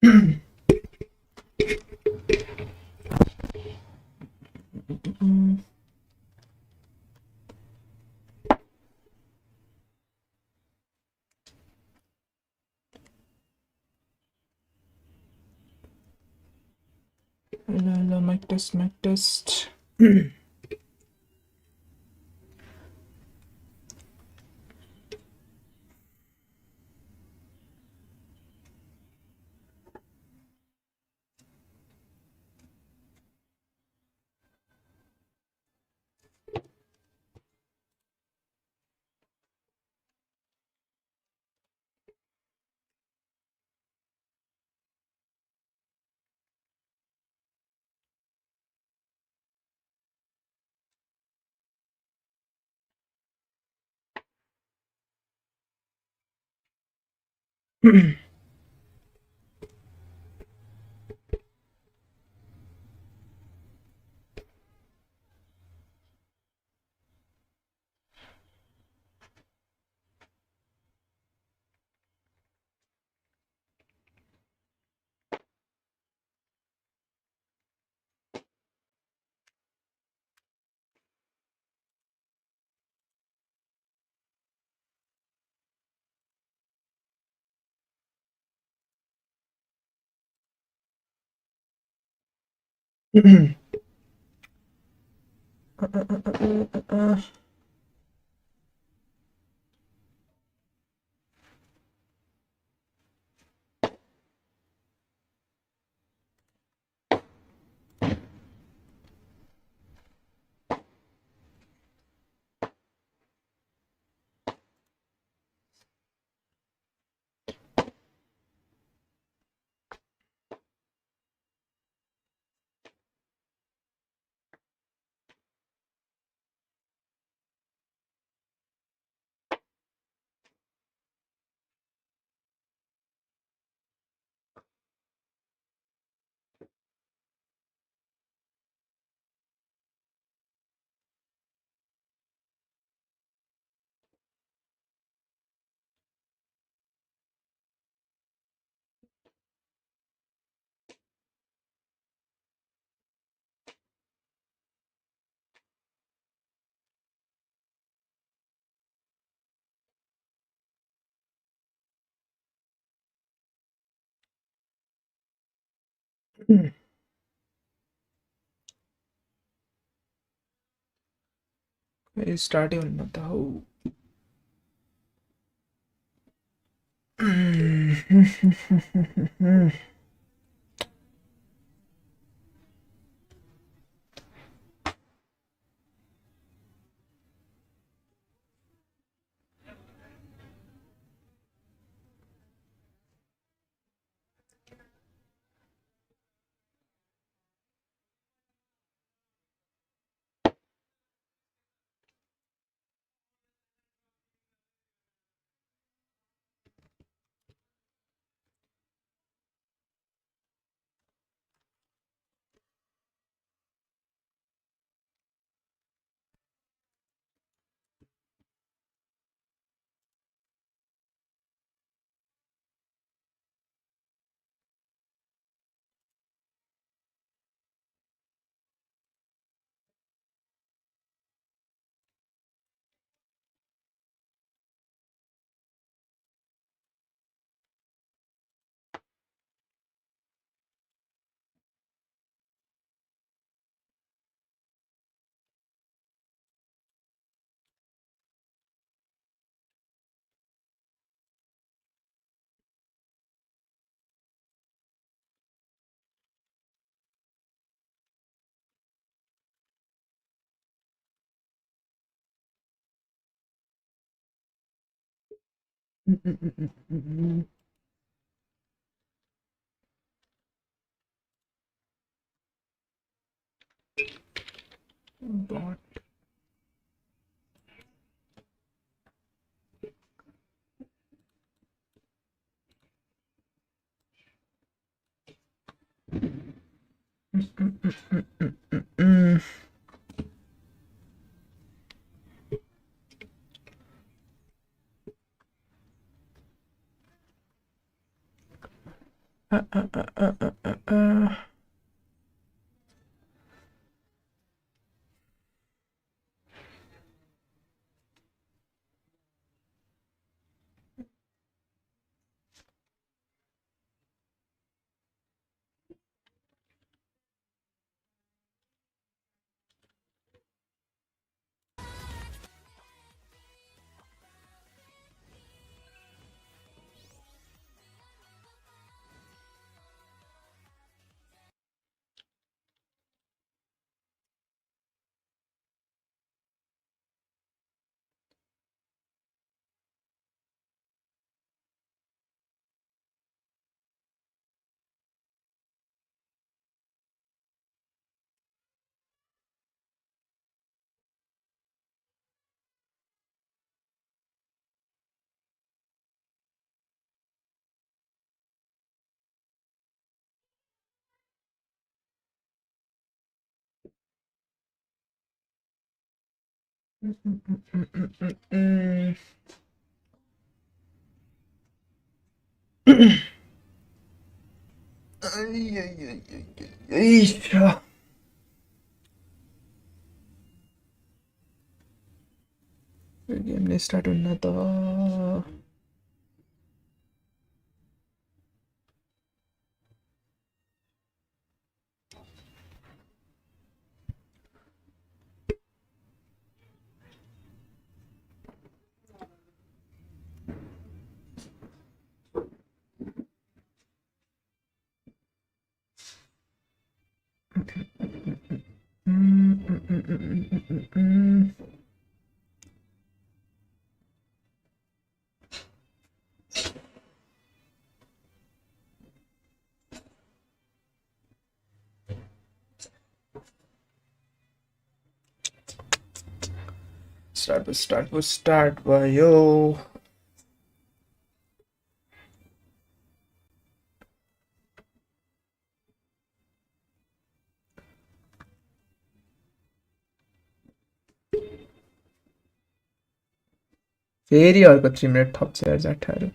Hello, mic test. Start even बताओ. Bot. गेमले start हुन्न त स्टार्ट भयो फेरि अर्को 3 मिनट थप्छ यार जाठाहरू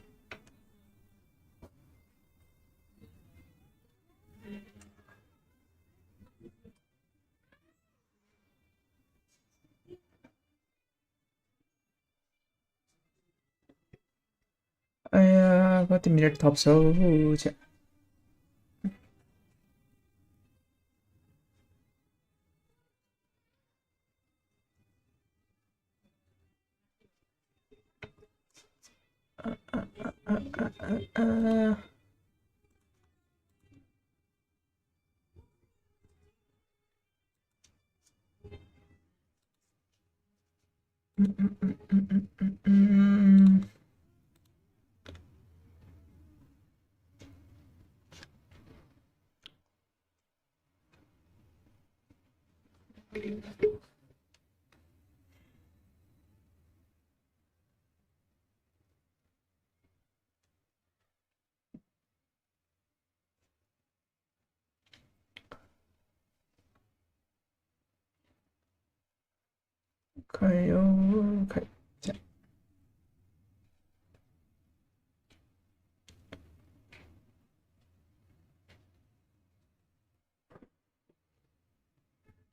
आया कति मिनट थप्छ हौ छ्या खै छ्या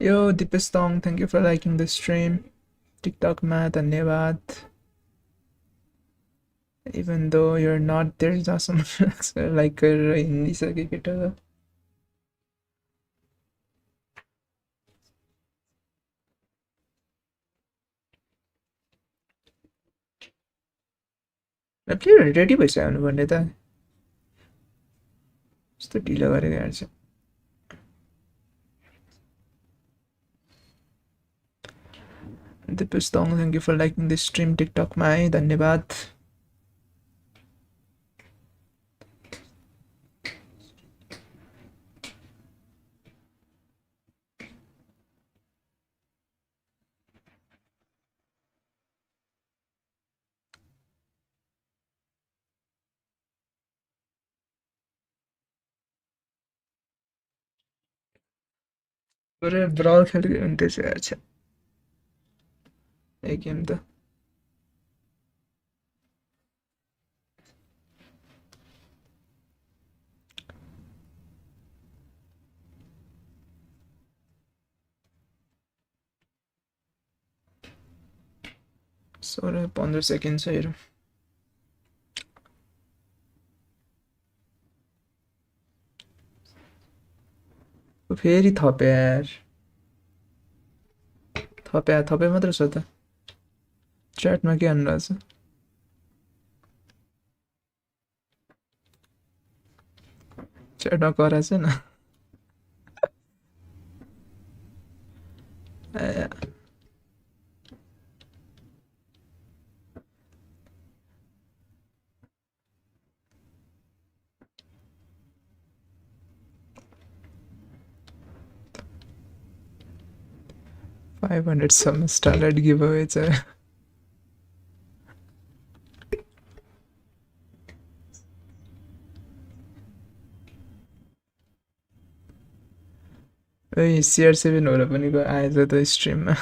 यो Dipesh Tang thank you for liking the stream टिकटकमा धन्यवाद इभन दो युआर नट देयर जहाँसम्म लाग्छ लाइक गरेर हिँडिसके केटा प्लेयरहरू रेडी भइसक्यो हुनुपर्ने त यस्तो ढिलो गरेको हेर्छ Dipesh Tang thank you for liking the stream टिकटकमा है धन्यवाद गरे ब्राउल खेलेको भने त्यसो हेर्छ एक गेम त 16-15 सेकेन्ड छ हेरौँ फेरि थपे यार थपे मात्र छ त च्याटमा के हान्नु छ च्याटमा करा छैन 500 some starlight giveaway छ ए CR7 होला पनि आएछ त स्ट्रिममा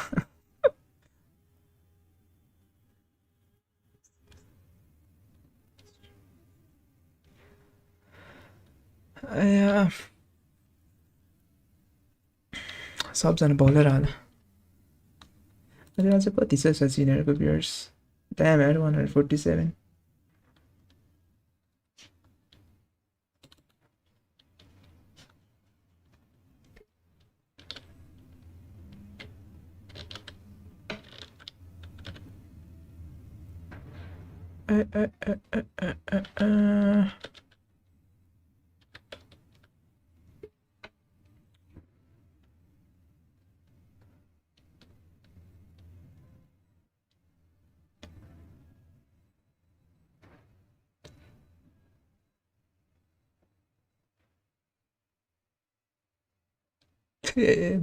आया सबजना बोलेर होला अहिले अझै कति छ सिनियरको भ्युअर्स ड्याम यार 147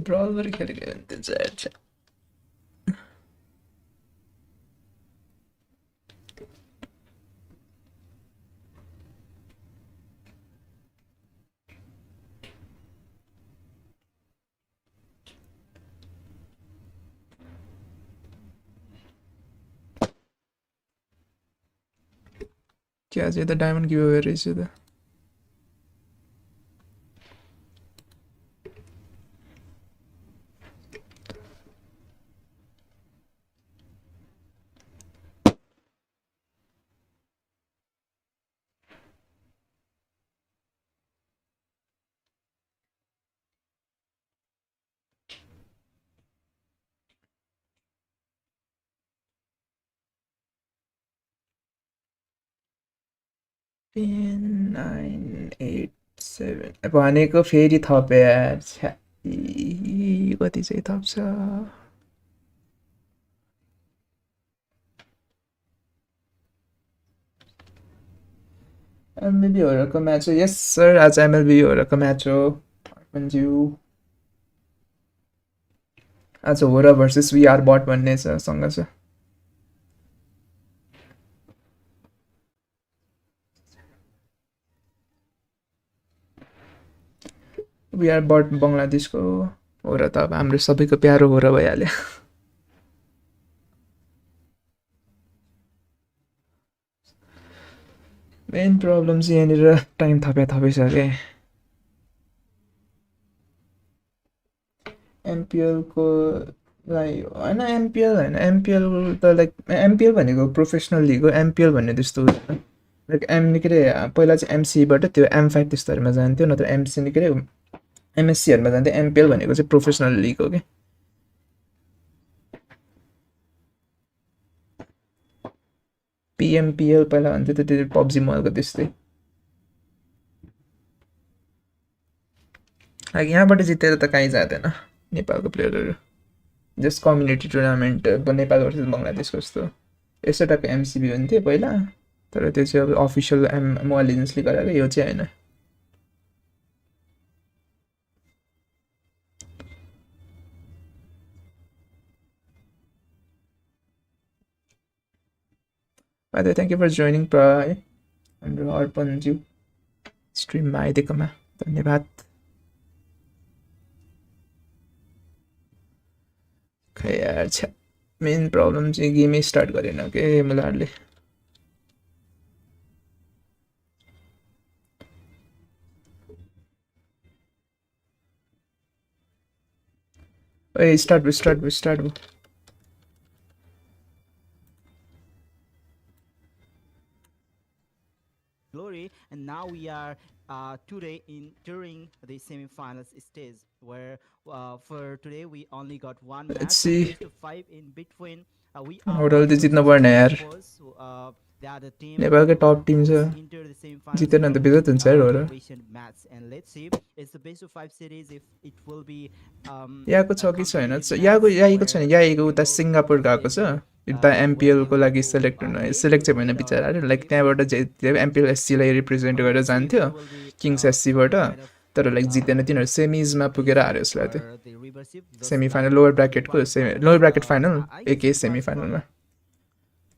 ब्राउजर खेलेको त्यो चाहिँ के आज त डायमन्ड गिभअवे रहेछ त भनेको फेरि थपे यार कति चाहिँ थप्छ MLBB होराको म्याच हो यस सर आज MLBB होराको म्याच हो अर्पणज्यू आज होरा भर्सेस VR बट भन्ने सँग छ VR बट बङ्गलादेशको होरा त अब हाम्रो सबैको प्यारो होरा भइहाल्यो मेन प्रब्लम चाहिँ यहाँनिर टाइम थपिसके MPLको लाइक होइन MPL त लाइक MPL भनेको प्रोफेसनल लिग हो MPL भन्ने त्यस्तो लाइक के अरे पहिला चाहिँ MCबाट त्यो M5 त्यस्तोहरूमा जान्थ्यो नत्र MC के अरे MSCहरूमा जान्थ्यो MPL भनेको चाहिँ प्रोफेसनल लिग हो कि PMPL पहिला भन्थ्यो त त्यो PUBG मोबाइलको त्यस्तै लाइक यहाँबाट जितेर त कहीँ जाँदैन नेपालको प्लेयरहरू just community tournament Nepal versus बङ्गलादेशको जस्तो यस्तो टाइपको MCB हुन्थ्यो पहिला तर त्यो चाहिँ अब अफिसियल मोबाइल लिजेन्ड्सले गराएको यो चाहिँ होइन By thank you for joining है हाम्रो अर्पणज्यू स्ट्रिममा आइदिएकोमा धन्यवाद खै यार छ्या मेन प्रब्लम चाहिँ गेमै स्टार्ट गरेन के मुलाहरूले ए स्टार्ट भयो we are today during the semi-finals stage, where for today we only got one Let's match of see. best of 5 in between. We are Overall about त to जित्न face पर्ने यार Esports. They are the team नेपालकै टप Tim छ who's entered the semi-finals Jiten भने त from बेजत the हुन्छ यार हो र recent match, and let's see, it's the best of 5 series. If it will be यहाँको a छ कि छैन competitive यहाँको match यहीँको छैन where यहीँको you उता know सिङ्गापुर each गएको and छ every उता where एमपिएलको they लागि go सेलेक्ट हुनु ahead सेलेक्ट to चाहिँ भएन win, or बिचरा लाइक if त्यहाँबाट एमपिएल एससीलाई रिप्रेजेन्ट गरेर let's see if जान्थ्यो there will be kings some एससीबाट kind of तर लाइक जितेन तिनीहरू सेमिजमा पुगेर हार्यो decision यसलाई for the reverse, just semi final like lower the ब्राकेटको quarterfinals. Lower bracket final I guess एके it सेमी was फाइनलमा from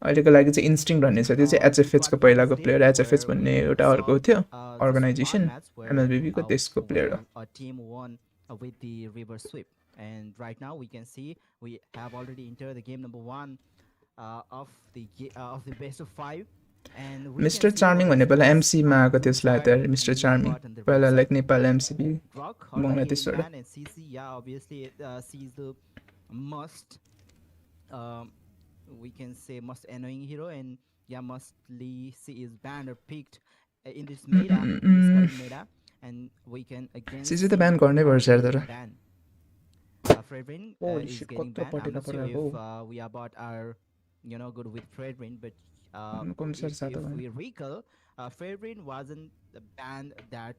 अहिलेको लागि चाहिँ इन्स्टिङ भन्ने छ त्यो चाहिँ एचएफएचको what पहिलाको Wednesday, प्लेयर एचएफएच where भन्ने we एउटा saw अर्को थियो just one organisation match where एमएलबीबीको त्यसको प्लेयर हो a team won with the reverse sweep. And right now we can see we have already entered the game number 1 of the best of 5. And we can mister see charming Hora भन्ने पहिला is एमसीमा on the आएको थियो good यसलाई side, त mister and we are charming bot on the red पहिला side. Like Nepal MCB Rock Hora hitting बङ्गलादेशबाट ban, and CC, yeah, obviously she's the most um, we can say most annoying hero, and yeah, mostly she is banned or picked in this meta, in this current meta, and we can again CC त see ब्यान गर्नै Hora पर्छ यार तर getting banned. Fredrin is getting banned. I'm not sure if we about are good with Fredrin, but if we recall, Fredrin wasn't banned that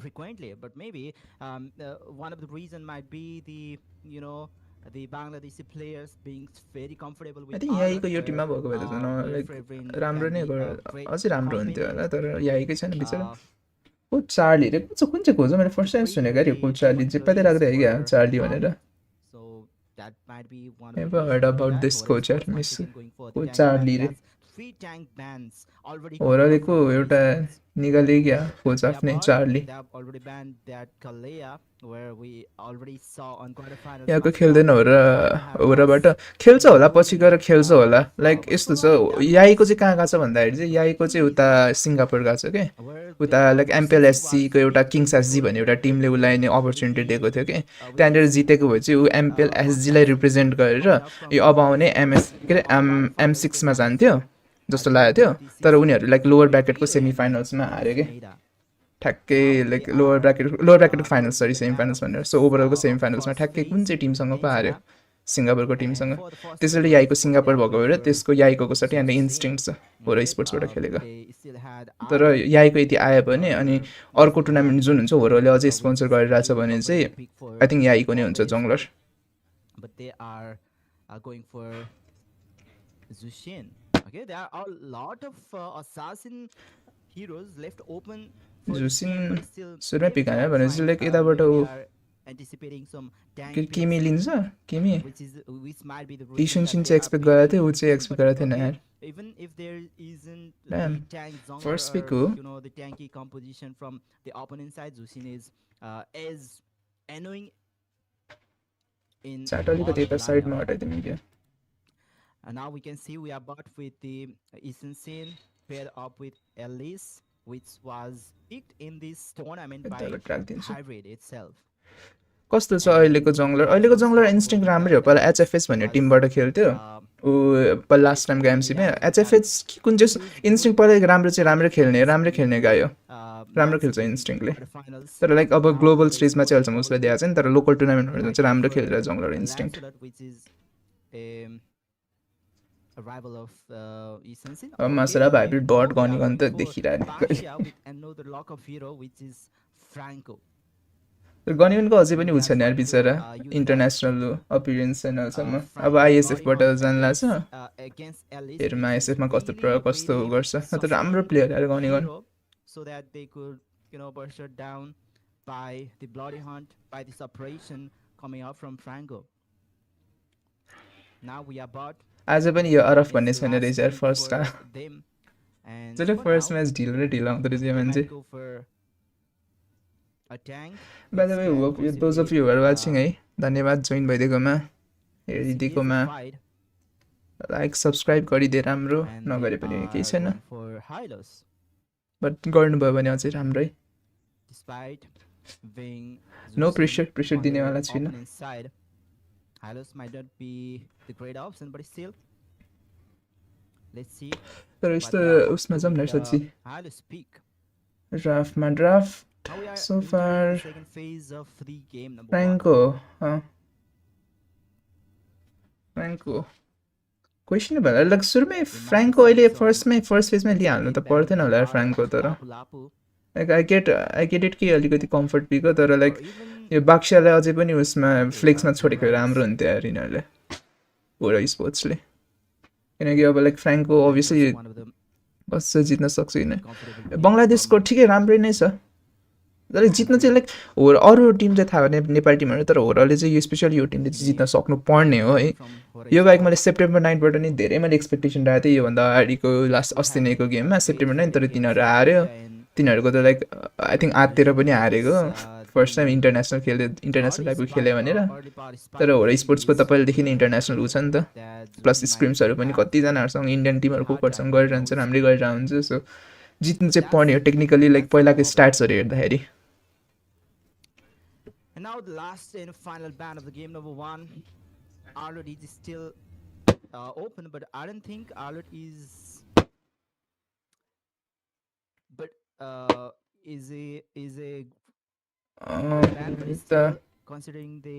frequently, but maybe one of the reason might be the Bangladeshi players being very comfortable I with think Arab, यहीँको यो where टिममा भएको भए त like Fredrin राम्रो can नै be a गर great अझै राम्रो हुन्थ्यो होला companion. तर यहीँकै छैन बिचरा को चार्ली रे कुन चाहिँ खोज मैले फर्स्ट टाइम सुनेको अरे को चार्ली जे पाइदै राख्दै है क्या चार्ली भनेर So that might be one of the never heard reason for about that. this Hora coach Esports miss once again going for the को tank ban, चार्ली and रे that's 3 tank bans already coming out होरालेको from Hora एउटा Esports. निकाले क्या coach Yeah, आफ्नै but Charlie they have already banned that Kalea, where we already saw on quarterfinals. यहाँको Last खेल्दैन time, हो र China have होराबाट lost खेल्छ होला the पछि गएर winning खेल्छ होला लाइक for यस्तो छ that यहीँको was चाहिँ कहाँ गएको छ भन्दाखेरि चाहिँ यहीँको चाहिँ उता सिङ्गापुर गएको छ कि where उता लाइक एमपिएलएससीको एउटा किङ्स एसजी भन्ने एउटा टिमले उसलाई नै अपर्च्युनिटी दिएको थियो कि त्यहाँनिर जितेको भए चाहिँ ऊ एमपिएल एसजीलाई रिप्रेजेन्ट गरेर यो अब आउने एमएस के अरे एम सिक्समा जान्थ्यो जस्तो लागेको थियो तर उनीहरू लाइक लोवर ब्राकेटको सेमी फाइनल्समा हार्यो कि ठ्याक्कै लाइक लोवर ब्राकेटको फाइनल्स सरी सेमी फाइनल्स भनेर सो ओभरअलको सेमी फाइनल्समा ठ्याक्कै कुन चाहिँ टिमसँग पो हार्यो सिङ्गापुरको टिमसँग त्यसैले याईको सिङ्गापुर भएको भएर त्यसको याईको सट्टै यहाँनिर इन्स्टिङ छ होरा स्पोर्ट्सबाट खेलेको तर याईको यति आयो भने अनि अर्को टुर्नामेन्ट जुन हुन्छ होरोले अझै स्पोन्सर गरिरहेछ भने चाहिँ आई थिङ्क याईको नै हुन्छ जङ्गलर but they are going for Zushin. Okay, there are a lot of assassin heroes left open for the game, but still सुरुमै maybe पिक they हान्यो are भने trying, चाहिँ लाइक यताबाट maybe ऊ they are anticipating some tank किमी picks, लिन्छ किमी which might be the reason टिसन that सिन they चाहिँ are एक्सपेक्ट गरेको picking थियो ऊ चाहिँ him. एक्सपेक्ट But गरेको थिएन okay, यार even if there isn't Damn. the tank zonger First pick or हो the tanky composition from the opponent side, Zushin is as annoying in chaat all अलिकति यता lineup. साइडमा हटाइदिउँ क्या And now we can see we are bought with the Isensin paired up with Elise, which was picked in this tournament by यताबाट राखिदिन्छु Hybrid itself. कस्तो छ अहिलेको जङ्गलर instinct राम्रै हो पहिला एचएफएच भन्ने टिमबाट खेल्थ्यो ऊ पहिला लास्ट टाइमको एमसीमा एचएफएच कुन चाहिँ इन्स्टिङ पहिला राम्रो खेल्ने गायो राम्रो खेल्छ इन्स्टिङले तर लाइक अब ग्लोबल स्टेजमा चाहिँ अहिलेसम्म उसलाई दिएको छ नि तर लोकल टुर्नामेन्टहरूमा चाहिँ राम्रो खेलेर जङ्गलर इन्स्टिङ Arrival of Isensin. अब मासरा हाइब्रिड बट गनी त देखिरहेको Pasha with another lock of hero, which is Franco. गनिवनको अझै पनि उछन् यार बिचरा इन्टरनेसनल अपिरियन्स छैन अहिलेसम्म अब आइएसएफबाट जान्ला छ हेरौँ आइएसएफमा कस्तो गर्छ त राम्रो प्लेयर यार गनिगन so that they could burst it down by the bloody hunt, by this operation coming out from Franco. Now we are about आज पनि यो अरफ भन्ने छैन रहेछ यार फर्स्ट जसले फर्स्ट म्याच ढिलो आउँदो रहेछ यो मान्छे by the way those of you are watching है धन्यवाद जोइन भइदिएकोमा हेरिदिएकोमा लाइक सब्सक्राइब गरिदिए राम्रो नगरे पनि केही छैन बट गर्नुभयो भने अझै राम्रै नो प्रेसर दिनेवाला छुइनँ Hylos might not be the great option, but still, let's see. तर यस्तो उसमा जाऊँ न सच्ची Hylos pick draft Now we are so entering the far second phase of the game number 1. Franco Franco questionable like सुरुमै We might be फ्राङ्को seeing अहिले some first फेजमा लिइहाल्नु त ban पर्दैन here होला or फ्राङ्को तर lapu lapu, like I get it कि अलिकति comfort pico तर or like even यो बाक्सालाई अझै पनि उसमा okay, फ्लेक्समा the छोडेको राम्रो rise हुन्थ्यो यार यिनीहरूले होरा स्पोर्ट्सले किनकि अब like Franco might be obviously also one of the कसै जित्न सक्छ यिनी comfortable pick बङ्गलादेशको from ठिकै राम्रै नै छ तर this जित्न चाहिँ country. लाइक हो अरू टिम चाहिँ थाहा भएन नेपाली टिमहरू तर होराले चाहिँ यो स्पेसली यो टिमले चाहिँ जित्न सक्नु पर्ने हो है From Hora यो बाहेक मैले Esports. सेप्टेम्बर 9बाट नि धेरै मैले एक्सपेक्टेसन राखेको थिएँ योभन्दा अगाडिको लास्ट Still अस्ति having नैको गेममा great सेप्टेम्बर 9 तर certificates तिनीहरू in हार्यो Asia and तिनीहरूको त लाइक आई थिङ्क आत्तिर पनि हारेको this first time the international टाइपको खेल्यो भनेर early तर participant होरा fee स्पोर्ट्सको is तपाईँलेदेखि नै good. इन्टरनेसनल ऊ छ नि त That's प्लस we might स्क्रिम्सहरू पनि have कतिजनाहरूसँग इन्डियन टिमहरू Tihar कोसँग champion गरिरहन्छ host. राम्रै गरिरहन्छ सो जित्नु चाहिँ पर्ने हो That's टेक्निकली लाइक the पहिलाको problem. स्टार्ट्सहरू हेर्दाखेरि And now the last and final ban of the game number 1. Arlot is still open, but I don't think Arlot is. But is a ban, but still considering the.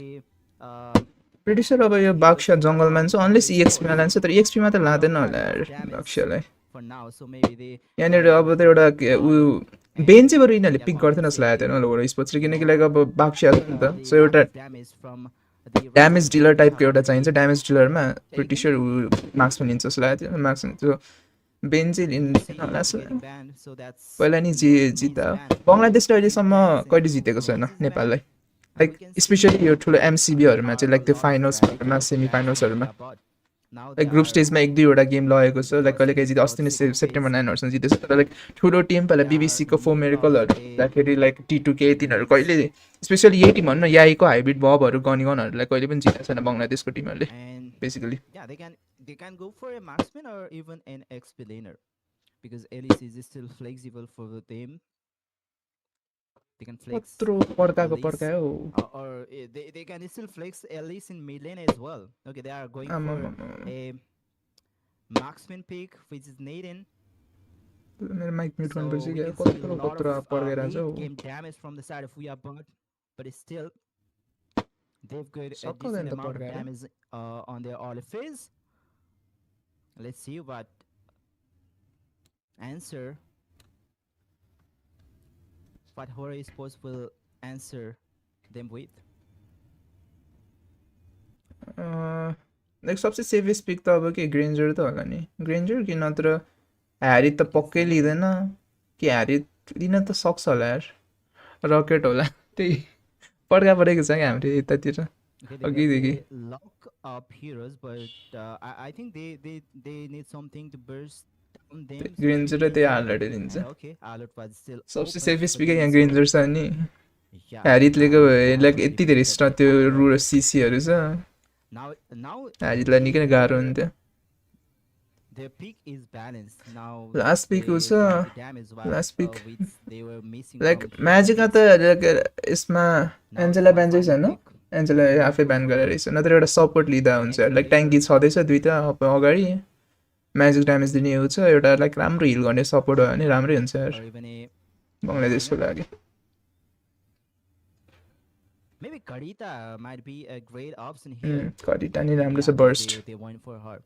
प्रिटिसर अब यो बाक्सा जङ्गलमा छ unless इएक्सपीमा लान्छ तर इएक्सपीमा त लाँदैन होला यार बाक्सालाई For now, so maybe they. यहाँनिर अब त एउटा ऊ बेन चाहिँ बरु यिनीहरूले पिक गर्दैन जस्तो लागेको थिएन होला होरा स्पोर्ट्सले किनकि लाइक अब बाक्सा छ नि त सो एउटा ड्यामेज डिलर टाइपको एउटा चाहिन्छ ड्यामेज डिलरमा प्रिटिसर ऊ मार्क्समा लिन्छ जस्तो लागेको थियो मार्क्समा लिन्छ बेन चाहिँ लिन्छ होला जस्तो पहिला नि जित्दा बङ्गलादेशले अहिलेसम्म कहिले जितेको छैन नेपाललाई लाइक स्पेसली यो ठुलो एमसिबीहरूमा चाहिँ लाइक त्यो फाइनल्सहरूमा सेमी फाइनल्सहरूमा लाइक ग्रुप स्टेजमा एक दुईवटा गेम लगेको छ लाइक कहिले काहीँ जिते अस्ति नै सेप्टेम्बर 9 जितेछ तर लाइक ठुलो टिम पहिला बिबिसीको फोर मेरिकलहरू हुँदाखेरि लाइक टी2के तिनीहरू कहिले स्पेसली यही टिम भनौँ न याईको हाइब्रिड बबहरू गनिगनहरूलाई कहिले पनि जितेको छैन बङ्गलादेशको टिमहरूले basically they can go for a marksman or even an XP laner because Elise is still flexible for them. They can flex or they can still flex Elise in mid lane as well. Okay, they are going for a marksman pick which is Naden. मेरो mic mute गर्नुपर्छ So कि we can see a कत्रो lot कत्रो of पड्केर late game damage from the side of Weabot, but still they've got a decent amount of damage on their early phase. Let's see what answer what Hora Esports will answer them with. Like सबसे safest pick त अब के ग्रेन्जर त होला नि ग्रेन्जर कि नत्र Harry त पक्कै लिँदैन कि ह्यारी लिन त सक्छ होला यार रकेट होला त्यही पड्का परेको छ क्या हाम्रो यतातिर अघिदेखि Lock up heroes, but I think they need something to burst down them. ग्रेन्जर र त्यही हार्लटै दिन्छ Okay, Alert was still सबसे open, सेफेस्ट but पिकै यहाँ then ग्रेन्जर छ नि ह्यारीतलेको लाइक यति धेरै स्ट्र त्यो रु सिसीहरू छ now ह्यारीलाई निकै नै गाह्रो हुन्थ्यो their pick is balanced now. Last pick was last pick they were missing like from म्याजिकमा त यसमा एन्जेला ब्यान चाहिँ छैन एन्जेला आफै ब्यान गरेर रहेछ नत्र एउटा सपोर्ट लिँदा हुन्छ लाइक ट्याङ्की छँदैछ दुईवटा अगाडि म्याजिक ड्यामेज दिने हो छ एउटा लाइक राम्रो हिल गर्ने सपोर्ट हो भने राम्रै हुन्छ यार बङ्गलादेशको लागि maybe Karita might be a great option here. करिटा नि राम्रो छ burst They went for her.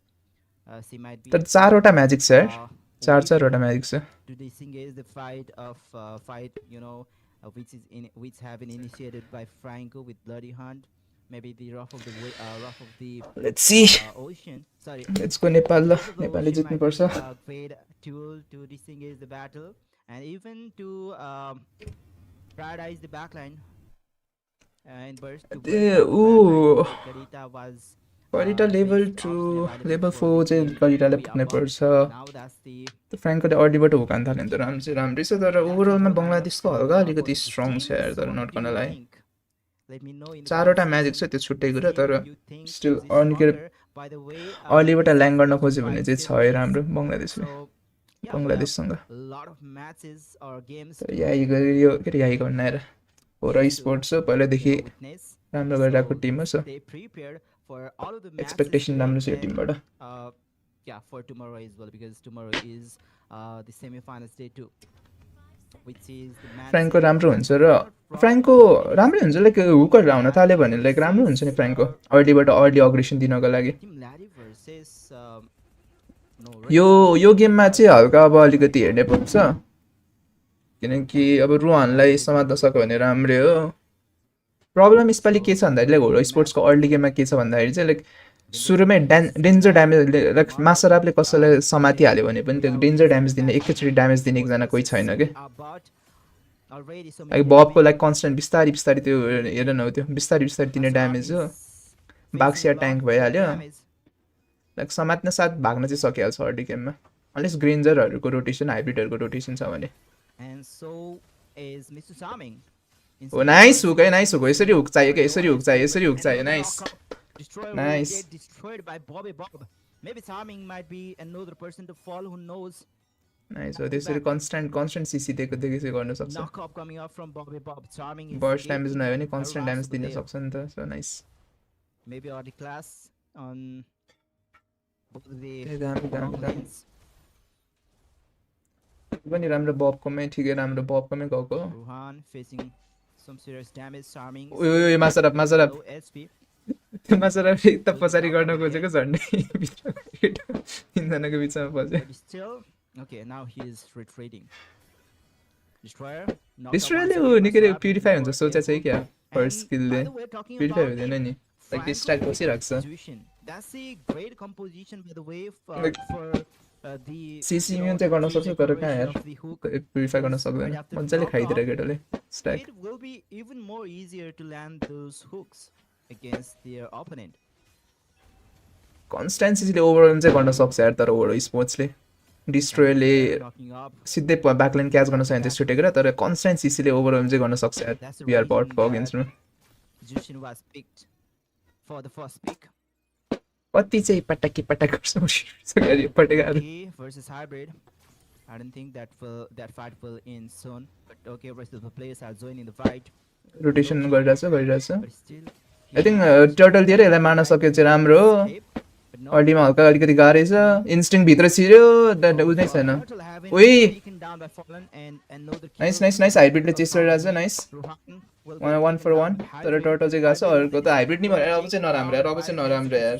She might be तर चारवटा म्याजिक छ यार चारवटा म्याजिक छ to disengage the fight which have been initiated by Franco with Bloody Hunt. Maybe the rough of the let's see ocean. Sorry, let's go Nepal ल नेपालले जित्नु पर्छ great tool to disengage the battle and even to prioritize the backline and burst to Karita was Karita level 2 level 4 चाहिँ करिटाले पुग्नै पर्छ त फ्राङ्कले अडिबाट हुकान थाल्यो नि त राम्रै छ तर ओभरअलमा बङ्गलादेशको हल्का अलिकति स्ट्रङ छ यार तर नट गर्नलाई चारवटा म्याजिक छ त्यो छुट्टै कुरा तर स्टिल अलिबाट ल्याङ गर्न खोज्यो भने चाहिँ छ है राम्रो बङ्गलादेशसँग याही यो के अरे याही गर्न आएर होरा स्पोर्ट्स हो पहिलादेखि राम्रो गरिरहेको टिम हो expectation राम्रो छ यो टिमबाट yeah for tomorrow as well because tomorrow is the semi-finals day too which is the man फ्र्याङ्को cell राम्रो of हुन्छ र Pro फ्र्याङ्को Protagonist. राम्रै हुन्छ लाइक हुकरहरू आउन थाल्यो भने लाइक राम्रो हुन्छ नि फ्र्याङ्को अर्लीबाट अर्ली अग्रेसन दिनको लागि Team Larry versus no यो गेममा चाहिँ हल्का अब अलिकति हेर्ने पर्छ किनकि अब रुहानलाई समात्न सक्यो भने राम्रै हो प्रब्लम यसपालि के छ भन्दाखेरि लाइक होरो स्पोर्ट्सको अर्ली गेममा के छ भन्दाखेरि चाहिँ लाइक सुरुमै डेन्जर ड्यामेज लाइक मासरापले कसैलाई समातिहाल्यो भने पनि त्यो डेन्जर ड्यामेज दिने एकैचोटि ड्यामेज दिने एकजना कोही छैन कि लाइक बबको लाइक कन्सटेन्ट बिस्तारै बिस्तारै त्यो हेर न त्यो बिस्तारै बिस्तारै दिने ड्यामेज हो बाक्सिया ट्याङ्क भइहाल्यो लाइक समात्न साथ भाग्न चाहिँ सकिहाल्छ अर्ली गेममा अनलेस ग्रेन्जरहरूको रोटेसन हाइब्रिडहरूको रोटेसन छ भने हो नाइस हुक है नाइस हुक हो यसरी हुक चाहियो क्या यसरी हुक चाहियो यसरी हुक चाहियो नाइस नाइस नाइस हो त्यसरी कन्स्टेन्ट सिसी दिएको चाहिँ गर्न सक्छ बर्स्ट ड्यामेज नभए पनि कन्स्टेन्ट ड्यामेज दिन सक्छ नि त so nice maybe early class on both the पनि राम्रो बबकोमै ठिकै राम्रो बबकोमै गएको Ruhan facing some serious damage charming ओइ मासरप त्यो मासरप त पछाडी गर्न खोजेको झन्डै तीनजनाको बिचमा फस्यो still okay now he is retreating डिस्ट्रोयरले ऊ निकै प्युरिफाई हुन्छ सोचा चाहिँ क्या फर्स्ट स्किलले प्युरिफाई हुँदैन नि लाइक डिस्ट्र्याक्ट बसिरहेको छ that's a great composition by the way for the CC immune चाहिँ गर्न सक्छ तर कहाँ यार प्युरिफाई गर्न सक्दैन मजाले खाइदिएर केटाले stack it will be even more easier to land those hooks against their opponent कन्स्टेन्सीले ओभरअल चाहिँ गर्न सक्छ यार तर ओभर स्पोर्ट्सले डिस्ट्रोयरले सिधै ब्याकलाइन क्याच गर्न सक्छ त्यसो टेकेर तर कन्स्टेन्सीले ओभरअल चाहिँ गर्न सक्छ यार BR बटको अगेन्स्टमा Jushin was picked for the first pick कति चाहिँ पटाकी पटाक गर्छ पटेकाहरू versus hybrid I don't think that fight will end soon but okay rest of the players are joining the fight rotation गरिरहेछ आई थिङ्क टर्टल दिएर यसलाई मार्न सक्यो चाहिँ राम्रो हो अर्लीमा हल्का अलिकति गाह्रै छ इन्स्टिङ भित्र छिर्यो उ नै छैन उही नाइस नाइस नाइस हाइब्रिडले चेस गरिरहेछ नाइस 1 for 1 तर टर्टल चाहिँ गएको छ अरूको त हाइब्रिड नि भनेर अब चाहिँ नराम्रो यार अब चाहिँ नराम्रो यार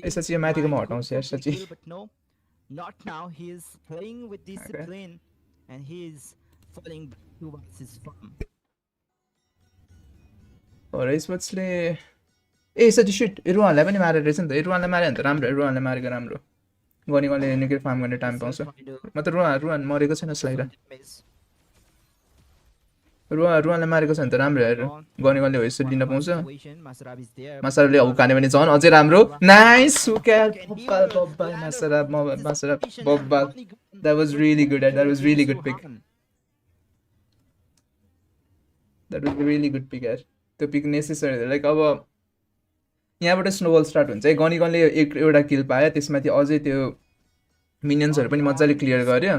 यसो चाहिँ यो माथिकोमा हटाउँछ यार सच्ची not now he is playing with discipline and he is falling towards his farm Hora Esportsले ए सच्ची शिट रुहानलाई पनि मारेर रहेछ नि त रुहानलाई मारे भने त राम्रो रुहानलाई मारेको राम्रो गनीले निकै फार्म गर्ने टाइम पाउँछ म त रुहान मरेको छैन स्लाइडर रुहानलाई मारेको छ भने त राम्रो यार गनीले हो यसो लिन पाउँछ मासरपले हुकाने भने झन् अझै राम्रो नाइस हुक्यार बब्बा मासरप बब्बा that was really good that was really good pick यार त्यो पिक नेसेसरी लाइक अब यहाँबाट स्नोबल स्टार्ट हुन्छ है गनीले एउटा किल पायो त्यसमाथि अझै त्यो मिनियन्सहरू पनि मजाले क्लियर गर्यो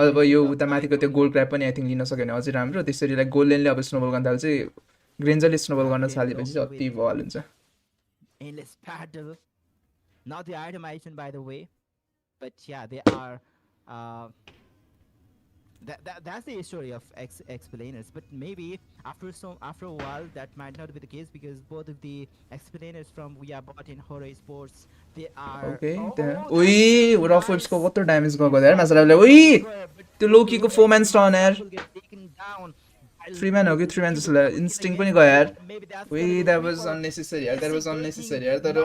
अब यो उता माथिको त्यो गोल्ड क्र्याप पनि आई थिङ्क लिन सक्यो भने अझै राम्रो त्यसरी लाइक गोल्ड लेनले अब स्नोबल गर्न थाल्छ ग्रेन्जरले स्नोबल गर्न थालेपछि चाहिँ अति बल हुन्छ not the itemization by the way but yeah they are that's the story of explainers but maybe after a while that might not be the case because both of the explainers from we are bought in Hora Esports they are okay oi rough webs ko कत्रो damage गएको यार मासरले ओइ त्यो लोकीको 4 man stun यार 3 man हो कि 3 man जस्तो लाग्यो इन्स्टिङ पनि गयो यार ओइ द्याट वाज अननेसेसरी यार तर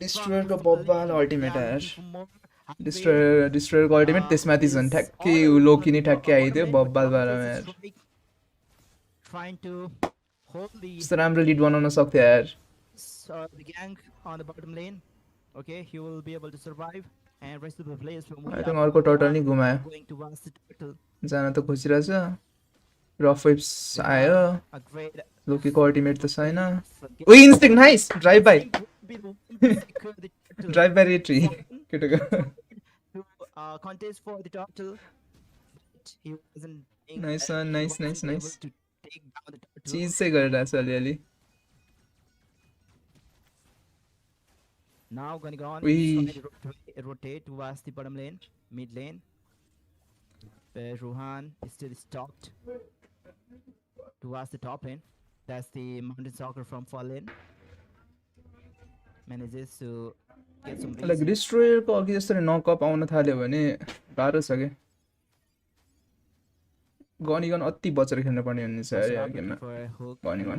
डिस्ट्रोयरको बब्बाल अल्टिमेट यार डिस्ट्रोयरको अल्टिमेट त्यसमाथि झन् ठ्याक्कै लोकी नै ठ्याक्कै आइदियो बब्बाल बारेमा यार यस्तो राम्रो लिड बनाउन सक्थ्यो यार the gang on the bottom lane okay he will be able to survive and rest of the players from अर्को टर्टल नि गुमायो जान त खोजिरहेछ रफ वेब्स आयो लोकीको अल्टिमेट त छैन ओइ इन्स्टिङ नाइस ड्राइभ बाइ रेट्री केटको contest for the turtle but he wasn't nice चीज चाहिँ गरिरहेछ अलिअलि now gonna go on rotate towards the bottom lane mid lane. But Ruhan is still stopped towards the top lane. That's the Mountain Soccer from far lane. Manages to get some base. Like destroyer को अघि जसरी नकअप आउन थाल्यो भने गाह्रो छ के गनिगन अति बचेर खेल्नु पर्ने हुने छ यार गेममा गनिगन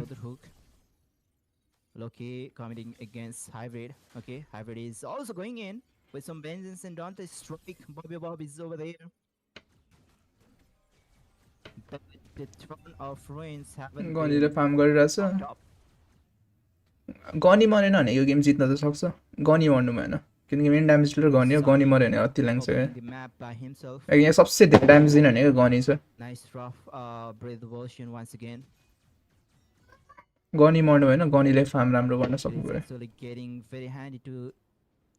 Loki committing against Hybrid. Okay, Hybrid is also going in with some vengeance and Dante strike. Bobby Bob is over there. But the throne of ruins haven't गनिले फार्म गरिरहेछ गनी मरेन भने यो गेम जित्न त सक्छ गनी मर्नु भएन किनकि मेन ड्यामेज डिलर गनी हो गनी मर्यो भने अति लाग्छ यहाँ सबसे धेरै ड्यामेज दिने भनेको गनी छ गनी मर्नु भएन गनीले फार्म राम्रो गर्न सक्नु पर्यो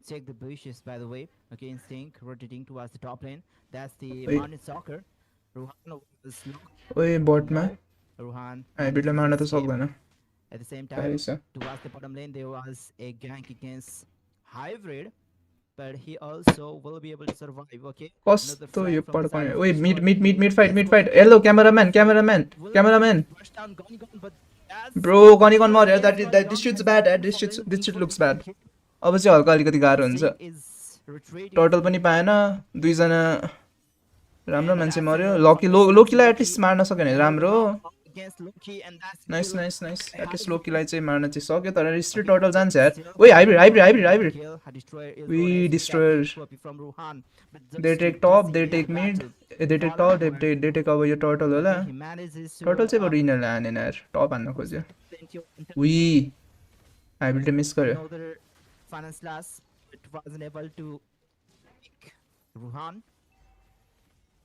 check the bushes by the way. Okay, in sync, rotating towards the top lane. That's the Mountain Soccer. Ruhan was ओए बटमा Ruhan हाइब्रिडले मार्न त सक्दैन at the same time towards the bottom lane there was a gank against Hybrid, but he also will be able to survive. Okay, कस्तो यो पड्काउने ओए mid fight hello cameraman bro गनिगन मर्यो that this shoots bad this shoot looks bad अब चाहिँ हल्का अलिकति गाह्रो हुन्छ टर्टल पनि पाएन दुईजना राम्रो मान्छे मर्यो लोकीलाई एटलिस्ट मार्न सक्यो भने राम्रो नाइस एटलिस्ट लोकीलाई चाहिँ मार्न चाहिँ सक्यो तर रिस्ट्री टर्टल जान्छ यार ओए hybrid we destroyer they take top they take mid they take top they take अब यो टर्टल होला टर्टल चाहिँ बरु यिनीहरूले हानेन यार टप हान्न खोज्यो वी हाइब्रिडले मिस गर्यो final slash, it wasn't able to pick Ruhan.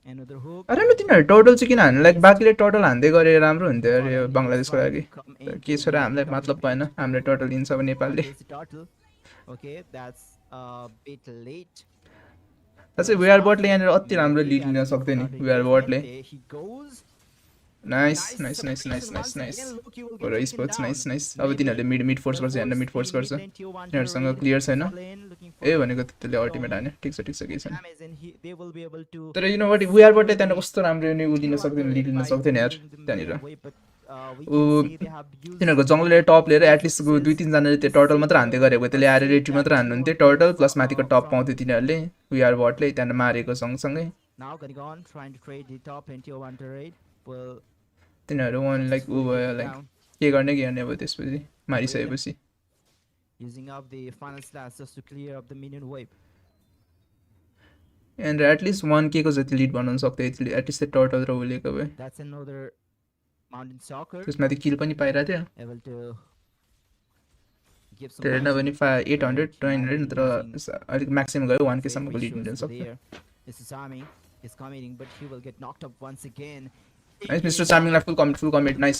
Another hook. अरे म तिनीहरु टर्टल चाहिँ किन हान्नु लाइक बाकीले टर्टल हान्दै गरे राम्रो हुन्थ्यो अरे यो बंगलादेशको लागि के छ र हामीलाई मतलब भएन हामीले टर्टल लिन्छ अब नेपालले Okay, that's a bit late. त्यसै वेयर बटले यहाँनिर अति राम्रो लिड लिन सक्थ्यो नि वेयर बटले नाइस और स्पोर्ट्स नाइस अब तिनीहरुले मिड फोर्स गर्छ हैन मिड फोर्स गर्छ तिनीहरुसँग क्लियर छैन ए भनेको त्यसले अल्टिमेट हान्यो ठीक छ के छैन तर यु नो व्हाट वेयर बटले त्यहाँ कस्तो राम्रो नि लिन सक्दैन लिड लिन सक्दैन यार त्यहाँनिर तिनीहरुको जंगलले टप लिएर एटलिस्ट दुई तीन जनाले त्यो टर्टल मात्र हान्दै गरेको त्यसले आएर रेट्री मात्र हान्नुहुन्थ्यो टर्टल प्लस माथिको टप पाउँथ्यो तिनीहरुले वेयर बटले त्यहाँ मारेको सँगसँगै तिनीहरु वन लाइक उ भयो लाइक के गर्ने अब त्यसपछि मारिसकेपछि using up the final slash just to clear up the minion wave and at least 1k को जति लीड बनाउन सक्थ्यो यसले एटलिस्ट टर्टल र उलेको भए that's another mountain soccer त्यसमा त किल पनि पाइरा थियो able to give some त्यसले पनि 800 900 तर अलिक म्याक्सिमम गयो 1k सम्मको लीड दिन सक्थ्यो this is Army is coming but he will get knocked up once again. Nice, Mr. Charming like full commit. Nice.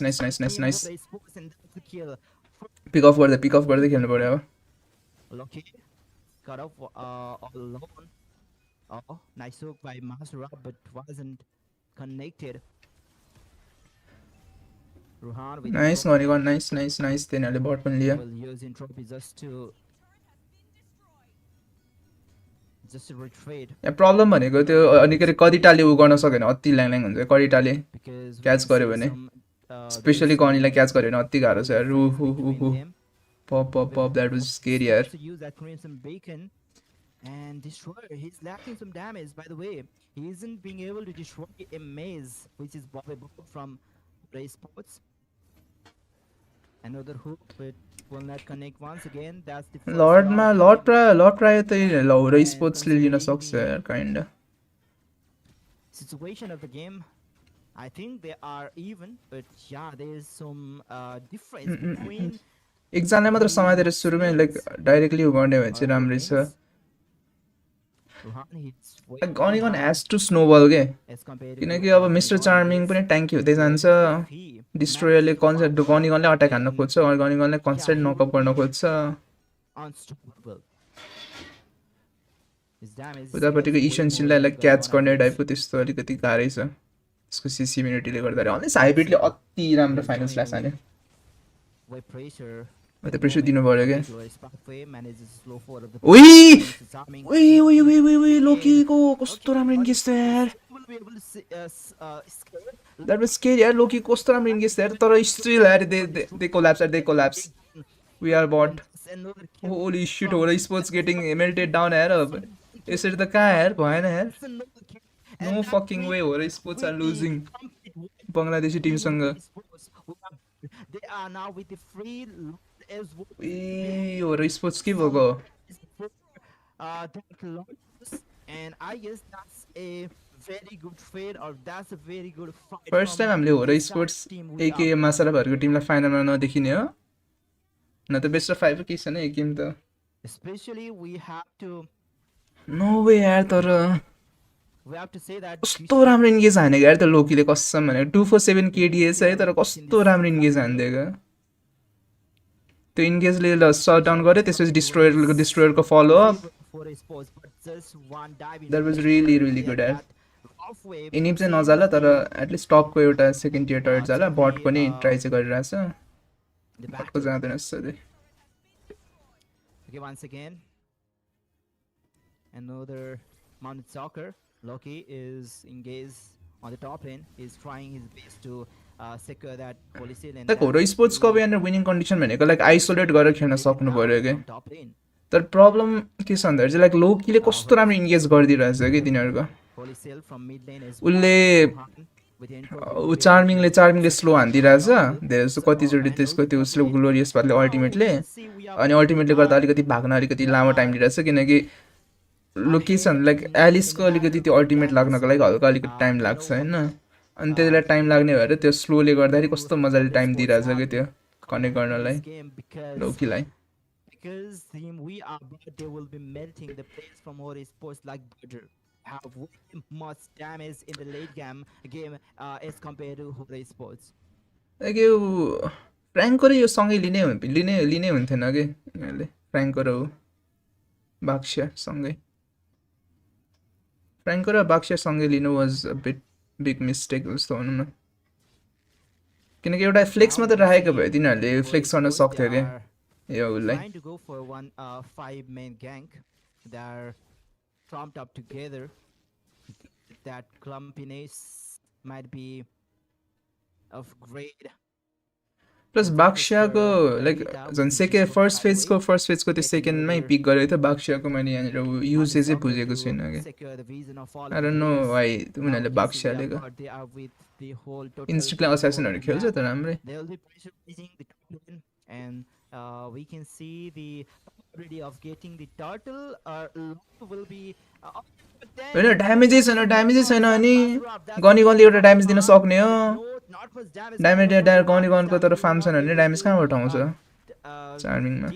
Pick off गर्दै खेल्नु पर्यो अब. Lucky cut off alone. Oh, nice hook by Masura but wasn't connected. Ruhan with nice nice तिनीहरुले but पनि लियो. Will use entropy just to retreat. यहाँ problem भनेको त्यो अनिकरी कदिटाले उ गर्न सकेन अति ल्याङ हुन्छ कदिटाले क्याच गर्यो भने स्पेशली गनीलाई क्याच गर्यो भने अति गाह्रो छ यार पप दैट वाज स्केरी यार and destroyer he's lacking some damage by the way he isn't being able to destroy a maze which is Bobby Bob from Esports. Another hook but will not connect once again. That's the Lord प्राय त Hora Esports ले लिन सक्छ यार kind situation of the game. I think they are even but yeah there is some difference between एकजनाले मात्र समातेर सुरुमै like directly उ गर्ने भए चाहिँ राम्रै छ गनिगन हैज टु स्नोबल के किनकि अब मिस्टर चार्मिङ पनि ट्याङ्की हुँदै जान्छ डिस्ट्रोयरले कन्सेप्ट गनिगनले अट्याक हान्न खोज्छ अनि गनिगनले कन्सेप्ट नकअप गर्न खोज्छ उतापट्टिको इसेन्सियललाई लाइक क्याच गर्ने टाइपको त्यस्तो अलिकति गाह्रै छ त्यसको सिसी मिनिटीले गर्दा अनलेस हाइब्रिडले अति राम्रो फाइनल स्ल्यास हान्यो The pressure dinu पर्यो के Oi! Oi, Loki को कस्तो राम्रो इन्गेज थियो यार That was scary यार Loki कस्तो राम्रो इन्गेज थियो यार तर still यार they collapse We are bot Holy shit Hora Esports getting melted down यार अब यसरी त कहाँ यार भएन यार No fucking way Hora Esports are losing Bangladeshi team सँग They are now with the free as well. Hora Esports के भएको and I guess that's a very good trade or that's a very good fight. First time हामीले Hora Esports AK masala भरको टिमलाई फाइनलमा नदेखिने हो न त best of 5 के छैन एक गेम त especially we have to No way यार तर we have to say that कस्तो राम्रो इन्गेज हानेको यार त लोकीले कसम भने 247 KDS है तर कस्तो राम्रो इन्गेज हान्दिएको त्यो इन्गेजले ल शट डाउन गर्यो त्यसपछि डिस्ट्रोयरको follow up That was really good यार इनिम चाहिँ नजाला तर एटलिस्ट टपको एउटा सेकेन्ड टियर टर्ट जाला बटको नि ट्राई चाहिँ गरिरहेछ बटको जाँदैन सधैँ Okay, once again another mounted soccer Loki is engaged on the top lane. He's trying his best to secure that policy lane. Like Hora Esports को अब यहाँ winning condition भनेको like isolate गरेर खेल्न सक्नु पर्यो के तर प्रब्लम के छ भन्दा चाहिँ लाइक लोकीले कस्तो राम्रो इन्गेज गरिदिरहेछ कि तिनीहरूको उसले चार्मिङले स्लो हानिदिरहेछ धेरै जस्तो कतिचोटि त्यसको त्यो स्लो ग्लोरियस पार्टले अल्टिमेटले अनि अल्टिमेटले गर्दा अलिकति भाग्न अलिकति लामो टाइम लिइरहेछ किनकि लोकेसन लाइक एलिसको अलिकति त्यो अल्टिमेट लाग्नको लागि हल्का अलिकति टाइम लाग्छ होइन अनि त्यसलाई टाइम लाग्ने भएर त्यो स्लोले गर्दाखेरि कस्तो मजाले टाइम दिइरहेछ कि त्यो कनेक्ट गर्नलाई लोकीलाई Because we are they will be melting the players from Hora Esports like butter. Have way much damage in the late game as compared to Hora Esports. Like यो फ्र्याङ्को र यो सँगै लिने हुन्थेन कि यिनीहरूले फ्र्याङ्को र बाक्स्या सँगै फ्र्याङ्को र बाक्स्या सँगै लिनु was a bit big mistake जस्तो भनौँ न किनकि एउटा फ्लेक्स मात्र राखेको भए तिनीहरूले फ्लेक्स गर्न सक्थ्यो कि trying to go for one 5-man gank. They're trumped up together. That clumpiness might be of great. Plus बाक्स्याको लाइक झन् फर्स्ट फेजको त्यो सेकेन्डमै पिक गरेको थियो बाक्स्याको मैले यहाँनिर युजेजै बुझेको छुइनँ कि आई डोन्ट नो वाइ उनीहरूले बाक्स्याले इन्स्टिकलाई असासिनहरू खेल्छ त राम्रै and we can see the probability of getting the turtle will be हैन ड्यामेजै छैन अनि गनीले एउटा ड्यामेज दिन सक्ने हो ड्यामेज गनको तर फार्म छैन भने ड्यामेज कहाँबाट आउँछ चार्मिङमा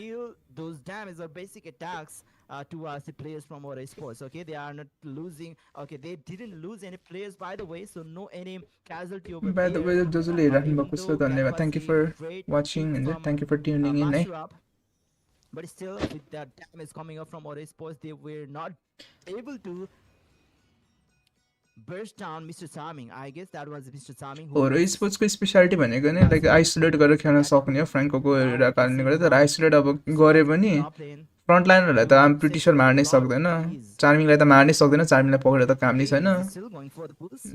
those damage are basic attacks towards the players from Hora Esports. Okay, they are not losing. Okay, they didn't lose any players by the way, so no any casualty over by the way जसले हेरिराख्नु भएको छ धन्यवाद thank you for watching and thank you for tuning in but still with that damage coming up from Hora Esports they were not able to burst down Mr. Charming. I guess that was Mr. Charming. Hora Esports को speciality भनेको नि like isolate गरेर खेल्न सक्ने हो फ्र्याङ्कोको एउटा कारणले गर्दा तर आइसोलेट अब गरे पनि फ्रन्ट लाइनरलाई त आम प्रिटिसर मार्नै सक्दैन चार्मिङलाई त मार्नै सक्दैन चार्मिङलाई पक्रेर त काम नै छैन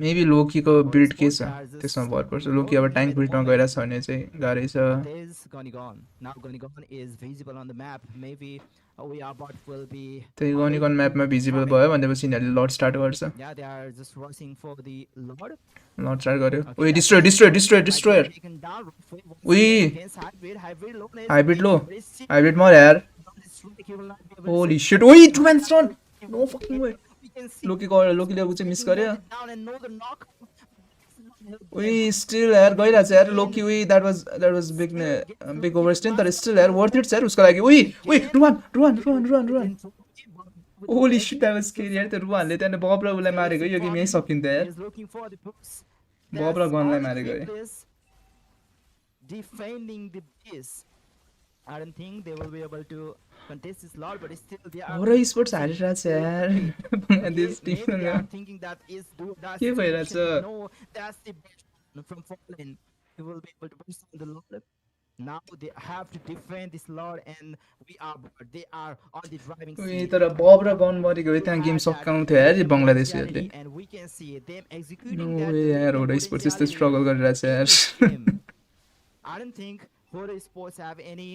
मेबी लोकीको बिल्ड के छ त्यसमा भर पर्छ लोकी अब ट्याङ्क बिल्डमा गइरहेछ भने चाहिँ गाह्रै छ त्यही गनिगन म्यापमा भिजिबल भयो भनेपछि यिनीहरूले लड स्टार्ट गर्छ लड स्टार्ट गर्यो ओइ डिस्ट्रोयर उइ हाइब्रिड लो हाइब्रिड मर यार होली शिट ओइ two man stone no fucking way लोकीले अब चाहिँ मिस गर्यो ओइ स्टिल यार गइरहेछ यार लोकी उइ द्याट वाज बिग ओभरस्टेन तर स्टिल यार वर्थ इट छ यार उसको लागि उइ Ruwan holy shit that was scary यार त्यो रुवानले त्यहाँ बब र उसलाई मारेको यो गेम यही सकिन्थ्यो यार बब र गनलाई मारेको defending the base. I don't think they will be able to contest this lot, but still they are. Hora Esports हारिरहेछ यार this team Maybe they are thinking that is के भइरहेछ no that's the best from fallen. He will be able to push the lot. now they have to defend this lot, and they are on the driving उही seat. तर बब र gun मरेको भए त्यहाँ game Had that सकाउँथ्यो यार wooden बङ्गलादेशीहरूले potentiality, and we can see them no executing that way यार wooden होरा स्पोर्ट्स यस्तो potentiality स्ट्रगल गरिरहेछ in यार this game. I don't think Hora Sports have any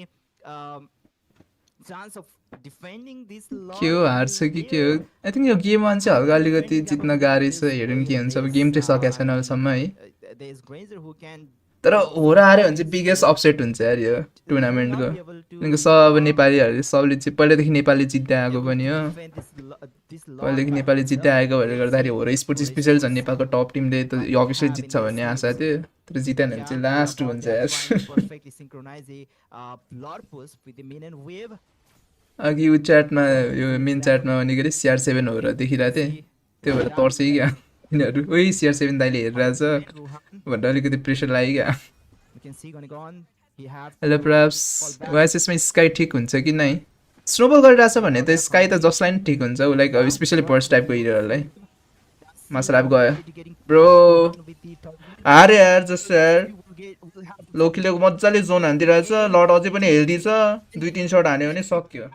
chance of defending this के lot हो because हार्छ कि के हो their आई थिङ्क यो गेम वान चाहिँ हल्का अलिकति defending जित्न capability गाह्रै छ is हेरौँ very के हुन्छ अब less. गेम चाहिँ सकेको I छैन mean, अहिलेसम्म है there's Granger who can तर होरा हार्यो भने चाहिँ defend बिगेस्ट so अपसेट हुन्छ यार यो will not टुर्नामेन्टको be able to किनकि सब नेपालीहरूले सबले चाहिँ पहिल्यैदेखि नेपाली जित्दै आएको able पनि to हो defend this lot पहिल्यैदेखि by नेपाली जित्दै themselves. आएको भएकोले We'll गर्दाखेरि see होरा स्पोर्ट्स Hora स्पेसल झन् Sports नेपालको टप टिमले त what yo they official have in जित्छ their भन्ने आशा sleeves. थियो तर जितेन भने Yeah, चाहिँ we are लास्ट about हुन्छ they are यार trying to perfectly synchronize a lot push with the minion wave. अघि ऊ च्याटमा यो मेन च्याटमा भनेको अरे सिआर सेभेन हो र देखिरहेको थिएँ त्यो भएर तर्छ कि क्या यिनीहरू ओइ सिआर सेभेन दाइले हेरिरहेछ भनेर अलिकति प्रेसर लाग्यो क्या हेलो प्रयाप्स वाइएसएसमा स्काई ठिक हुन्छ कि नै स्नोबल गरिरहेछ भने त स्काई त जसलाई पनि ठिक हुन्छ ऊ लाइक स्पेसली पर्स टाइपको हिरोहरूलाई मासलाब गयो ब्रो हारे यार जस्तो यार लोकीले मजाले जोन हानिदिइरहेछ लड अझै पनि हेल्दी छ 2-3 सर्ट हान्यो भने सक्यो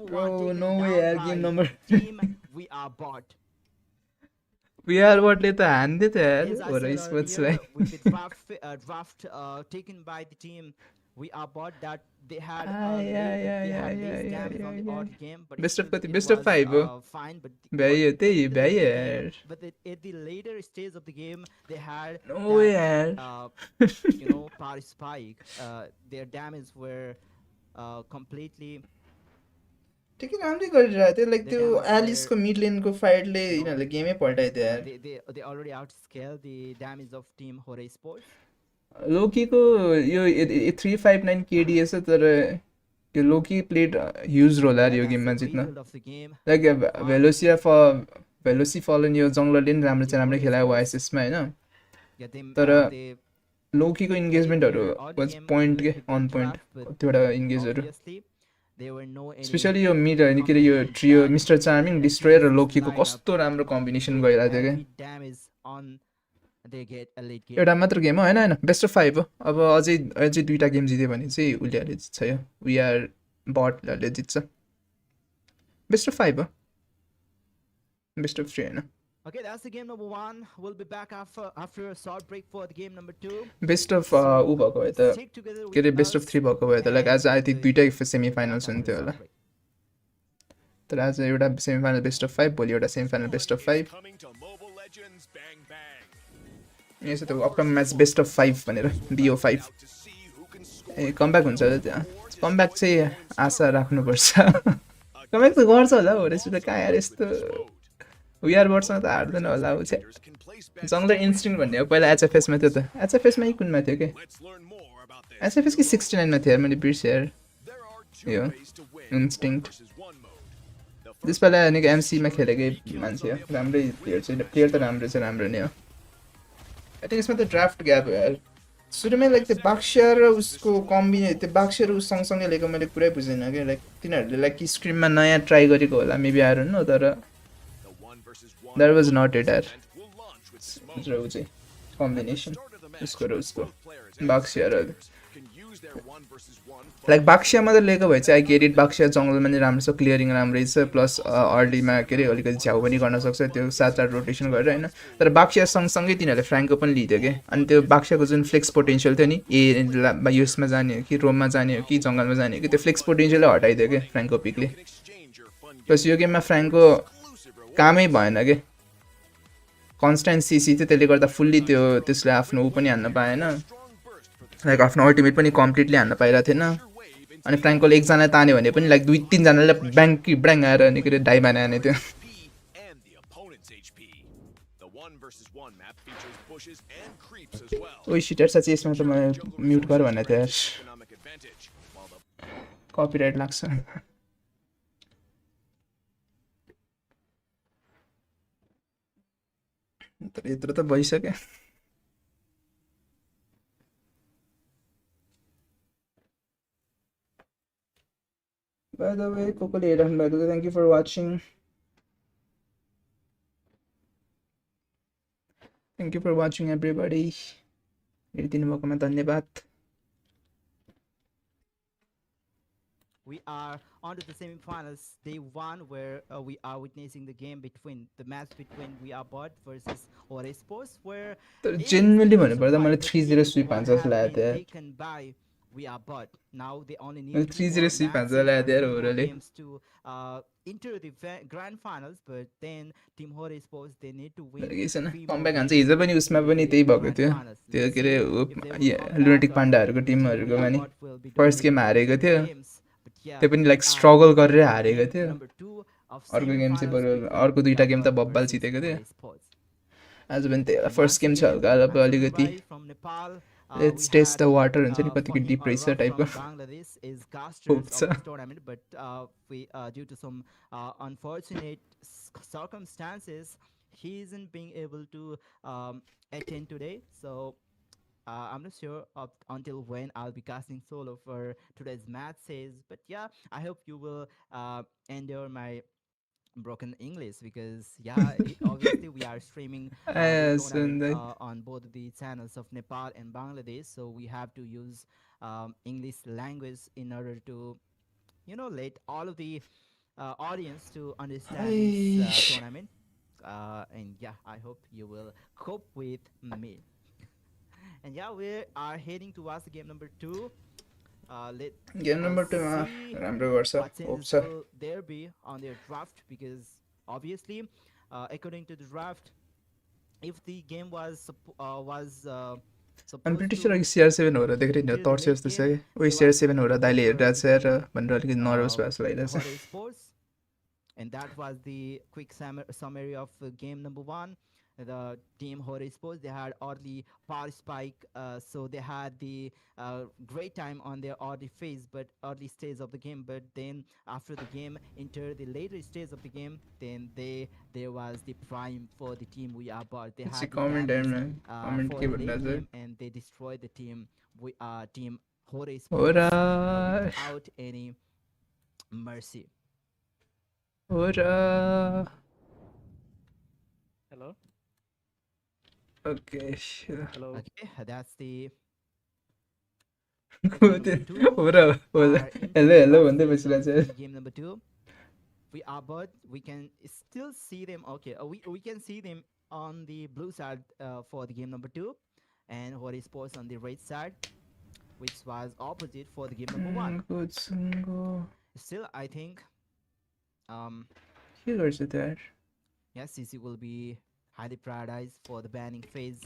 ब्रो नो वे यार गेम नम्बर बिहारबाटले त हान्दै थियो यार हो स्पोर्ट्सलाई draft taken by the team we are bought that they had less damage on the odd game, but best of कति it बेस्ट अफ was 5 हो fine. But भ्याइयो त्यही at the भ्याइयो later यार game, but at the later stage of the game, they had no way यार power spike. Their damage were completely. ठिकै राम्रै गरिरहेको थियो like त्यो एलिसको मिड लेनको फाइटले यिनीहरूले गेमै पल्टाइदियो यार They already outscaled the damage of team Hora Sports. लोकीको यो 359 केडिएस तर यो लोकी प्लेड ह्युज रोल यार यो गेममा जित्न लाइक भेलोसी फलन यो जङ्गलरले पनि राम्रो चाहिँ राम्रो खेलायो वाइएसएसमा होइन तर लोकीको इन्गेजमेन्टहरू वाज पोइन्ट के अन पोइन्ट कतिवटा इन्गेजहरू स्पेसली यो मिड होइन के अरे यो ट्रियो मिस्टर चार्मिङ डिस्ट्रोयर र लोकीको कस्तो राम्रो कम्बिनेसन गइरहेको थियो क्या एउटा मात्र गेम हो होइन होइन बेस्ट अफ 5 हो अब अझै 2टा गेम जित्यो भने चाहिँ उसले जित्छ यो वी आर बटहरूले जित्छ बेस्ट अफ 5 हो बेस्ट अफ 3 होइन Okay, that's the game number 1. We'll be back after a short break for the game number 2. Best of ऊ भएको भए त के अरे बेस्ट अफ 3 भएको भए त लाइक आज आई थिङ्क 2टै सेमी फाइनल्स हुन्थ्यो होला तर आज एउटा सेमी फाइनल बेस्ट अफ 5 भोलि एउटा सेमी फाइनल बेस्ट अफ 5 यसो त अपकमिङ म्याच बेस्ट अफ 5 भनेर बिओ 5 ए कमब्याक हुन्छ त्यहाँ कमब्याक चाहिँ आशा राख्नुपर्छ कमब्याक त गर्छ होला हो रेसुले कहाँ यार यस्तो विआर बर्डसँग त हार्दैन होला ऊ चाहिँ जङ्गलर इन्स्टिङ भन्ने हो पहिला एचएफएसमा थियो त एचएफएसमै कुनमा थियो कि एचएफएस कि 69मा थियो मैले बिर्सेँ यार यो इन्स्टिङ त्यसपालि निकै एमसीमा खेलेकै मान्छे हो राम्रै प्लेयर त राम्रो नै हो आई थिङ्क यसमा त ड्राफ्ट ग्याप हो यार सुरुमै लाइक त्यो बाक्सिया र उसको त्यो बाक्सिया र उस सँगसँगै लिएको मैले पुरै बुझिनँ कि लाइक तिनीहरूले लाइक स्क्रिममा नयाँ ट्राई गरेको होला मेबी आएर न तर द्याट वाज नट इट यार ऊ चाहिँ कम्बिनेसन उसको र उसको बाक्सिया र लाइक बाक्सिया मात्रै लिएको भए चाहिँ आई गेट इट बाक्सिया जङ्गलमा नि राम्रो छ क्लियरिङ राम्रै छ प्लस अर्लीमा के अरे अलिकति झ्याउ पनि गर्न सक्छ त्यो 7-8 रोटेसन गरेर होइन तर बाक्सिया सँगसँगै तिनीहरूले फ्राङ्को पनि लिइदियो कि अनि त्यो बाक्सियाको जुन फ्लेक्स पोटेन्सियल थियो नि युएसमा जाने हो कि रोममा जाने हो कि जङ्गलमा जाने हो कि त्यो फ्लेक्स पोटेन्सियलै हटाइदियो कि फ्राङ्को पिकले प्लस यो गेममा फ्राङ्को कामै भएन कि कन्सटेन्ट सिसी थियो त्यसले गर्दा फुल्ली त्यसले आफ्नो ऊ पनि हान्न पाएन लाइक आफ्नो अल्टिमेट पनि कम्प्लिटली हान्न पाइरहेको थिएन अनि फ्राङ्कोले एकजना तान्यो भने पनि लाइक 2-3जनाले ब्याङ आएर अनि के अरे डाइ बनाने थियो ओइ सिटर साँच्चै यसमा त म म्युट गर भन्ने थियो यार कपिराइट लाग्छ तर यत्रो त भइसक्यो By the way, thank you for watching. Thank you for watching everybody. हेरिदिनु भएकोमा धन्यवाद we are on to the semifinals, day one, where we are witnessing the match between We Are Bot versus Hora Esports, where तर it is genuinely indeed भन्नुपर्दा मलाई surprised that 3-0 game SVEEP हान्छ जस्तो have लागेको been थियो यार. taken by We Are Bot. Now they only need मैले two 3-0 more SVEEP हान्छ matches लागेको or थियो यार two more होराले. games to enter the grand finals, but then Team Hora Esports, they need to win केही छैन, 3 more comeback हान्छ. games हिजो to पनि उसमा enter पनि the त्यही भएको grand थियो. finals. त्यो Let's के अरे see if they will come back lunatic or पाण्डाहरूको Team We टिमहरूकोमा Are नि Bot will be first game dominating the हारेको थियो. games. But yeah, त्यो पनि we like are struggle on गरेर to हारेको game थियो. number 2 of अर्को game चाहिँ semi-finals बरु between अर्को We दुईटा Are गेम त Bot बब्बाल versus जितेको थियो. Hora Esports. आज पनि त्यही And फर्स्ट once गेम छ again, हल्का I'm Suyog अलिकति Rai from Nepal. We let's test had the water हुन्छ नि कतिको Fahim डिप रहेछ Arab टाइपको from Bangladesh is hope casters छ. of this tournament, but we due to some unfortunate circumstances, he isn't being able to attend today. So I'm not sure until when I'll be casting solo for today's matches. But yeah, I hope you will endure my broken English, because yeah, obviously we are streaming the tournament सुन्दै on both the channels of Nepal and Bangladesh, so we have to use English language in order to let all of the audience to understand this tournament. And yeah, I hope you will cope with me. And yeah, we are heading towards the game number 2. Let game number 2 मा see राम्रो गर्छ what hope changes छ. will there be on their draft, because obviously, according to the draft, if the game was I'm supposed pretty to sure CR7 हो र देख्दै नि enter the तर्स्यो late जस्तो छ game, कि. ओइ there was CR7 हो the र दाइले offer हेरिरहेको छ between र भनेर अलिकति नर्भस भएको जस्तो लागिरहेछ. Hora Esports, and that was the quick summary of game number 1. The team Hora Esports, they had early power spike, so they had the great time on their early phase, but early stage of the game. But then after the game entered the later stage of the game, then there was the prime for the team We Are Bot. They had the comment damage comment for के the late भन्दा game, and they destroyed the team team Hora Esports Hora. without any mercy. Hora. Hello. Okay, sure. Hello. Okay, that's the Hora. Hello भन्दै बसिरहेछ. game number 2. We are but we can still see them. Okay, we can see them on the blue side for the game number 2, and Hora Esports on the red side, which was opposite for the game number 1. Still, I think के गर्छ त यार. yes, CC will be highly prioritized for the banning phase.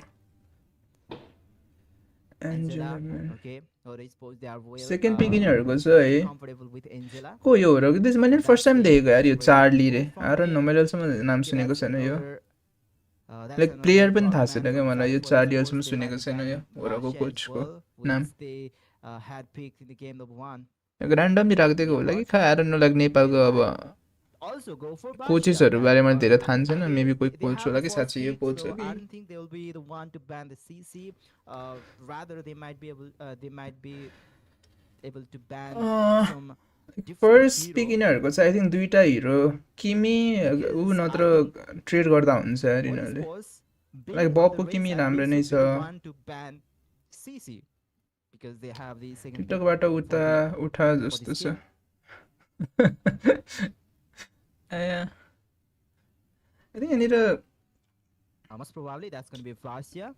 Angela, okay, Hora Esports, they are well second pick यिनीहरूको छ है. comfortable with Angela. को यो हो र दिस मैले फर्स्ट टाइम देखेको यार यो चार्ली रे. आरो न मैले अहिलेसम्म नाम सुनेको छैन यो. लाइक प्लेयर पनि थाहा छैन क्या मलाई. यो चार्ली अहिलेसम्म सुनेको छैन यो होराको कोचको नाम. had picked in the game number 1. Randomly राखिदिएको होला कि खै आएर नलाग नेपालको अब Also go for कोचेसहरू बारेमा धेरै थाहा छैन. मेबी कोही कोच होला कि साँच्चै यो कोच हो I कि. don't think they will be the one to ban the CC. Rather, they might be able to ban some first pick यिनीहरूको चाहिँ आई थिङ्क दुईटा हिरो किमी ऊ नत्र ट्रेड गर्दा हुन्छ यार यिनीहरूले. लाइक बबको किमी राम्रो नै छ. टिकटकबाट उठा जस्तो छ. I think I need a most probably that's going to be Flastia.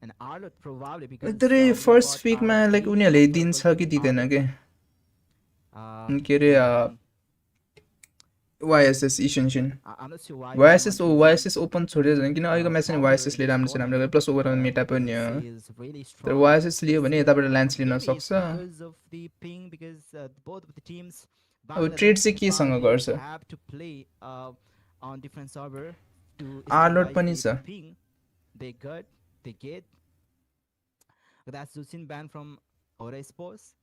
And Arlot probably because the first pick मा like उनीहरूले दिन्छ कि दिदैन के. के अरे YSS Ishinshin. YSS open छोडेर झन् किन अहिलेको म्याच नि YSS ले राम्रो छ राम्रो प्लस ओभरअल मेटा पनि हो. तर YSS लियो भने यताबाट लान्च लिन सक्छ. अब ट्रेड चाहिँ केसँग गर्छ. आर्लोट पनि छ. They get that's Zusin ban from Hora Esports.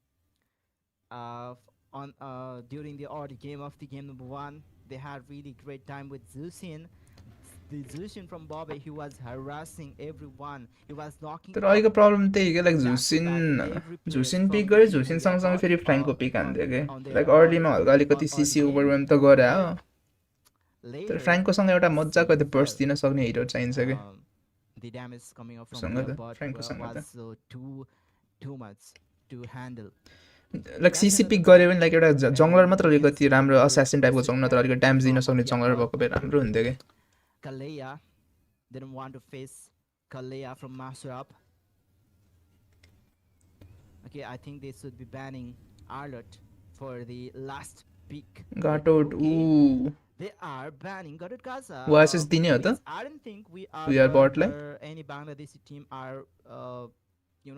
During the odd game of the game number 1, they had really great time with Zusin. The Zusin from Bobby, he was harassing everyone. He was knocking. तर अहिलेको problem त्यही के like झुसिन pick गरे झुसिन सँगसँगै फेरि फ्राङ्को pick हान्थ्यो के. Like अर्लीमा हल्का अलिकति सिसी ओभरवेम त गरे हो. तर फ्राङ्कोसँग एउटा मजाको त्यो बर्स्ट दिन सक्ने हिरो चाहिन्छ के. The damage coming up from the bot was too much. to handle. Like CC pick गऱ्यो भने लाइक एउटा जङ्गलर मात्र अलिकति राम्रो असासिन टाइपको जङ्गल नत्र अलिकति ड्यामेज दिन सक्ने जङ्गलर भएको भए राम्रो हुन्थ्यो कि Kalea didn't want to face Kalea from Master Up. Okay, I think they should be banning Arlott for the last pick. Gatot, ooh. They are banning Gatot Gaza. Oasis दिने हो त? I don't think we are bot line? any Bangladeshi team are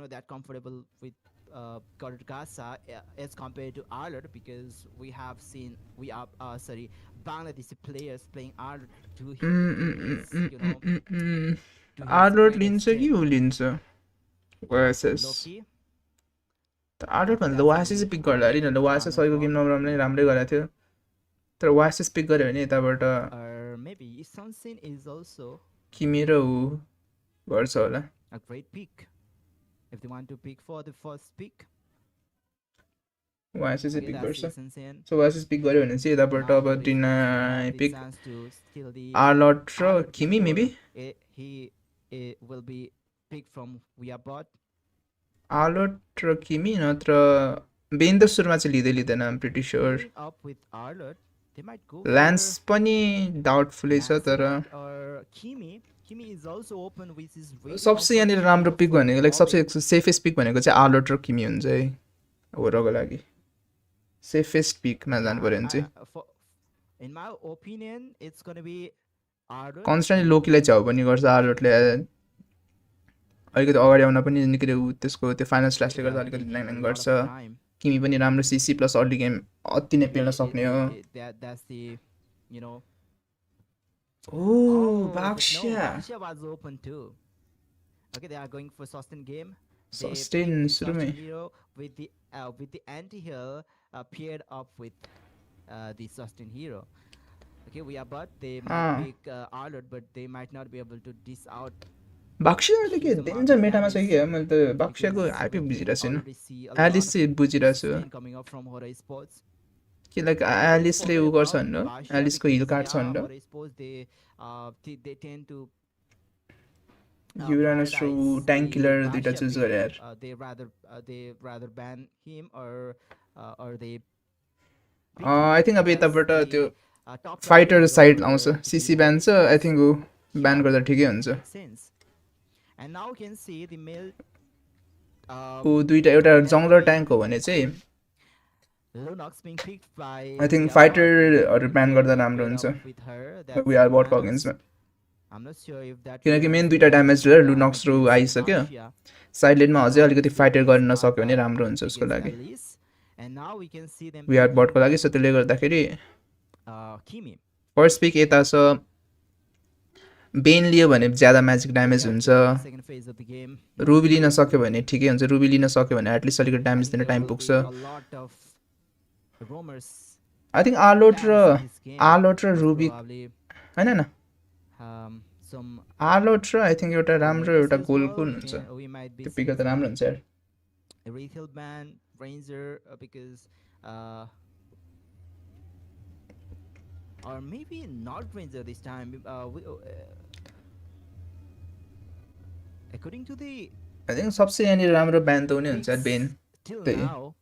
that comfortable with Gatot Gaza as compared to Arlott, because we have seen Bangladeshi players playing Arlott to Arlott लिन्छ कि उ लिन्छ Oasis Arlott भन्दा Oasis pick गर्दा हैन Oasis अहिलेको game number नै राम्रै गरेको थियो तर Oasis पिक गर्यो भने यताबाट maybe Sunsin is also Kimi र उ गर्छ होला a great pick if they want to pick for the first pick. Oasis pick गर्छ so Oasis पिक गर्यो भने चाहिँ यताबाट अब डिना पिक Arlott र Kimi maybe he will be picked from Weabot. Arlott र Kimi नत्र बेन त सुरुमा चाहिँ लिँदैन I'm pretty sure up with Arlott they might go Lance पनि डाउटफुल छ तर Kimi is also open with his सबसे यहाँनिर राम्रो पिक भनेको लाइक सबसे सेफेस्ट पिक भनेको चाहिँ Arlott र Kimi हुन्छ है होराको लागि सेफेस्ट पिकमा जानु पर्यो भने चाहिँ in my opinion it's going to be Arlott कन्स्टेन्टली लोकीलाई च्याउ पनि गर्छ Arlottले अलिकति अगाडि आउन पनि निकै त्यसको त्यो फाइनल स्ल्यासले गर्दा अलिकति ल्याङ गर्छ Kimi पनि राम्रो सीसी प्लस अर्ली गेम अति नै पेल्न सक्ने हो that's the Baksha was open too. Okay, they are going for sustain game. Sustain सुरुमै with the anti-heal paired up with the sustain hero. Okay, they might pick Arlott, but they might not be able to dish out. बाक्सियाले के danger मेटामा छ कि मैले त बाक्सियाको हाइपै बुझिरहेको छैन Alice चाहिँ बुझिरहेको छु coming up from Hora Esports. कि लाइक एलिसले उ गर्छ भन्नु एलिसको हिल काट्छ भन्नु they tend to युरानस र ट्याङ्क किलर दुईटा चुज गरे यार they rather ban him or they I think अब यताबाट त्यो फाइटर साइड आउँछ सीसी ब्यान छ आई थिंक उ ब्यान गर्दा ठिकै हुन्छ and now you can see the male उ दुईटा एउटा जंगलर ट्याङ्क हो भने चाहिँ Lunox being picked by I think फाइटरहरु ब्यान गर्दा राम्रो हुन्छ we are but against I'm not sure if that किनकि मेन दुईटा ड्यामेज र लुनक्स रो आइसक्यो साइड लेनमा अझै अलिकति फाइटर गर्न नसक्यो भने राम्रो हुन्छ उसको लागि वी आर बटको लागि सो त्यसले गर्दाखेरि फर्स्ट पिक यता छ बेन लियो भने ज्यादा म्याजिक ड्यामेज हुन्छ रुबी लिन सक्यो भने ठिकै हुन्छ रुबी लिन सक्यो भने एटलिस्ट अलिकति ड्यामेज दिन टाइम पुग्छ आई थिंक आर्लोट र रुबी हैन न आर्लोट र आई थिंक एउटा राम्रो एउटा गोल कुन हुन्छ त्यो पिक त राम्रो हुन्छ यार Retail ban Ranger because or maybe not Ranger this time according to the I think सबसे यहाँनिर राम्रो ब्यान त हुने हुन्छ यार Ben now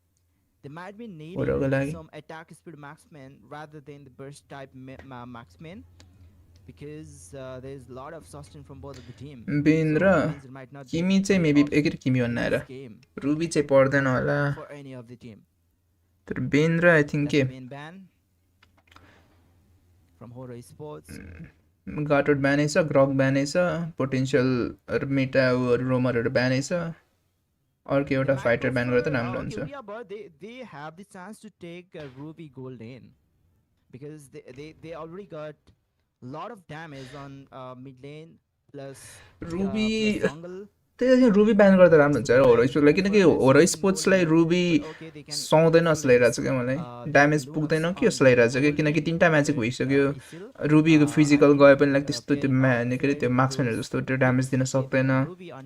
they might be needing some attack speed marksman rather than the burst type marksman because there's a lot of sustain from both of the team. Ban र Kimmy चाहिँ मेबी एकै किमी भन्नु आएर रुबी चाहिँ पर्दैन होला for any of the team. तर बेन र आई थिंक के Main ban from Hora Esports. गाटोट ब्यानै छ ग्रग ब्यानै छ पोटेन्शियल मेटा रोमरहरु ब्यानै छ अर्को एउटा फाइटर ब्यान गर्दा राम्रो हुन्छ but they have the chance to take Ruby Golden because they already got lot of damage on mid lane plus Ruby jungle. त्यही रुबी ब्यान गर्दा राम्रो हुन्छ होरा स्पोर्ट्सलाई किनकि होरा स्पोर्ट्सलाई रुबी सुहाउँदैन जस्तो लागिरहेको छ क्या मलाई ड्यामेज पुग्दैन कि जस्तो लागिरहेको छ कि किनकि तीनटा म्याजिक भइसक्यो रुबीको फिजिकल गए पनि लाइक त्यस्तो त्यो के अरे त्यो मार्क्सम्यानहरू जस्तो त्यो ड्यामेज दिन सक्दैन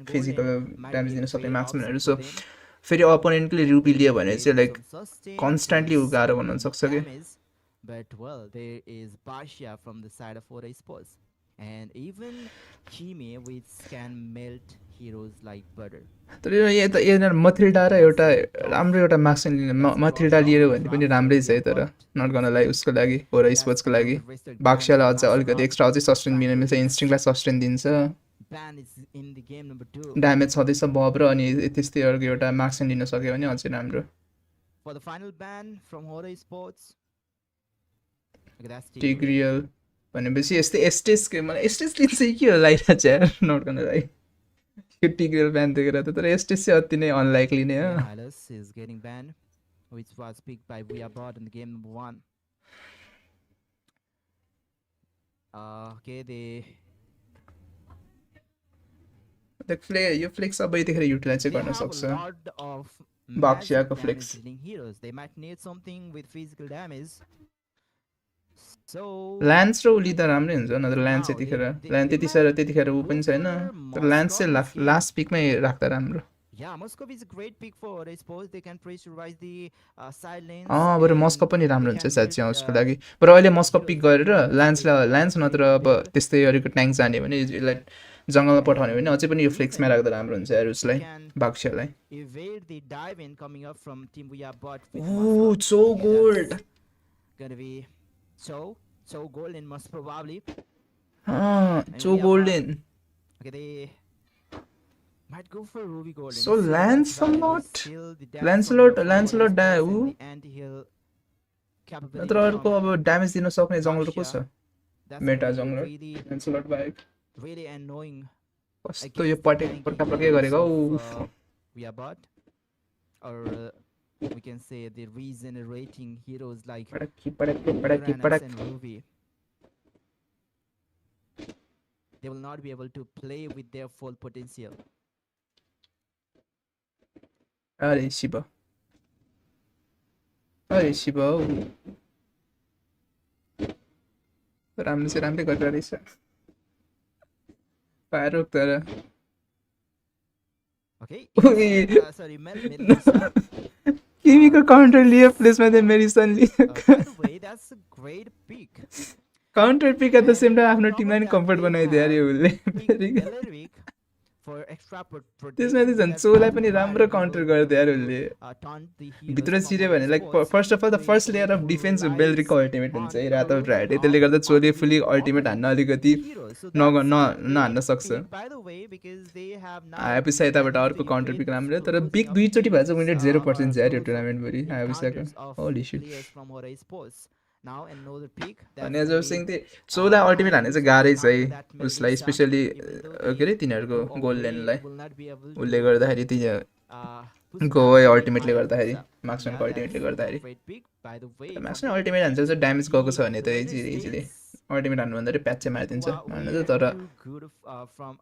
फिजिकल ड्यामेज दिन सक्ने मार्क्सम्यानहरू सो फेरि अपोनेन्टले रुबी लियो भने चाहिँ लाइक कन्स्ट्यान्टली उ गाह्रो बनाउन सक्छ कि But well, there is Basha from the side of Hora Esports, and even Kimi, which can melt heroes like butter. तर यहाँनिर मथिल्डा र एउटा राम्रो एउटा मार्क्सन लिने मथिल्डा लिएर भने पनि राम्रै छ है तर नट गर्नलाई उसको लागि होरा स्पोर्ट्सको लागि बाक्स्यालाई अझ अलिकति एक्स्ट्रा अझै सस्टेन दिन मिल्छ इन्स्टिङलाई सस्टेन दिन्छ ड्यामेज छँदैछ बब र अनि त्यस्तै अर्को एउटा मार्क्सन लिन सक्यो भने अझै राम्रो टिग्रियल भनेपछि यस्तै एस्टेस मलाई एस्टेस लिन्छ के हो लाइरा चाहिँ नट गर्नलाई यो टिग्रियल ब्यान देखेर त तर एस्टेस चाहिँ अति नै अनलाइकली नै हो which was picked by Weabot in the game number 1. Okay, यो फ्लेक्स अब यतिखेर युटिलाइज चाहिँ गर्न सक्छ बाक्स्याको flex they might need something with physical damage. So Lance र उली त राम्रै हुन्छ नत्र ल्यान्स यतिखेर ल्यान्स त्यतिखेर ऊ पनि छैन तर ल्यान्स चाहिँ लास्ट पिकमै राख्दा राम्रो Yeah, Moscow is a great pick for Esports. They can pressurize the side lanes. बरु मस्को पनि राम्रो हुन्छ सायद चाहिँ उसको लागि बरु अहिले मस्को पिक गरेर ल्यान्स नत्र अब त्यस्तै अरूको ट्याङ्क जाने भने यसलाई जङ्गलमा पठाउने भने अझै पनि यो फ्लेक्समा राख्दा राम्रो हुन्छ यार उसलाई बाक्स्यालाई oh so gold gonna be so golden most probably. So golden. Okay, they might go for Ruby Golden. So Lancelot da उ नत्र अर्को अब ड्यामेज दिन सक्ने जङ्गल को छ मेटा जङ्गल Lancelot बाहेक really annoying कस्तो यो पटक गरेको we are bot or we can say the regenerating heroes like padaki and Ruby. They will not be able to play with their full potential. अरे शिवा राम्रै गरेर रहेछ फायर तर Okay. Sorry, किमीको काउन्टर लियो प्लेसमा चाहिँ मेरिसन लियो by the way, that's a great pick. Counter pick at the same time आफ्नो टिमलाई नि कम्फर्ट बनाइदियो अरे उसले For extra त्यसमा चाहिँ झन् चोलाई पनि राम्रो काउन्टर गरिदियो यार उसले भित्र छिर्यो भने like first of all the first layer of defense बेलरिकको अल्टिमेट हुन्छ है रातो ड्राइड त्यसले गर्दा चोले फुल्ली अल्टिमेट हान्न अलिकति नहान्न सक्छ आएपछि यताबाट अर्को काउन्टर पिक राम्रो तर पिक दुईचोटि भएछ विनेट 0% छ यार यो टुर्नामेन्टभरि आएपछिको होली शिट अनि अझ सिङ चाहिँ 14 अल्टिमेट हान्ने चाहिँ गाह्रै छ है उसलाई स्पेसली के अरे तिनीहरूको गोल लेनलाई उसले गर्दाखेरि त्यही गोवे अल्टिमेटले गर्दाखेरि मार्क्सम्यानको अल्टिमेटले गर्दाखेरि मार्क्सम्यान अल्टिमेट हान्छ चाहिँ ड्यामेज गएको छ भने त इजिली अल्टिमेट हान्नु भन्दाखेरि प्याच चाहिँ मारिदिन्छ भन्नु त तर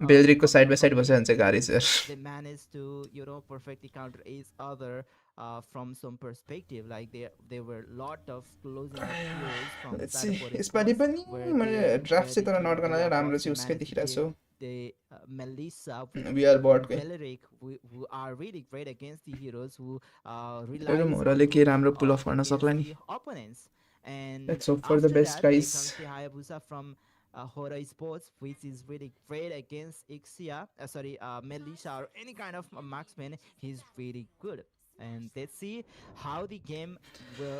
बेलरिकको साइड बाई साइड बसेर भने चाहिँ गाह्रै छ from some perspective, like there were lot of closing heroes from the side of यसपालि पनि मैले ड्राफ्ट चाहिँ तर नट गर्न राम्रो चाहिँ उसकै देखिरहेको छु the Melissa we are bot Beleric who are really great against the heroes who rely मोराले के राम्रो पुल अफ गर्न सक्ला नि opponents. And let's hope for the best guys. Hayabusa from Hora Esports, which is really great against Ixia, Melissa or any kind of marksman. He's really good. And let's see how the game will.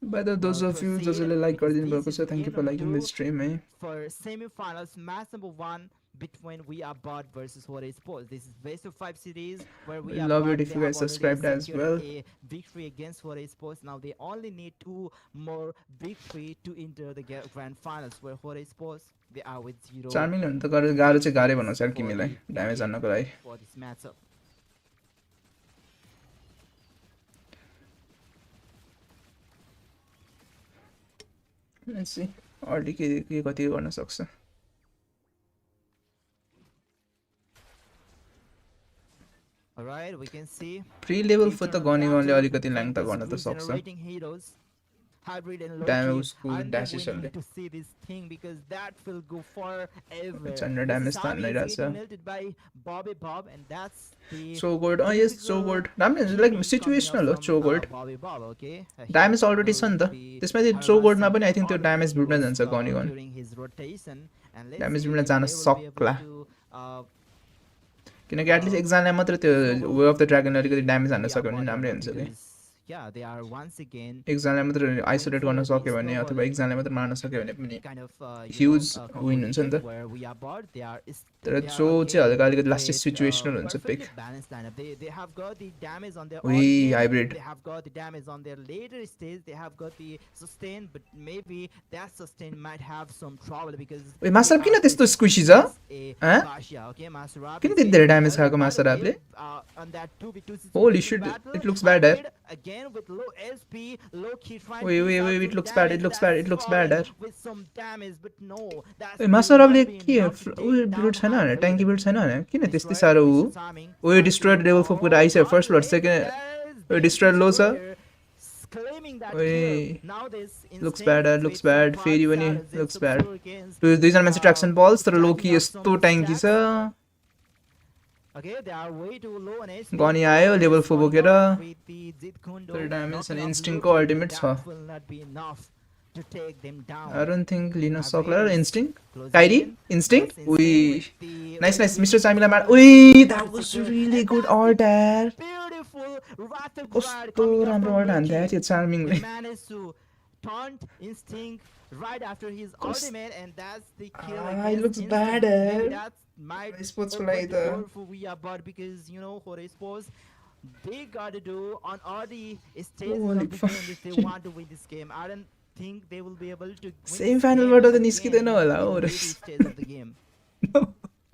By the those of you जसले like गरिदिनु भएको छ thank you for liking this stream है for semi-finals match number 1 between We Are Bot versus Hora Esports. This is best of 5 series where we love it if you guys subscribed as well. A victory against Hora Esports. Now they only need 2 more victory to enter the grand finals where Hora Esports they are with 0. Charming हुन त गाह्रो चाहिँ गाह्रै भन्नु छ किमीलाई damage हान्नको लागि for this matchup. Let's see. Already के कति गर्न सक्छ Alright, we can see pre level for the गनले अलिकति ल्याङ त गर्न त सक्छ damage को dashes हले to see this thing because that will go forever. Under damage त हान्दिरहेछ melted by Bobby Bob and that's the so good yes so good damage like situational हो so good Bobby Bob. Okay, damage already छ नि त त्यसमा चाहिँ so good मा पनि I think त्यो damage बुट्न जान्छ gun during his rotation and let's damage बुट्न जान सक्ला किनकि एटलिस्ट एकजनालाई मात्र त्यो वे अफ द ड्रागन अलिकति ड्यामेज हान्न सक्यो भने राम्रै हुन्छ कि yeah, they are once again एकजनालाई मात्र आइसोलेट गर्न सक्यो भने अथवा एकजनालाई मात्र मार्न सक्यो भने पनि kind of ह्युज विन हुन्छ नि त where we are about तर जो चाहिँ हल्का अलिकति लास्ट सिचुएसनल हुन्छ pick balanced lineup. They have got the damage on their We early game, hybrid. they have got the damage on their later stage, they have got the sustain, but maybe that sustain might have some trouble because Wait, Master Rap किन त्यस्तो squishy छ? किन त्यति धेरै damage खाएको master रापले? Holy shit, it looks bad यार. Again with low SP, low key trying Wait, it looks bad, it looks bad यार. with some damage, but no, that's Wait, master रापले के उयो बिल्ड छैन भने ट्याङ्की बिल्ड छैन भने किन त्यस्तै साह्रो उयो डिस्ट्रोयड लेभल 4 कुरा आइसक्यो फर्स्ट ब्लड सेकेन्ड उयो डिस्ट्रोयड लो छ लुक्स ब्याड फेरि पनि लुक्स ब्याड दुईजना मान्छे ट्र्याक्सन बल्स तर लोकी यस्तो ट्याङ्की छ गनी आयो लेभल 4 बोकेर ड्यामेज अनि इन्स्टिङको अल्टिमेट छ I don't think लिन सक्ला र इन्स्टिङ काइरी इन्स्टिङ उई नाइस मिस्टर चामिला मार उई that was really good art यार कस्तो राम्रो art हान्थ्यो यार त्यो चार्मिङले right after his ultimate and that's the kill it looks bad that's my Esports को लागि त we are but because you know for Esports they got to do on all the stages of the game if they want to win this game. I don't think they will be able to win same final बाट त निस्किदैन होला हो stage of the game.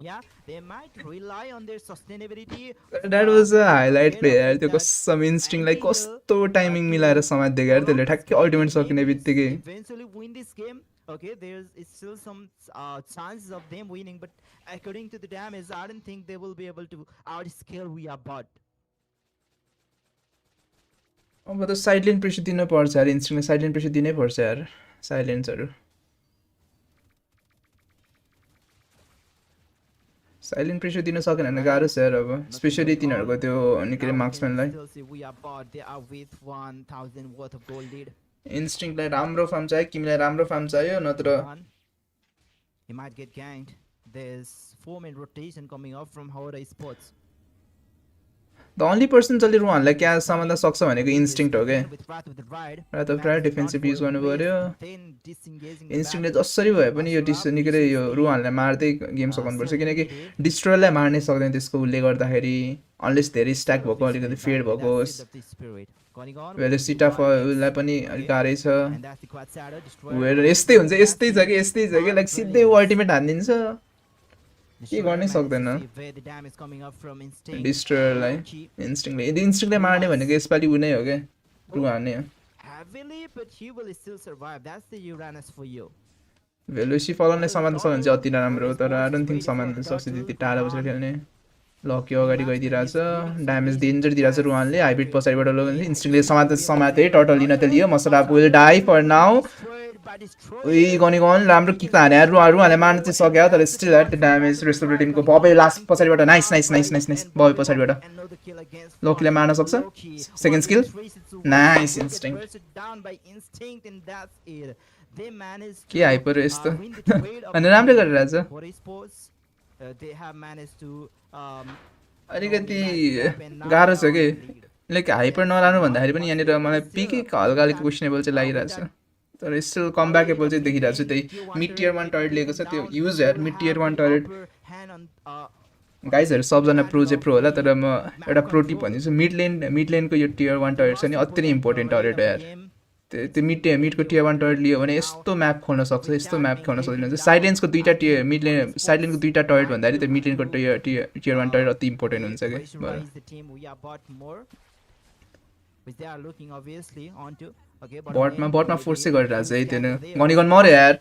Yeah, they might rely on their sustainability. That was a highlight play यार त्यो कसम instinct like कस्तो timing मिलाएर समात्दिएको यार त्यसले ठ्याक्कै अल्टिमेट सकिने बित्तिकै eventually win this game. Okay, there's still some chances of them winning, but according to the damage, I don't think they will be able to outscale we are bot. अब त sideline pressure दिन पर्छ यार इन्स्टिङले sideline pressure दिनै पर्छ यार साइलेन्सहरू silent pressure दिन सकेन भने गाह्रो छ यार अब स्पेसली तिनीहरूको त्यो निकै मार्क्सम्यानलाई इन्स्टिङलाई राम्रो फार्म चाहियो किमीलाई राम्रो फार्म चाहियो नत्र he might get ganked. There's 4-man rotation coming up from Hora Esports. The only person जसले रुहानलाई क्या समात्न सक्छ भनेको इन्स्टिङ हो क्या रात अफ राइट डिफेन्सिभ युज गर्नु पर्यो इन्स्टिङले जसरी भए पनि यो निकै यो रुहानलाई मार्दै गेम सघाउनुपर्छ किनकि डिस्ट्रोयरलाई मार्नै सक्दैन त्यसको उसले गर्दाखेरि अनलेस धेरै स्ट्याक भएको अलिकति फेड भएको होस् वेलोसिटालाई पनि अलिक गाह्रै छ यस्तै छ कि लाइक सिधै अल्टिमेट हानिदिन्छ के गर्नै सक्दैन डिस्ट्रोयरलाई इन्स्टिङले यदि इन्स्टिङले मार्ने भनेको यसपालि उ नै हो क्या रुहाने भेलोसी फलनलाई समात्न सक्यो भने चाहिँ अति राम्रो तर आई डोन्ट थिङ्क समात्न सक्छ त्यति टाढा बसेर खेल्ने लकी अगाडि गइदिरहेछ ड्यामेज डेन्जर दिइरहेछ रुहानले हाइब्रिड पछाडिबाट लग्यो इन्स्टिङले समाते टर्टल लिन त लियो मसला विल डाई फर नाउ उही गनी राम्रो किक हाने रुहानले मार्न चाहिँ सक्यो तर स्टिल त्यो damage rest of the Timko बबे लास्ट पछाडिबाट नाइस बबे पछाडिबाट लकीले मार्न सक्छ सेकेन्ड स्किल नाइस इन्स्टिङ के हाइपर यस्तो अनि राम्रै गरिरहेछ अलिकति गाह्रो छ कि लाइक हाइपर नराम्रो भन्दाखेरि पनि यहाँनिर मलाई पिकै हल्का अलिक क्वेसनेबल चाहिँ लागिरहेछ तर स्टिल कमब्याकेबल चाहिँ देखिरहेको छु त्यही मिड टियर 1 टर्रेट लिएको छ त्यो युज यार मिड टियर 1 टर्रेट गाइजहरू सबजना प्रो होला तर म एउटा प्रो टिप भनिदिन्छु मिड लेनको यो टियर 1 टर्रेट छ नि अति नै इम्पोर्टेन्ट टर्रेट हो यार त्यो मिडको टियर 1 टर्रेट लियो भने यस्तो म्याप खोल्न सक्छ साइडलेन्सको दुईवटा टियर मिडलेन साइडलेनको दुईवटा टर्रेट भन्दाखेरि त्यो मिडलेनको टियर 1 टर्रेट अति इम्पोर्टेन्ट हुन्छ कि बटमा फोर्स चाहिँ गरिरहेको छ है त्यो गनिगन मर्यो यार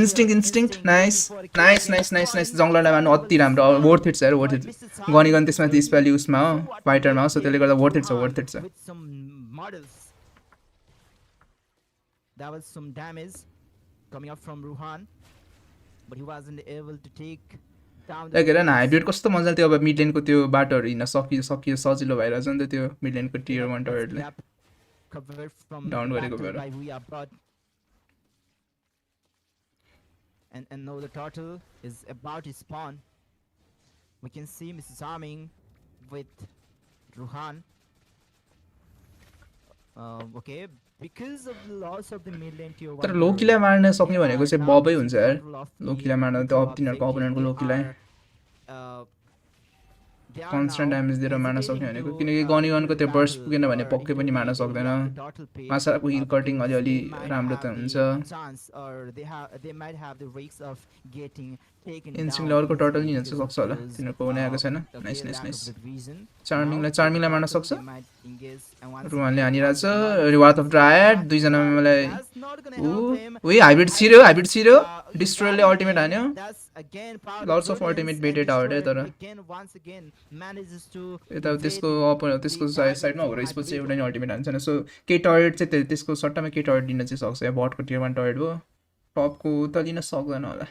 इन्स्टिङ नाइस जङ्गललाई मार्नु अति राम्रो वर्थ इट छ यार वर्थ इट गनिगन त्यसमा स्पेली उसमा हो फाइटरमा हो सो त्यसले गर्दा वर्थ इट छ That was some damage coming up from Ruhan, but he wasn't able to take down the हेर न हाइब्रिड कस्तो मजाले त्यो अब मिडलेनको त्यो बाटोहरू हिँड्न सकियो सजिलो भइरहेछ नि त त्यो मिडलेनको टियर 1 टर्रेटले डाउन गरेको भएर And now the turtle is about to spawn. We can see Mrs. Arming with Ruhan. Okay, because of the loss of the mid lane tier 1 तर लोकीलाई मार्न सक्ने भनेको चाहिँ now बबै हुन्छ losing यार control of the लोकीलाई मार्न mid त lane अब तिनीहरूको objective. अपोनेन्टको लोकीलाई They are constant now damage दिएर मार्न सक्ने hesitating भनेको to किनकि enter गनीगनको the त्यो बर्स्ट battle पुगेन भने or पक्कै into पनि the मार्न area सक्दैन of the turtle pit, मासाको हिल कटिङ because अलिअलि they might राम्रो have त हुन्छ the chance or they might have the risks of getting taken इन्स्टिङले down अर्को टर्टल easily लिन because चाहिँ of सक्छ होला those, तिनीहरूको हुने आएको छैन okay, nice nice lack nice of the vision. चार्मिङलाई Now, चार्मिङलाई मार्न with the सक्छ turtle, they might engage, and once रुवानले again, हानिरहेछ Lord रिवार्थ अफ is ड्रायड back, दुईजना but मलाई that's not gonna help him. उही हाइब्रिड छिर्यो हाइब्रिड छिर्यो डिस्ट्रोयरले अल्टिमेट हान्यो That's again power lots of of ultimate brilliance, bait and it out है Destroyer तर again once again manages to यता evade त्यसको त्यसको target साइडमा from हो र यसपछि Hybrid. एउटा नि अल्टिमेट हान्छ सो के टर्रेट चाहिँ त्यसको सट्टामा के टर्रेट लिन चाहिँ सक्छ या बटको टियर 1 टर्रेट भयो टपको त लिन सक्दैन होला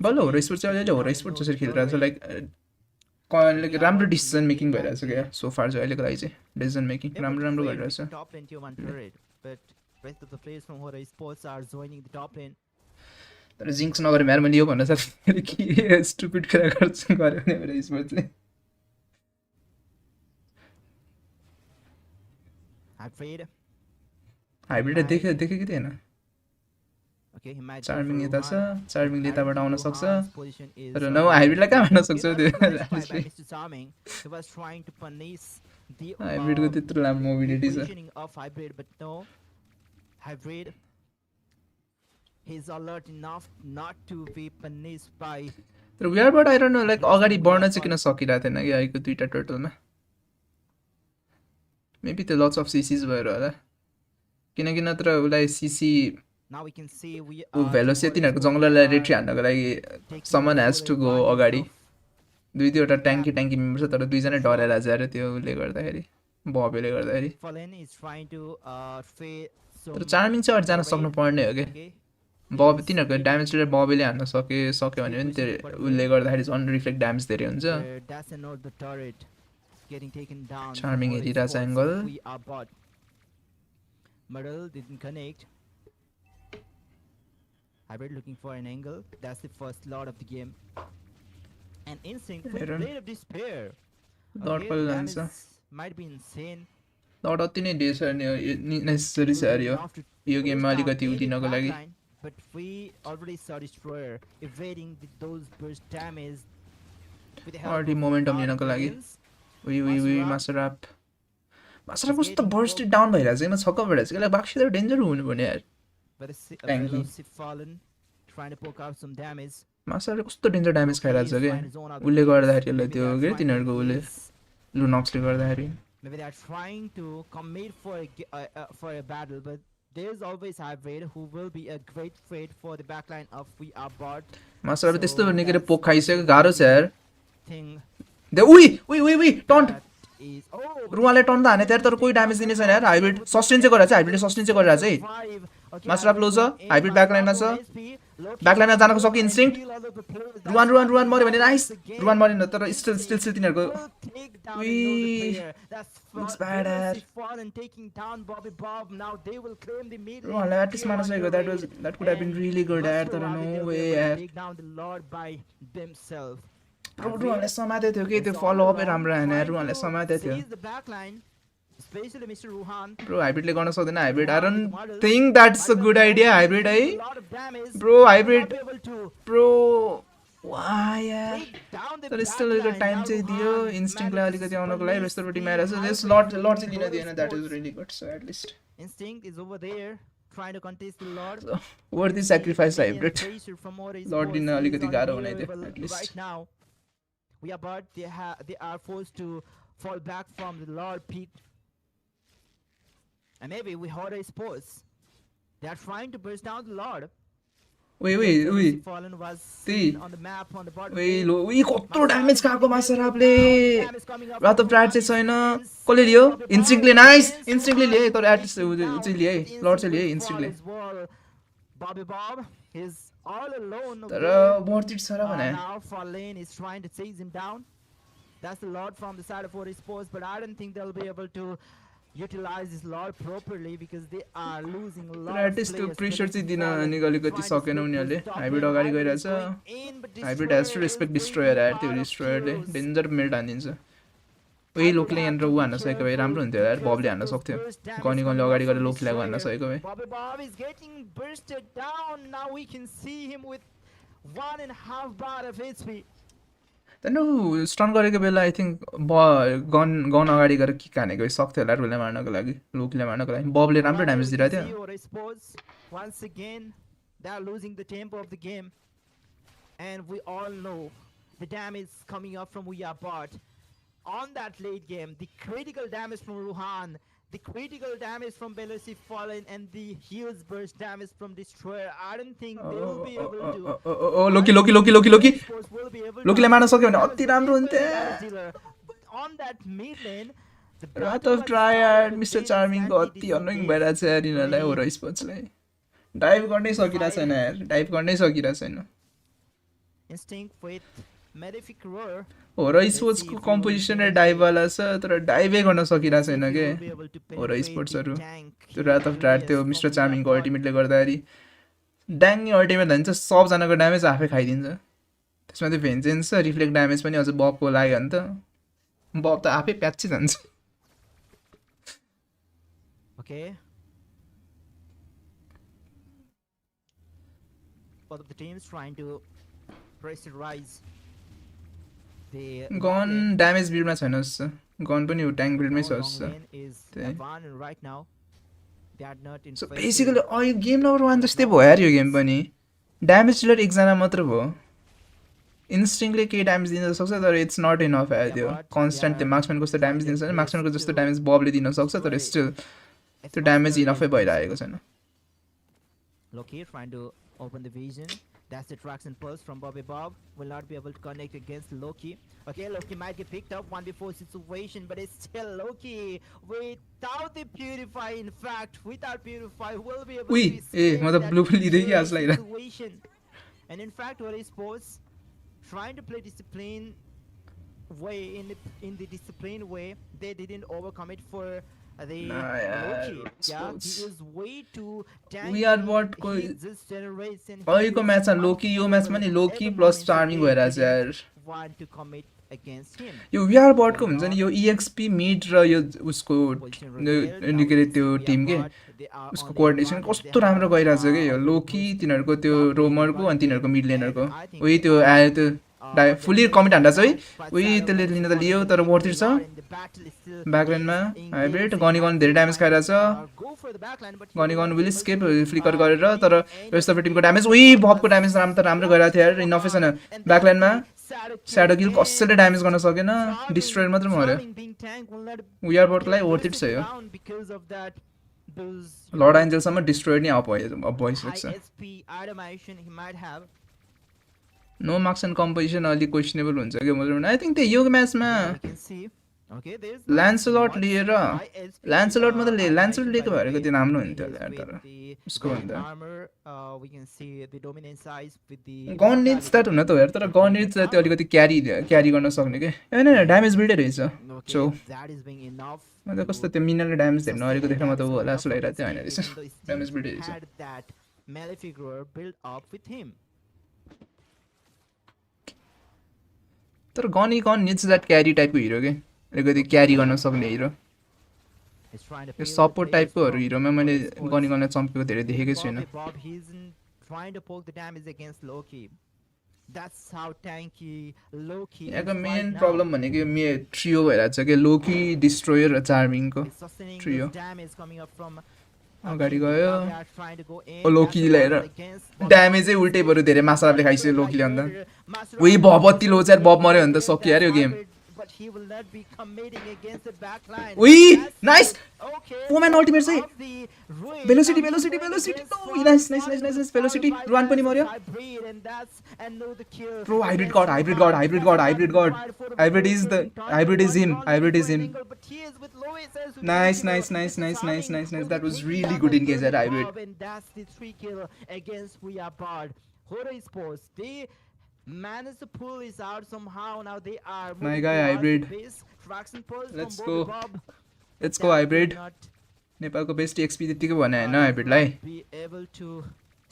बल्ल हो र स्पोर्ट चाहिँ अहिले हो र स्पोर्ट जसरी खेलिरहेको छ लाइक राम्रो डिसिजन मेकिङ भइरहेछ क्या सो फार चाहिँ अहिलेको लागि चाहिँ डिसिजन मेकिङ राम्रो राम्रो गरिरहेछ Top lane tier 1 turret, but rest of the players from Hora Esports are joining the top lane. तर जिङ्क्स नगरे म्यार मैले यो भन्न सक्छु कि स्टुपिड कुरा गर्छु गऱ्यो भने मेरो स्पोर्ट्सले हाइब्रिड देख्यो कि थिएन चार्मिङ यता छ चार्मिङले यताबाट आउन सक्छ तर न हाइब्रिडलाई कहाँ मार्न सक्छ त्यो हाइब्रिडको त्यत्रो लामो मोबिलिटी छ तर वेयरबाट आई डोन्ट नो लाइक अगाडि बढ्न चाहिँ किन सकिरहेको थिएन कि अहिलेको दुईटा टोटलमा मेबी त्यो लट्स अफ सिसिज भएर होला किनकि नत्र उसलाई सिसी भेलोसिटी तिनीहरूको जङ्गललाई रेट्री हान्नको लागि समन हेज टु गो अगाडि दुई दुईवटा ट्याङ्की मेम्बर छ तर दुईजना डरेर आएर त्यो उसले गर्दाखेरि बबेले गर्दाखेरि तर चार्मिङ चाहिँ अरू जान सक्नु पर्ने हो कि बब तिनीहरूको ड्यामेज रेट बबेले हान्न सक्यो भने पनि त्यो उसले गर्दाखेरि झन् रिफ्लेक्ट ड्यामेज धेरै हुन्छ चार्मिङ हेरिरहेछ angle Hybrid looking for an angle. That's the first lord of the game. And Instinct with Blade of Despair. Okay, damage might be insane. लड अति नै डेस नेसेसरी छ यार यो गेममा अलिकति उदिनको लागि But we already saw Destroyer evading those burst damage with the help already momentum लिनको लागि वी मासराप कस्तो बर्स्ट डाउन भइरहेछ कि म छक्क भइरहेछ कि बाक्सी त डेन्जर हुनु भने यार मासरले कस्तो डेन्जर ड्यामेज खाइरहेछ कि उसले गर्दाखेरि यसलाई त्यो के तिनीहरूको उसले लुनक्सले गर्दाखेरि Maybe they are trying to commit for a battle, but there's always Hybrid who will be a great threat for the backline of We Are Bot. मासरले त्यस्तो निकै पोक खाइसक्यो गाह्रो छ यार दे उई टन्ट रुवाले टन्ट त हाने तर कोही ड्यामेज दिने छैन यार हाइब्रिड सस्टेन चाहिँ गरिरहेछ हाइब्रिडले सस्टेन चाहिँ गरिरहेछ है मासराप लो छ हाइब्रिड ब्याकलाइनमा छ ब्याकलाइनमा जानको सक्यो इन्स्टिङ्क्ट रुवान मर्यो भने नाइस रुवान मरेन तर स्टिल तिनीहरूको रुवानलाई एटलिस्ट मार्न सकेको that could have been really good यार तर नो वे यार रुवानले समातेको थियो कि त्यो फलोअपै राम्रो आएन यार रुवानले समातेको थियो Especially Mr. Ruhan. Bro, hybrid ले गर्न सक्दैन hybrid. I don't think that's a good idea hybrid है. Bro, hybrid. Bro, why यार? तर still अलिकति टाइम चाहिँ दियो इन्स्टिङ्क्टलाई अलिकति आउनको लागि वेस्टरपट्टि मारेछ. This लट चाहिँ दिन दिएन. That is really good. So at least Instinct is over there trying to contest the Lord. So, worth the sacrifice hybrid. Lord दिन अलिकति गाह्रो हुने थियो at least. Right now, we are but they are forced to fall back from the Lord pit. And maybe we Hora Esports. They are trying to burst down the Lord. Wait. Fallen was seen on the map on the bottom. Wait, कत्रो damage खाएको मासरापले. रात of dried चाहिँ छैन. कसले लियो? इन्स्टिङ्क्टले nice. इन्स्टिङ्क्टले लिए तर at least चाहिँ लिए. लर्ड चाहिँ लिए इन्स्टिङ्क्टले. Bobby Bob is all alone. तर वर्थ इट छ र भने. Now Fallen is trying to chase him down. That's a lot from the side of Hora Esports, but I don't think they'll be able to utilize this lot properly because they are losing a lot of at least त्यो players. Pressure चाहिँ दिन Fallen अनि अलिकति trying to सकेन split उनीहरूले this top hybrid lane. अगाडि Hybrid गइरहेछ is going in, but hybrid has to Destroyer respect is destroyer bringing यार त्यो part of डिस्ट्रोयरले kills. डेन्जर मेल्ट हानिदिन्छ उही Hybrid लोकले have यहाँनिर to ऊ be हान्न सकेको भए राम्रो careful हुन्थ्यो यार because बबले of हान्न those सक्थ्यो burst damage Ghani गनले coming up अगाडि from गएर लोकीलाई गर्न Destroyer. सकेको भए Bob is getting bursted down. Now we can see him with 1.5 bar of HP. त्यहाँदेखि स्टन गरेको बेला आई थिङ्क गन अगाडि गएर किक हानेको सक्थ्यो होला रुले मार्नको लागि लोकीलाई मार्नको लागि बबले राम्रो ड्यामेज दिइरहेको थियो Hora Esports, once again, they're losing the tempo of the game. And we all know the damage coming up from We Are Bot. On that late game, the critical damage from Ruhan, the critical damage from Belosi Fallen, and the huge burst damage from Destroyer. I don't think they will be able to. Loki Esports will be able लोकीलाई to मार्न सक्यो भने अति राम्रो हुन्थ्यो. हुन्थ्यो On that mid lane, रात of triad mister चार्मिङको अति annoying भइरहेको छ यार यिनीहरूलाई होरा स्पोर्ट्सलाई डाइभ गर्नै सकिरहेको छैन यार डाइभ गर्नै सकिरहेको छैन Instinct with Malefic Roar. होरा स्पोर्ट्सको कम्पोजिसन डाइभवाला छ तर डाइभै गर्न सकिरहेको छैन के होरा स्पोर्ट्सहरू त्यो रात अफ ट्रायड त्यो मिस्टर चार्मिङको अल्टिमेटले गर्दाखेरि ड्याङ अल्टिमेट भन्छ सबजनाको ड्यामेज आफै खाइदिन्छ त्यसमा त्यो भेन्जेन्स छ रिफ्लेक्ट ड्यामेज पनि अझ बबको लाग्यो भने त बब त आफै प्याच्ची जान्छ Okay. Both of the teams trying to pressurize the gun damage बिल्डमा छैन जस्तो गन पनि हो ट्याङ्क बिल्डमै छ जस्तो right now. They are not in so basically game number 1 जस्तै भयो यार यो गेम पनि ड्यामेज डिलर एकजना मात्र भयो इन्स्टिङले केही ड्यामेज दिन सक्छ तर इट्स नट इनफ यार त्यो कन्स्ट्यान्ट त्यो मार्क्सम्यान कस्तो ड्यामेज दिन्छ भने मार्क्सम्यानको जस्तो ड्यामेज बबले दिन सक्छ तर स्टिल त्यो ड्यामेज इनफै भइरहेको छैन Loki trying to open the vision. That's the traction pulse from Bobby Bob. Will not be able to connect against Loki. Okay, Loki might get picked up 1v4 situation, but it's still Loki without the Purify. In fact, without Purify, will be able to escape मतलब blue पनि लिँदै कि आज लागिरा situation. And in fact, Hora Esports trying to play discipline way in the disciplined way. They didn't overcome it for the Loki. Yeah, he is way too tanky. We Are Bot को He just generates and अहिलेको म्याचमा लोकी यो म्याचमा नि लोकी plus charming भइरहेछ यार want to commit against him. यो we are बटको हुन्छ नि यो EXP मिड र यो उसको के अरे त्यो टिम के उसको कोअर्डिनेसन कस्तो राम्रो गइरहेछ के यो लोकी तिनीहरूको त्यो रोमरको अनि तिनीहरूको मिड लेनरको उही त्यो आयो त्यो फुल्ली कमिट हान्दा चाहिँ उही त्यसले लिन त लियो तर वर्थिट छ ब्याकलाइनमा हाइब्रिड गनी गन धेरै ड्यामेज खाइरहेछ गनी गन विल स्केप फ्लिकर गरेर तर वेस्ट टिमको ड्यामेज उही बबको ड्यामेज राम्रो गइरहेको थियो यार इनफै छैन ब्याकलाइनमा स्याडो किल कसैले ड्यामेज गर्न सकेन डिस्ट्रोयर मात्र मर्यो वी आर बटको लागि वर्थिट छ यो लर्ड एन्जलसम्म डिस्ट्रोयर नै अब भइसकेको छ नो मार्क्स एन्ड कम्पोजिसन अलिक क्वेसनेबल हुन्छ क्या मतलब आई थिङ्क त्यो यो म्याचमा ल्यान्सलट लिएर ल्यान्सलट मात्रै ल्यान्सलट लिएको भएर त्यो राम्रो हुन्थ्यो तर उसको भन्दा गन निड्स द्याट हुन त हो यार तर गन निड्स त्यो अलिकति क्यारी गर्न सक्ने के होइन ड्यामेज बिल्डै रहेछ छो मतलब कस्तो त्यो मिनरले ड्यामेज हेर्नु अहिलेको देख्नमा त होला जस्तो लागिरहेको थियो होइन रहेछ ड्यामेज बिल्डै रहेछ तर गन निड्स द्याट क्यारी टाइपको हिरो के अलिकति क्यारी गर्न सक्ने हिरो यो सपोर्ट टाइपकोहरू हिरोमा मैले गनलाई चम्केको धेरै देखेकै छुइनँ यहाँको मेन प्रब्लम भनेको ट्रियो भइरहेको छ कि लोकी डिस्ट्रोयर र चार्मिङको ट्रियो अगाडि गयो लोकीले हेर ड्यामेजै उल्टै बरु धेरै मासाले खाइसक्यो लोकीले अन्त उही बत्ती लो चाहिँ बब मऱ्यो भने त सकियो यार यो गेम उही नाइस फोमैन अल्टिमेट चाहिँ velocity no nice velocity Ruwan पनि मर्यो pro hybrid is him Nice. That was really good engage at hybrid. And that's the 3 kill against We Are Bard. Hora Esports, they manage the pull is out somehow. Now they are My moving guy towards hybrid. the base. Traction pulls Let's from go. Bob. Let's go That hybrid. will not नेपालको best XP त्यतिकै भने हैन हाइब्रिडलाई be able to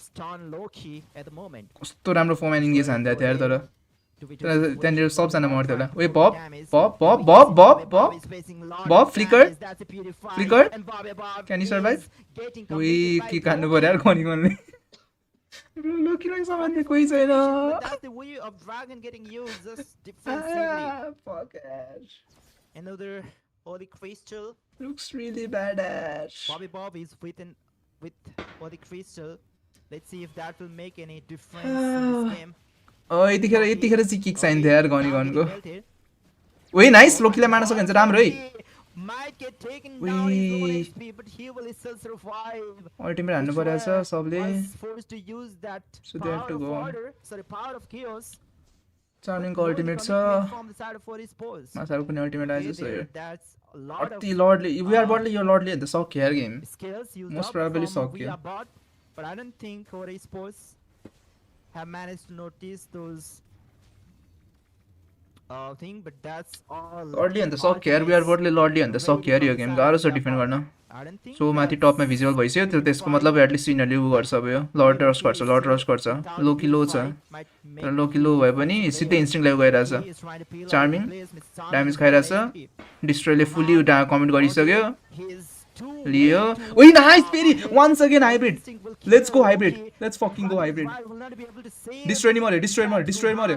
stun Loki at the moment. कस्तो राम्रो firm एनिङ हान्दै थियो यार तर To be त्यहाँनिर सबजना मर्थ्यो होला ओए Bob, बब बब फ्लिकर फ्लिकर क्यान यु सर्भाइभ ओए के काट्नु पर्यो यार खनी गर्नु लोकीलाई समात्ने कोही छैन that's the way of dragon getting used just defensively. Fuck ass. Another holy crystal. Looks really badass. Bob is with holy crystal. Let's see if that will make any difference in this game. यतिखेर चाहिँ kick चाहिन्थ्यो यार गनी गनको ओए nice लोकीलाई मार्न सक्यो भने चाहिँ राम्रो है Might get taken down his own HP, but he will still survive. Ultimate हान्नु परेछ सबले Was forced to use that So they have power to of go. order, sorry, power of chaos. चार्मिङको अल्टिमेट छ From the side of Esports. मासाको पनि ultimate आएछ सो That's a lot of अति लर्डली we are बटले यो लर्डली त सक्यो यार game skills used Most up probably from सक्यो We Are Bot, but I don't think Hora Esports have managed to notice those thing, but that's all. लर्डली अन्त सक्यो यार we are बटले लर्डली अन्त सक्यो यार यो गेम गाह्रो छ डिफेन्ड गर्न I don't think सो माथि टपमा भिजुअल भइसक्यो त्यो त्यसको मतलब एटलिस्ट यिनीहरूले उ गर्छ अब यो लर्ड रस गर्छ लोकी लो छ तर लोकी लो भए पनि सिधै इन्स्टिङ लाइभ गइरहेछ चार्मिङ ड्यामेज खाइरहेछ डिस्ट्रोयले फुल्ली कमेन्ट गरिसक्यो लियो ओइ नाइस फेरि once again hybrid let's go hybrid let's fucking go hybrid destroy नि मर्यो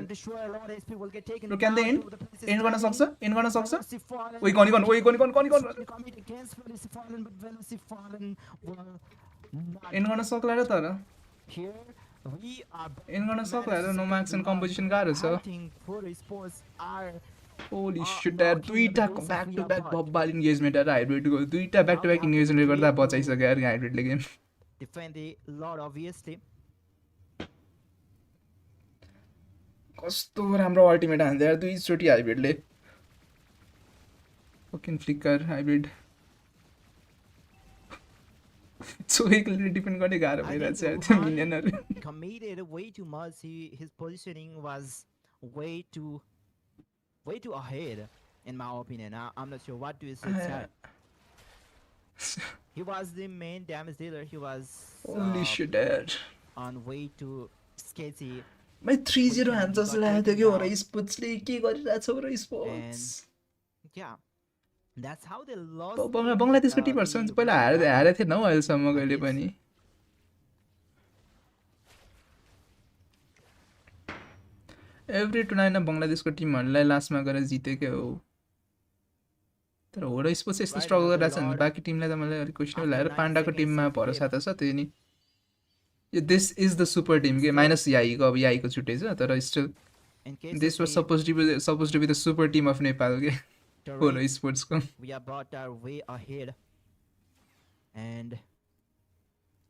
रो क्यान दे एन्ड गर्न सक्छ ओइ गन एन्ड गर्न सक्ला र तर एन्ड गर्न सक्ला र नो मार्क्स एन्ड कम्पोजिसन गाह्रो छ होली शिट यार दुईटा ब्याक टु ब्याक बब्बाल इन्गेजमेन्ट यार हाइब्रिडको दुईटा ब्याक टु ब्याक इन्गेजमेन्टले गर्दा बचाइसक्यो यार हाइब्रिडले गेम कस्तो राम्रो अल्टिमेट हान्थ्यो यार दुईचोटि हाइब्रिडले फकिङ फ्लिकर हाइब्रिड चोइकले डिफेन्ड गर्ने गाह्रो भइरहेछ यार त्यो मिनियनहरु committed way too much. His positioning was way too ahead, in my opinion. I'm not sure. What do you say, chat? He was the main damage dealer. He was holy shit यार on way to sketchy. मै 3-0 हान्छ जस्तो लागेको थियो कि होरा स्पोर्ट्सले के गरिरहेछ होरा sports Yeah, that's how they lost. बङ्गलादेशको टिमहरुसँग पहिला हारे थिएन हौ अहिलेसम्म कहिले पनि एभ्री टुर्नामेन्टमा बङ्गलादेशको टिमहरुलाई लास्टमा गएर जितेकै हो तर होरा स्पोर्ट्स यस्तो स्ट्रगल गरिरहेछ भने बाँकी टिमलाई त मलाई अलिक क्वेसनेबल लागेर पाण्डाको टिममा भरोसा त छ त्यो नि यो this is the super team के माइनस याईको अब याईको छुट्टै छ तर still this was suppose to be the super team of Nepal के Hora स्पोर्ट्सको We are about our way ahead, and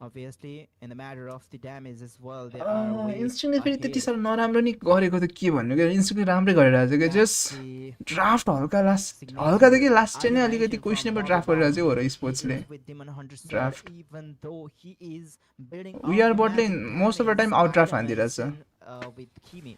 obviously in the matter of the damage as well, they are way इन्स्टिङले फेरि त्यति ahead. साह्रो नराम्रो नि गरेको त के भन्नु क्या इन्स्टिङले राम्रै गरिरहेको छ क्या जस्ट The ड्राफ्ट हल्का त के लास्ट चाहिँ नै अलिकति क्वेसनेबल ड्राफ्ट गरिरहेको छ होरा स्पोर्ट्सले with Demon Hunter Star, Draft. even though he is building We up are the botling magic most of the time damage outdraft by हान्दिरहेछ Madison, with Kimi.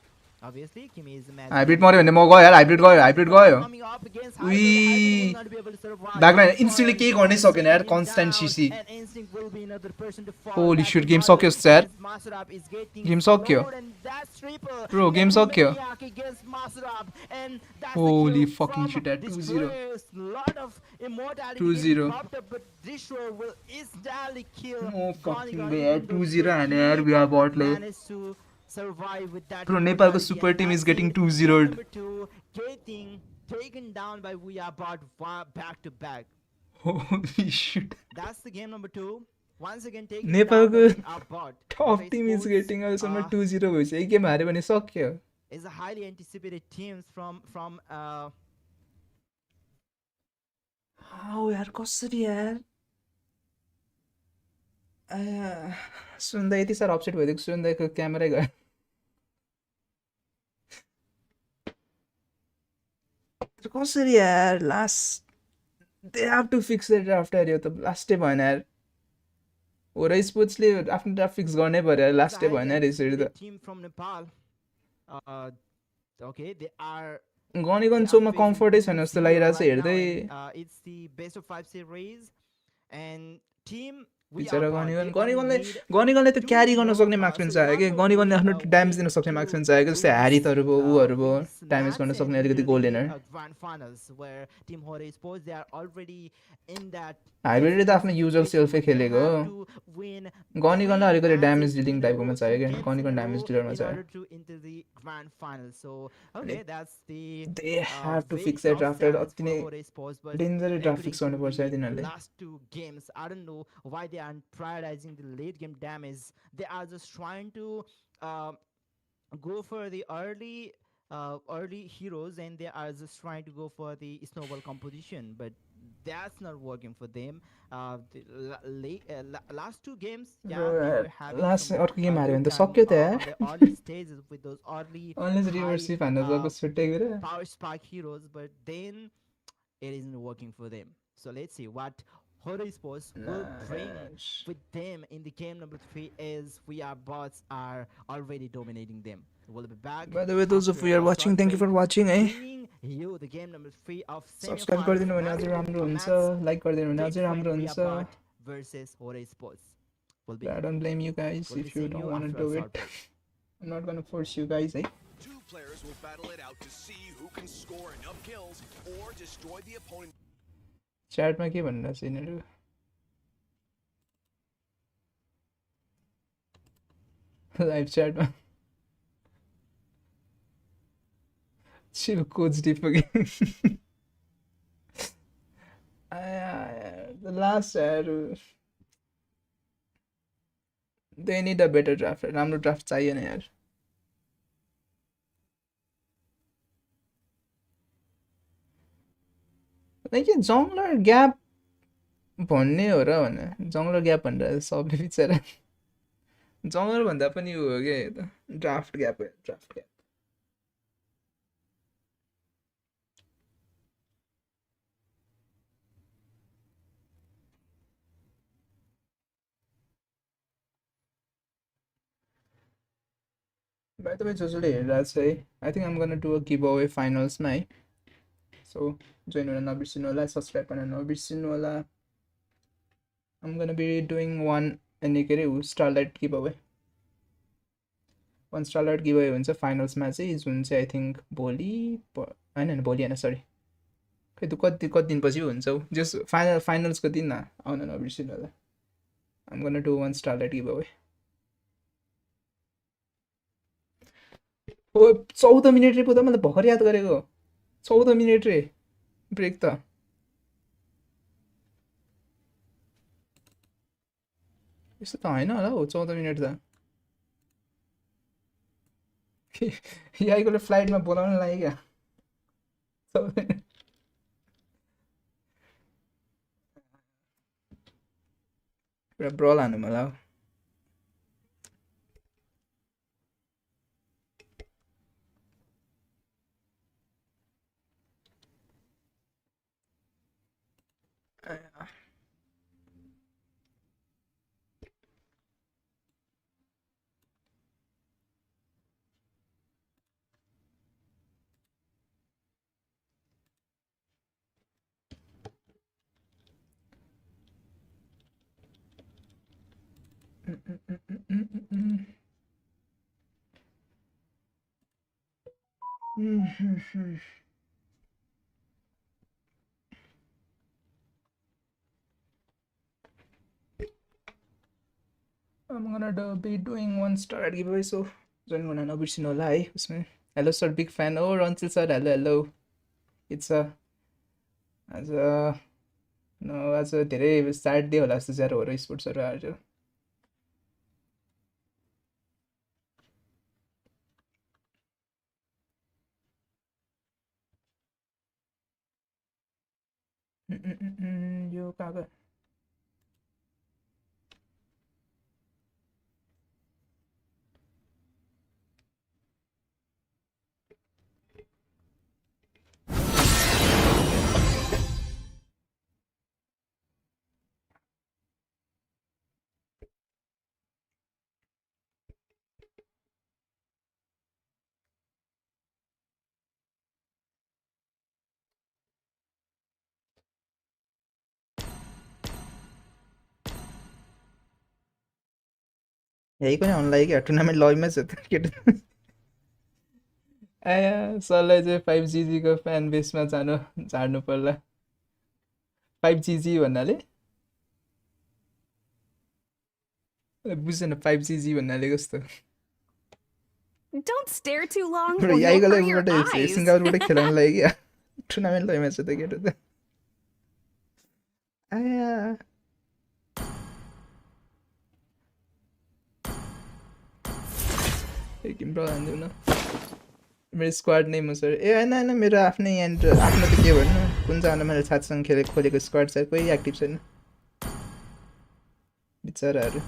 Obviously, Kimi is the magic hybrid damage. मर्यो भने म गयो यार hybrid गयो Coming up against We- Hybrid will not be able to survive. ब्याकमा इन्स्टिङले केही गर्नै सकेन यार constant CC And Instinct will be another person to fall Holy back shit, to game Marvel सक्यो यार as Masurab is getting Game सक्यो slowed, and that's triple. Bro, game And सक्यो Maniac against Masurab, and that's the Holy kill fucking from shit, at 2-0. Destroyers. Lot of immortality 2-0. getting popped up, but Destroyer will instantly kill No fucking Gonigon, way यार even though 2-0 हाने यार we are बटले managed to survive with that Bro, नेपालको immortality, super and team is that's getting it. 2-0'd. Number 2 getting taken down by We Are Bot back to back. Holy shit That's the game number 2. Once again taking नेपालको down by We Are Bot. Tub Tim is getting अहिलेसम्म 2-0 भइसक्यो एक game हार्यो भने सक्यो Is a highly anticipated teams from how यार कसरी यार सुन्दा यति साह्रो अपसेट भइदिएको सुन्दाको क्यामेरै गयो कसरी यार last they have to fix the draft यार यो त लास्टै भएन यार होरा स्पोर्ट्सले आफ्नो ड्राफ्ट फिक्स गर्नै पर्यो यार लास्टै भएन यार यसरी त team from Nepal. uh, okay, they are गनीगन्चोमा facing कम्फर्टै छैन जस्तो 2-0 लागिरहेको छ right now, हेर्दै and it's the best of 5 series. And team we are बिचरा part, they only गनीगनले need गनीगनले त क्यारी गर्न 2-0. सक्ने मार्क्समेन So चाहियो कि one more गनीगनले आफ्नो ड्यामेज win दिन सक्ने to मार्क्समेन चाहियो कि जस्तै win Harry this तहरुको उहरुको win this damage गर्न match सक्ने and अलिकति enter goal the linear grand finals, where team Hora Sports, they are already in that हाइब्रिडले त आफ्नो difficult usual situation सेल्फै where they खेलेको have हो to win गनीगनलाई 3 अलिकति damage matches dealing in a टाइपकोमा row, चाहियो 3 क्या games in गनीगन a damage row, डिलरमा in चाहियो order to enter the grand final. So अनि okay, that's the they have to very fix that tough draft challenge अति for नै Hora Sports, but dangerously draft including fix in गर्नुपर्छ है the तिनीहरूले last 2 games, I don't know why they aren't prioritizing the late game damage. They are just trying to uh, go for the early heroes, and they are just trying to go for the snowball composition, but that's not working for them. Last 2 games, yeah, they were having last some अर्को game हार्यो भने good त time सक्यो त on the early stages with those early unless high रिभर्सिप हान्न uh, सको छुट्टै कुरा power spike heroes, but then it isn't working for them. So let's see what Hora Sports will bring with them in the game number 3, as we are bots are already dominating them. We'll be back By the way, those of after you who are a watching, short thank you break, for watching है bringing you the game number 3 of subscribe semi-finals गरिदिनु भने match, अझै राम्रो a हुन्छ match like गरिदिनु भने अझै राम्रो between We Are हुन्छ Bot versus Hora Sports. We'll be I don't blame you guys we'll be if you seeing don't you want to after a do short it break. I'm not gonna force you guys है Two players will battle it out to see who can score enough kills or destroy the opponent. च्याटमा के भनिरहेछ यिनीहरू live च्याटमा chill coach deep the last they need a better draft राम्रो draft चाहिएन यार के जङ्गलर gap भन्ने हो र भने जङ्गलर ग्याप भनेर सबले बिचरा जङ्गलर भन्दा पनि हो के draft gap By the way, जसले हेरिरहेको छ है I think I'm gonna do a giveaway finals मा है so join हुन नबिर्सिनु होला सब्स्क्राइब गर्न नबिर्सिनु होला I'm gonna be doing one अनि के अरे starlight giveaway one starlight giveaway हुन्छ फाइनल्समा चाहिँ जुन चाहिँ I think भोलि हैन भोलि हैन सरी खै त कति दिनपछि हुन्छ जस फाइनल्सको दिन आउन नबिर्सिनु होला I'm gonna do one starlight giveaway 14 minute रे पुग्दा मैले भर्खर याद गरेको 14 मिनेट रे ब्रेक त यस्तो त हैन होला हौ 14 मिनेट त याइकोले फ्लाइटमा बोलाउन लाग्यो क्या पुरा ब्रल हान्नु मलाई हौ I'm gonna be doing one star at giveaway so join हुन नबिर्सिनु होला है उसमा हेलो सर बिग फ्यान हो रन्सिल सर हेलो हेलो इट्स आज आज धेरै स्याड डे होला जस्तो चाहिँ हो र स्पोर्ट्सहरू आज यो कहाँ यही पनि अनलाइन क्या टुर्नामेन्ट लगमै छ त केटा आया सरलाई चाहिँ 5GG को फ्यान बेसमा झार्नु पर्ला 5GG भन्नाले बुझेन 5GG भन्नाले कस्तो Don't stare too long or बरु you'll याइगले hurt your बाट eyes. सिङ्गापुरबाट खेलाउन लागि क्या टुर्नामेन्ट लगमै छ त केटा त आया एकदिन प्रधान देऊ न मेरो स्क्वाड नै म सर ए होइन मेरो आफ्नै यहाँनिर आफ्नो त के भन्नु कुन चाहिँ मेरो साथीसँग खोलेको स्क्वाड छ कोही एक्टिभ छैन बिचराहरू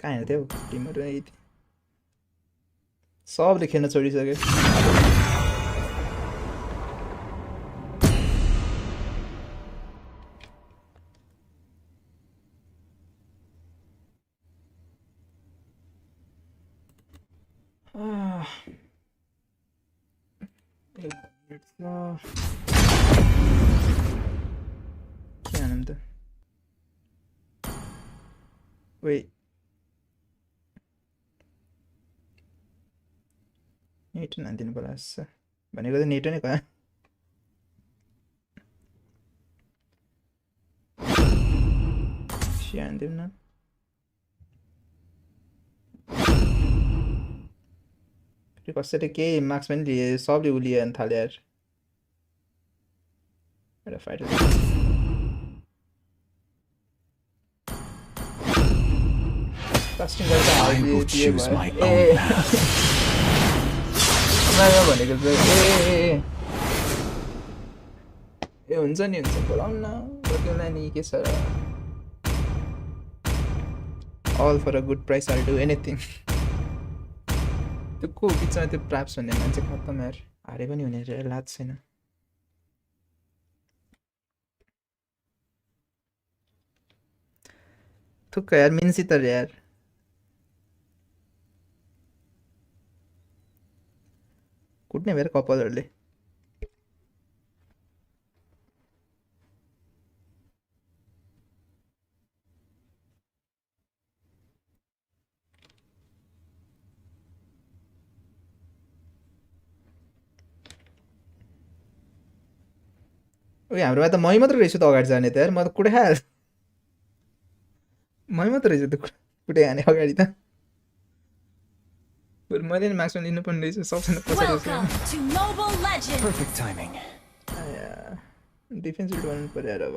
कहाँ हेर्थ्यो टिमहरू यति सबले खेल्न छोडिसक्यो के हानौँ त Wait. नेट नदिनु पर्ला भनेको त नेट नै कहाँ हान्दिउँ न कसैले केही मार्क्स पनि लिए सबले उलिए अनि थाल्यो यार एउटा फाइटर कास्टिङ गर्दा हालिदिए के भयो भनेको चाहिँ ए हुन्छ नि हुन्छ बोलाउन न बोलाउन नि के छ all for a good price I do anything त्यो को बिचमा त्यो प्राप्स भन्ने मान्छे खत्तम यार हारे पनि हुने लाज छैन थुक्क यार मिन्सी त यार कुट्ने भएर कपालहरूले हाम्रोमा त मै मात्र रहेछु त अगाडि जाने त यार म त कुटै खाइहाल्छु मै मात्र रहेछु त कुटै हाने अगाडि त मैले नि मार्क्समा लिनुपर्ने रहेछ सबैजना पछाडि डिफेन्स गर्नु पर्यो यार अब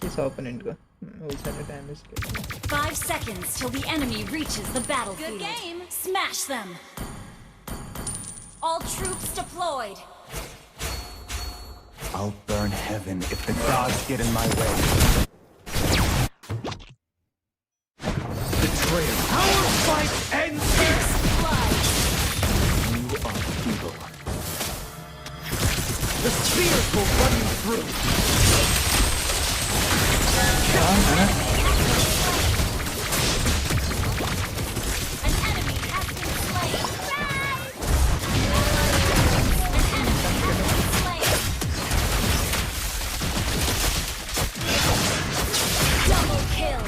के छ ओपोनेन्टको 5 seconds till the enemy reaches the battlefield. Good game. Smash them. All troops deployed. I'll burn heaven if the gods get in my way. Betrayal. Our fight ends here. You are feeble. The spears will run you through. An enemy has been slain. Double kill.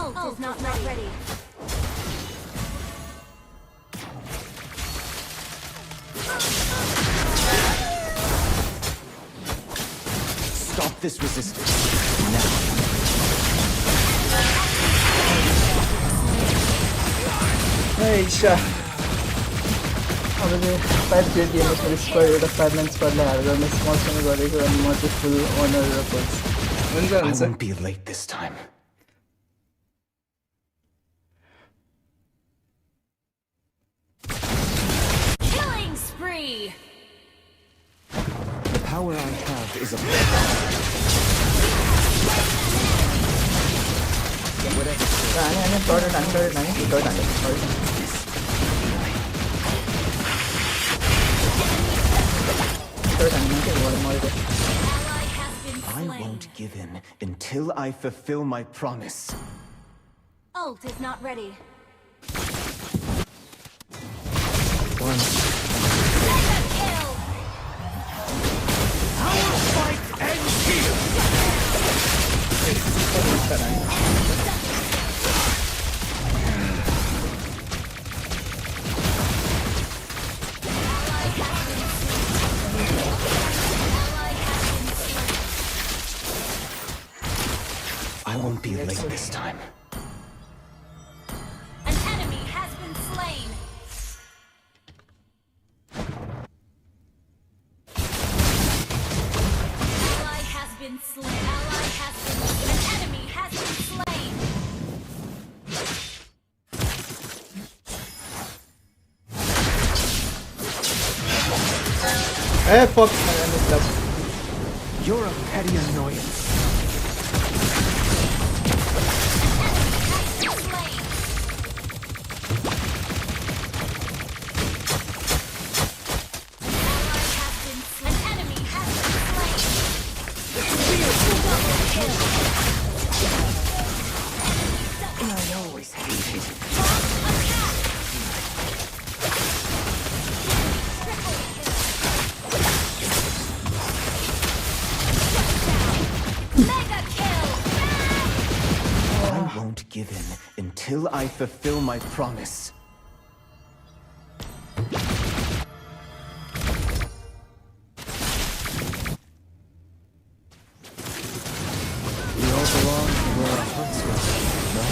Ult is not ready. Stop this resistance. Now. Hey, Isha. अब चाहिँ 5 grade gamers मेरो squad एउटा 5 म्यान स्क्वाडलाई हार गर्ने sponsor गरेको अनि म चाहिँ फुल ओनर र कोच हुन्छ I won't be late this time. Killing spree. The power I have is a Ally has been I slain. won't give in until I fulfill my promise. Ult is not ready. Kill. Fuck, I messed up. You're a petty annoyance. I always hated. I won't give in until I fulfill my promise. We all belong where our hearts go, no?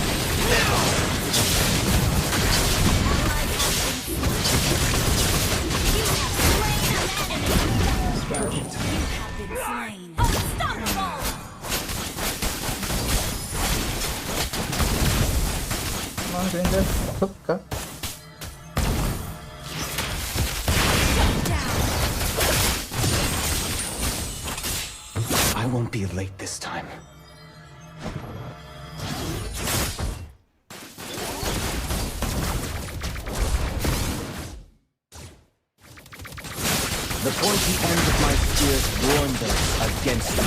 Come on, Ranger. Hook ka. I won't be late this time. The pointy end of my spears warned them against me.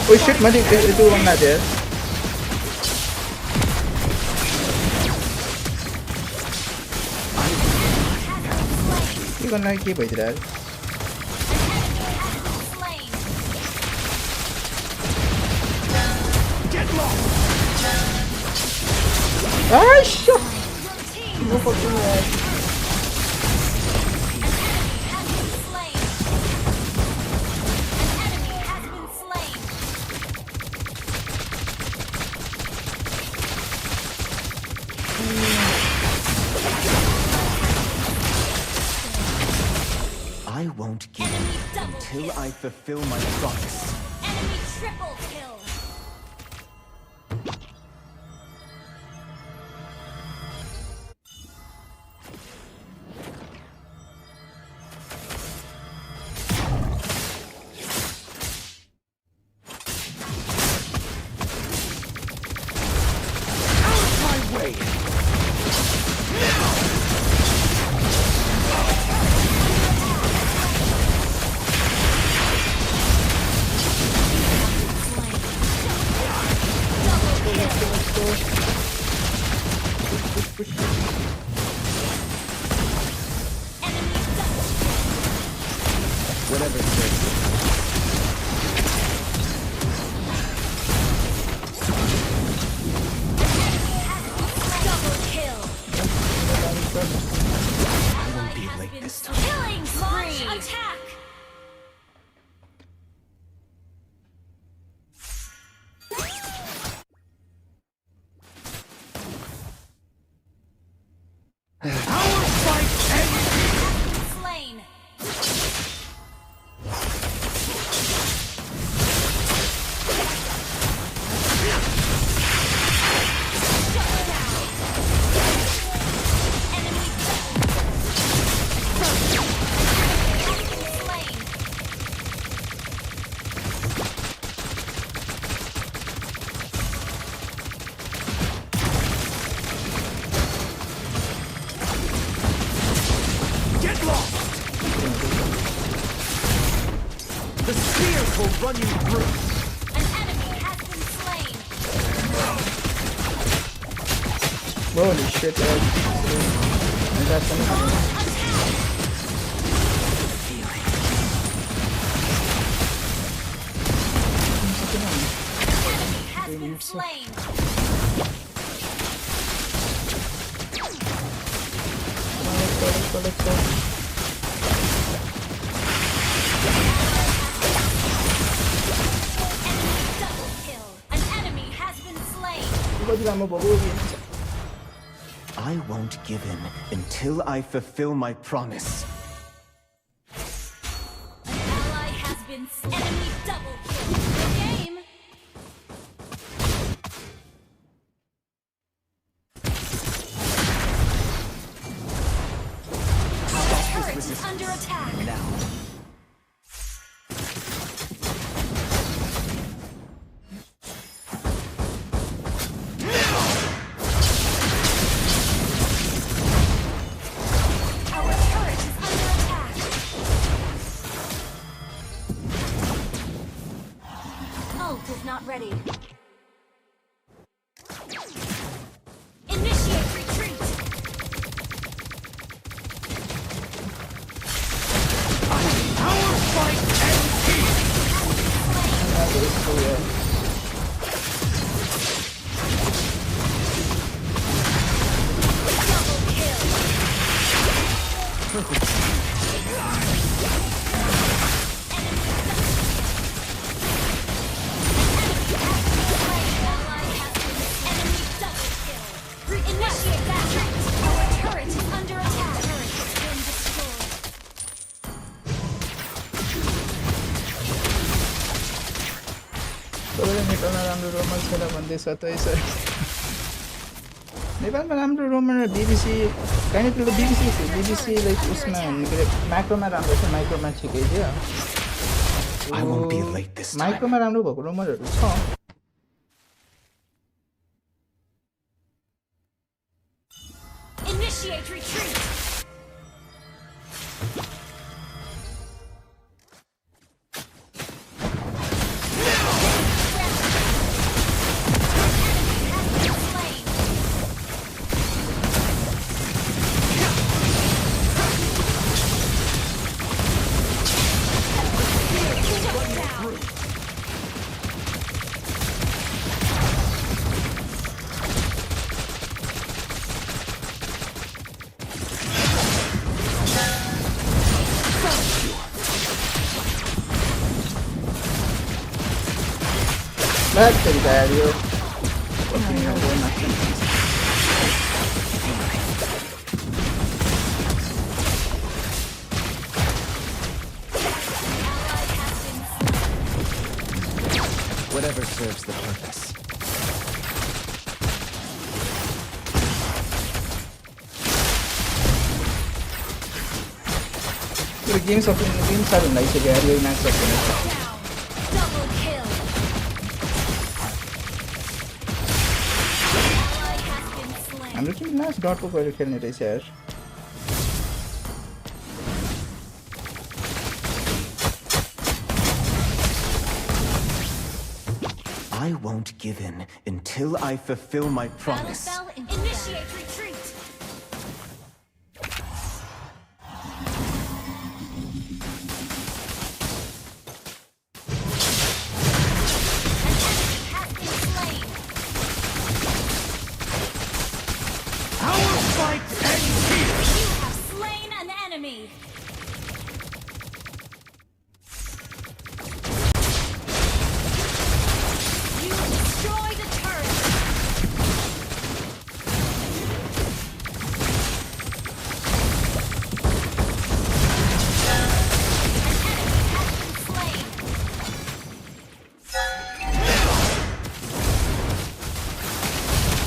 Oh shit, mali. Ito lang natin. Hindi ko nakikita ito dahil. Ay, shit! Ano ko ito yan? I won't give in until I fulfill my promise. Enemy triple kill. Whatever it takes. Double kill. I won't be late this time. Killing spree. Attack. Slain. Get lost! The spears will run you through. An enemy has been slain. Holy shit, dog. I got some. Has been slain. Let's go. Double kill. An enemy has been slain. I won't give in until I fulfill my promise. An ally has been enemy double kill. Good game. Initiate retreat. Our fight ends here. Initiate that retreat. Our turret is under attack. Turret has been destroyed. तपाईँले नेपालमा राम्रो Roman छैन भन्दैछ त यसो नेपालमा राम्रो Roman र BBC kind of BBC like उसमा के अरे माइक्रोमा राम्रो छ माइक्रोमा ठिकै थियो I won't be late this time. माइक्रोमा राम्रो भएको रोमरहरू छ Initiate retreat. That's pretty bad, yo. Whatever serves the purpose. The games are nice again. You're not Double kill. Ally has been slain. I'm looking nice dot को गएर खेल्ने रहेछ यार I won't give in until I fulfill my promise. Battle spell initiate retreat. Our fight ends here. You have slain an enemy. You destroyed a turret.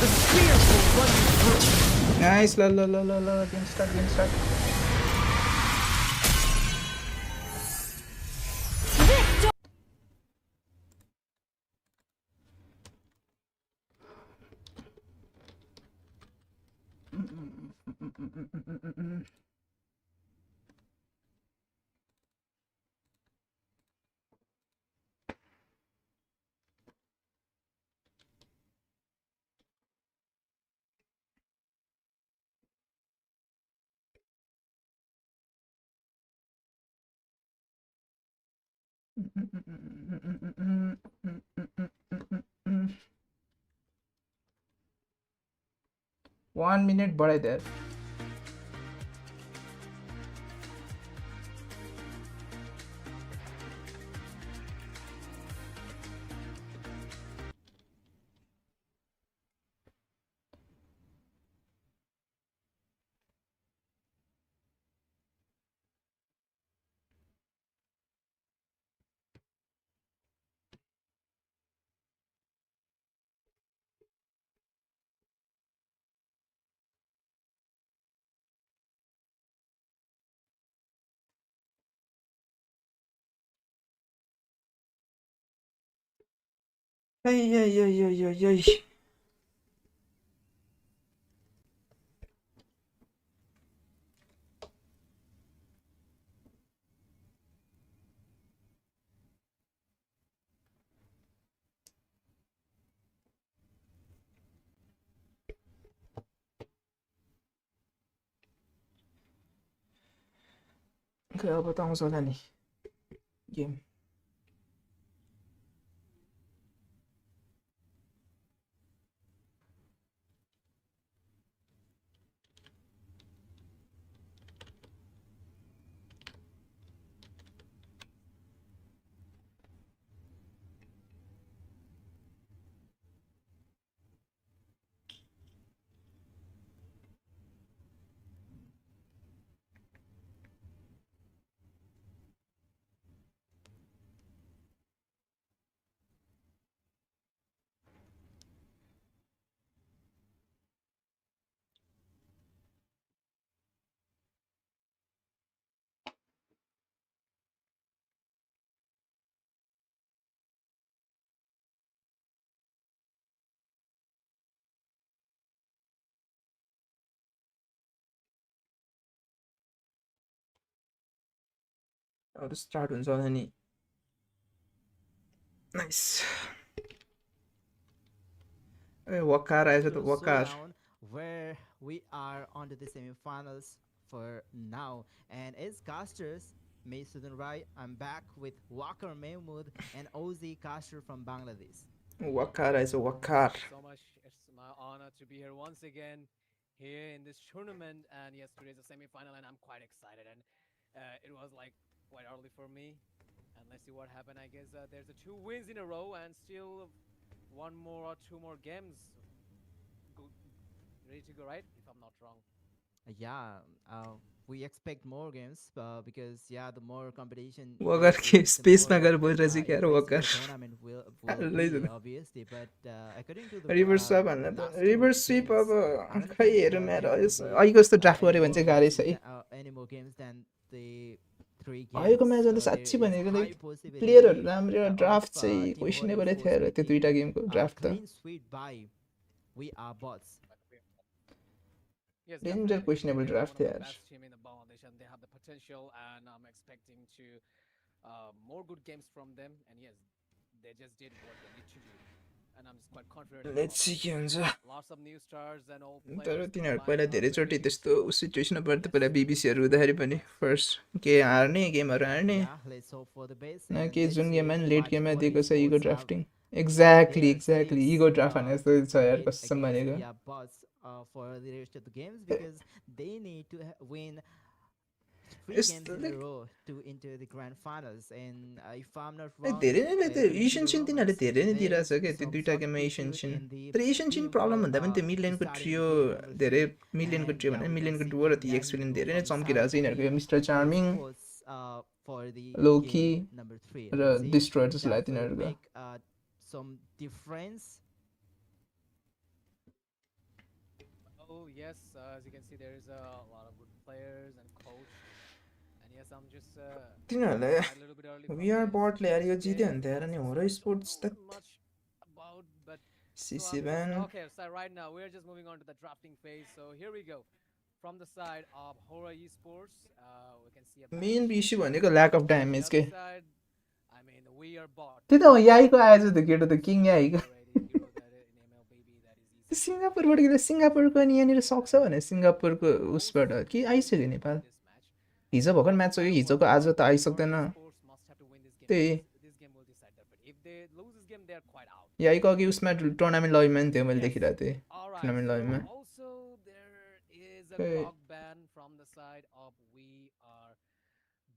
The spears will run you through. Nice la game start Victor. One minute बढाइदिएर Ay. खै अब त आउँछ होला नि game अब start हुन्छ होला नि नाइस ए वकार आएछ त वकार Showdown, where we are on to the semifinals for now. And as casters, me Suyog Rai, I'm back with Walker Mahmood and Ozzy caster from Bangladesh. वकार आएछ वकार Thank you so much. It's my honor to be here once again here in this tournament. And yes, today's a semi-final, and I'm quite excited. And it was like quite early for me. And let's see what happened. I guess there's a 2 wins in a row, and still 1 more or 2 more games ready to go, right? If I'm not wrong. Yeah, we expect more games because the more competition. वकार के स्पेसमा गएर बोलिरहेछ क्या Waqar Tournament will be obviously, but according to the reverse sweep भन्दा त reverse sweep अब खै हेरौँ यार अहिलेको जस्तो ड्राफ्ट गऱ्यो भने चाहिँ गाह्रै छ है any more games than the 3 games. अहिलेको म्याचमा त साँच्ची भनेको प्लेयरहरू राम्रो ड्राफ्ट चाहिँ क्वेसनेबलै थियो यार त्यो दुईटा गेमको ड्राफ्ट त sweet by we are bots. Yes, Danger definitely. questionable They're draft one of the there. best team in the Bangladesh, and they have the potential, and I'm expecting to more good games from them. And yes, they just did what they need to do, and I'm just quite confident. Let's see के हुन्छ Lots of new stars and all तर players तिनीहरू combined पहिला are धेरैचोटि very त्यस्तो सिचुएसनमा पर्थ्यो पहिला बिबिसीहरू हुँदाखेरि पनि फर्स्ट के हार्ने गेमहरू हार्ने Yeah, let's hope for the best. न And के let's जुन see गेममा नि लेट गेममा WatchParty दिएको छ इगो Esports have drafting exactly their exactly saves, ego draft भने जस्तो छ यार made कसम against भनेको the bots for the rest of the games because they need to win 3 It's games in a like- row to enter the grand finals. And if I'm not A, wrong, धेरै नै त्यो according to Asian the चिन तिनीहरूले rumors, धेरै नै there दिइरहेछ is क्या त्यो some दुइटा sort of गेममा एसियन issue चिन in the तर एसियन चिन प्रब्लम भन्दा पनि त्यो मिडलाइनको starting trio the game number धेरै 3. मिलियनको And ट्रियो भने we can मिलियनको see डुओ र King ती एक्सपिरियन्स धेरै नै from the चम्किरहेको छ side यिनीहरूको यो of mister charming Esports, for the Low-key game number 3. र Let's see डिस्ट्रोयर if जस्तो that लाग्यो will तिनीहरूको make some difference. Oh yes, as you can see, there is a lot of good players and coach. And yes, I'm just तिनीहरूलाई a little bit early. from VR this botले यार यो जित्यो game. भने त यार नि होरो I don't स्पोर्ट्स know त much about, but so CC I'm ban just, okay, so right now we're just moving on to the drafting phase. So here we go. From the side of Hora Esports, we can see a main bench. Issue भनेको lack of On the damage other के side, I mean, we are bought. त्यही त याईको आएछ त केटो त king Yahiko Already heroes that in MLBB, that is easy. सिङ्गापुरबाट किन सिङ्गापुरको अनि यहाँनिर सक्छ भने सिङ्गापुरको उसबाट के आइसक्यो नेपाल This match. हिजो भर्खर म्याच सक्यो हिजोको आज त आइसक्दैन Esports must have to win this game. त्यही This game will decide that. But if they lose this game, they're quite out. याईको अघि उसमा टुर्नामेन्ट लगीमा नि थियो मैले देखिरहेको थिएँ All right. टुर्नामेन्ट लगीमा So also there is a Okay. clock ban from the side of we are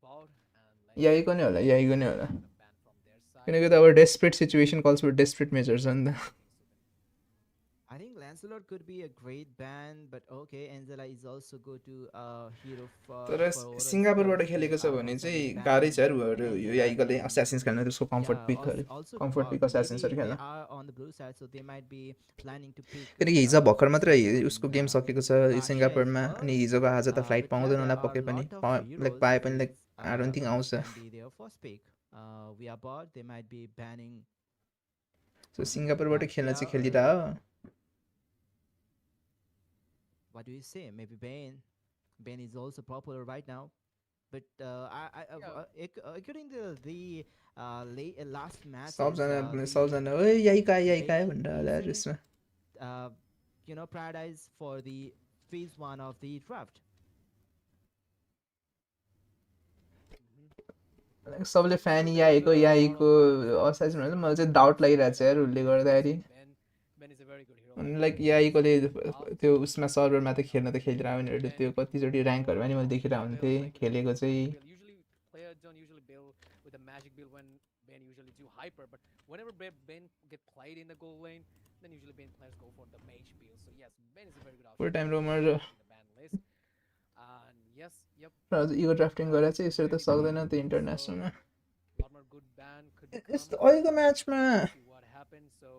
bought and याईको नै होला याईको नै होला ban from their side. किनकि त अब डेस्परेट सिचुएसन कल्स फर डेस्परेट मेजर्स हो नि त I think Lancelot could be a great ban, but okay, Angela is also good to hero for. तर सिङ्गापुरबाट खेलेको छ भने चाहिँ गाह्रै छ यार यो याईकोले असासिन्स खेल्न त्यसको कम्फर्ट पिकहरू कम्फर्ट पिक असासिन्सहरू खेल्न On the blue side, so they might be planning to pick. किनकि हिजो भर्खर मात्रै उसको गेम सकेको छ सिङ्गापुरमा अनि हिजोको आज त फ्लाइट पाउँदैन होला पक्कै पनि लाइक पाए पनि लाइक आई डोन्ट थिङ्क आउँछ Their first pick. We are bought. They might be banning. सो सिङ्गापुरबाट खेल्न चाहिँ खेलिरह What do you say? Maybe Ben. Ben is also popular right now, but according to the last match, सबजना ओ याईका भनेर होला यार यसमा prioritize for the phase 1 of the draft. सबले fan याईको असाइज भनेर मलाई चाहिँ डाउट लागिरहेको छ यार उसले गर्दाखेरि Ben is a very good hero. अनि लाइक याईकोले त्यो उसमा सर्भरमा त खेलिरहेको उनीहरूले त्यो कतिचोटि ऱ्याङ्कहरूमा नि मैले देखिरहेको हुन्थेँ खेलेको चाहिँ Usually players don't usually build with a magic build when Ben usually do hyper, but whenever Ben get played in the goal lane, then usually Ben players go for the mage build. So yes, Ben is a very good option. Full time roamer in the ban list. And yes, yep, ego drafting गरेर चाहिँ यसरी त सक्दैन त्यो इन्टरनेसनलमा lot more good ban could come. यस्तो अहिलेको म्याचमा See what happens. So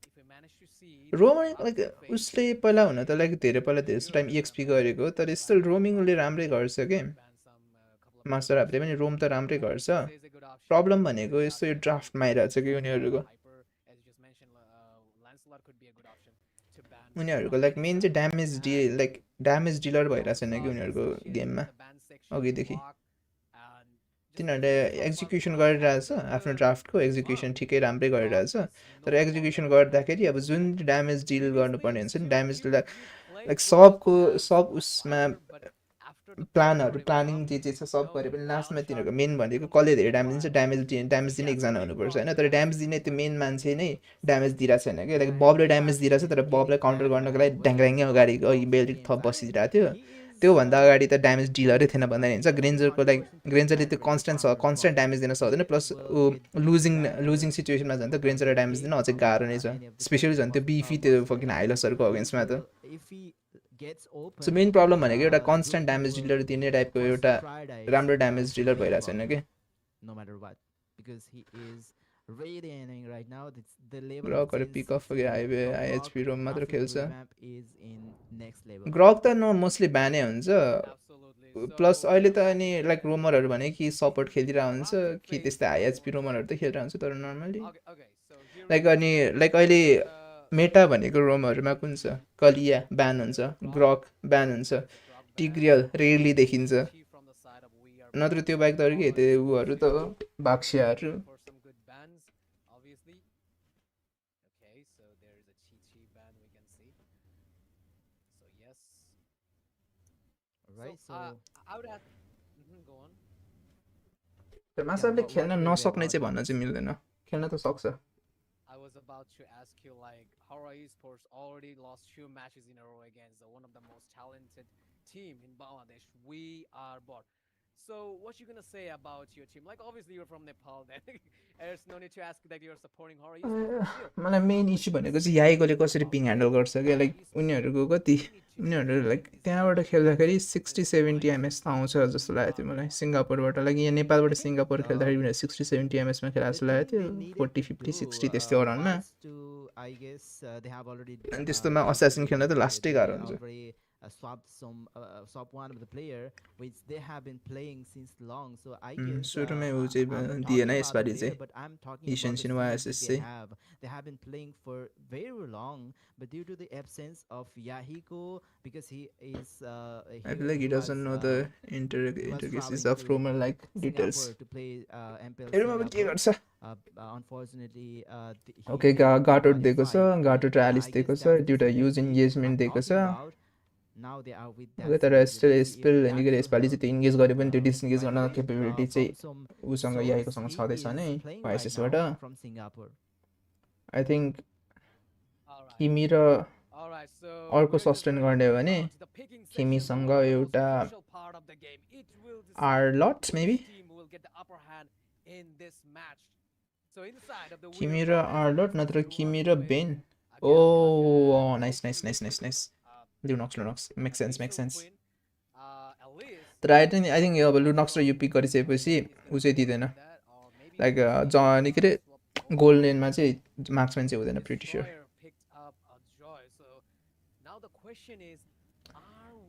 if we manage to see roaming like उसले पहिला हुन त लाइक धेरै जस्तो टाइम एक्सपी गरेको तर स्टिल रोमिङ उसले राम्रै गर्छ कि मास्टर हाफले पनि रोम त राम्रै गर्छ प्रब्लम भनेको यस्तो यो ड्राफ्टमा आइरहेको छ कि उनीहरूको लाइक मेन चाहिँ ड्यामेज डिलर भइरहेको छैन कि उनीहरूको गेममा अघिदेखि तिनीहरूले एक्जिक्युसन गरिरहेछ आफ्नो ड्राफ्टको एक्जिक्युसन ठिकै राम्रै गरिरहेछ तर एक्जिक्युसन गर्दाखेरि अब जुन ड्यामेज डिल गर्नुपर्ने हुन्छ नि ड्यामेज लाइक सब उसमा प्लानिङ जे छ सब गरे पनि लास्टमा तिनीहरूको मेन भनेको कसले धेरै ड्यामेज दिन्छ ड्यामेज दिने एकजना हुनुपर्छ होइन तर ड्यामेज दिने त्यो मेन मान्छे नै ड्यामेज दिइरहेको छैन कि लाइक बबले ड्यामेज दिइरहेछ तर बबलाई काउन्टर गर्नको लागि ढ्याङ्ग्याङ्गै अगाडि बेल्ट थप बसिरहेको थियो त्योभन्दा अगाडि त ड्यामेज डिलरै थिएन भन्दा हुन्छ ग्रेन्जरको लाइक ग्रेन्जरले त्यो कन्सटेन्ट ड्यामेज दिन सक्दैन प्लस ऊ लुजिङ सिचुएसनमा झन् त ग्रेन्जरलाई ड्यामेज दिन अझै गाह्रो नै छ स्पेसली झन् त्यो बिफी त्यो फकिन हाइलसहरूको अगेन्स्टमा त सो मेन प्रब्लम भनेको एउटा कन्सटेन्ट ड्यामेज डिलर दिने टाइपको एउटा राम्रो ड्यामेज डिलर भइरहेको छैन कि ग्रकहरू पिक अफ हाइवे आइएचपी रोम मात्र खेल्छ ग्रक त मोस्टली ब्यानै हुन्छ प्लस अहिले त अनि लाइक रोमरहरू भने कि सपोर्ट खेलिरहेको हुन्छ कि त्यस्तै आइएचपी रोमरहरू त खेलिरहेको हुन्छ तर नर्मली लाइक अहिले मेटा भनेको रोमहरूमा कुन छ कलिया ब्यान हुन्छ ग्रक ब्यान हुन्छ टिग्रियल रेयरली देखिन्छ नत्र त्यो बाहेक त अरू के त्यो उहरू त बाक्सियाहरू मासाले खेल्न नसक्ने चाहिँ भन्न चाहिँ मिल्दैन खेल्न त सक्छ I was about to ask you, like, Hora Esports already lost 2 matches in a row against one of the most talented team in Bangladesh. We are bot. So, what you gonna say about your team? Like, obviously you're from Nepal, then there's no need to ask that you're supporting Hora Esports. मलाई main issue भनेको चाहिँ याईकोले कसरी पिङ handle गर्छ क्या like उनीहरू like त्यहाँबाट खेल्दाखेरि 60-70 MS त आउँछ जस्तो लागेको थियो मलाई सिङ्गापुरबाट लाइक यहाँ नेपालबाट सिङ्गापुर खेल्दाखेरि उनीहरू 60-70 एमएसमा खेला जस्तो लागेको थियो 40-50-60 त्यस्तै अराउन्डमा अनि त्यस्तोमा असासिन खेल्न त लास्टै गाह्रो हुन्छ सुरुमै ऊ चाहिँ दिएन यसपालि चाहिँ इसेन्सिन वाएसएस चाहिँ but due to the absence of Yahiko because he is I feel like he doesn't know the intricacies of romer like details to play MPL unfortunately okay gato दिएको छ gato ट्रायलिस्ट दिएको छ दुईटा युज इन्गेजमेन्ट दिएको छ now they are with that तर still निकै यसपालि चाहिँ त्यो इन्गेज गरे पनि त्यो डिसइन्गेज गर्न क्यापेबिलिटी चाहिँ उसँग याहीकोसँग छँदैछ नै वाइएसएसबाट आई थिङ्क किमी र अर्को सस्टेन गर्ने हो भने किमीसँग एउटा आर्लट मेबी किमी र आर्लट नत्र किमी र बेन ओ नाइस लुनक्स मेक सेन्स तर आई थिङ्क अब लुनक्स र यो पिक गरिसकेपछि ऊ चाहिँ दिँदैन लाइक के अरे गोल्ड लेनमा चाहिँ मार्क्सम्यान चाहिँ हुँदैन प्रिटी स्योर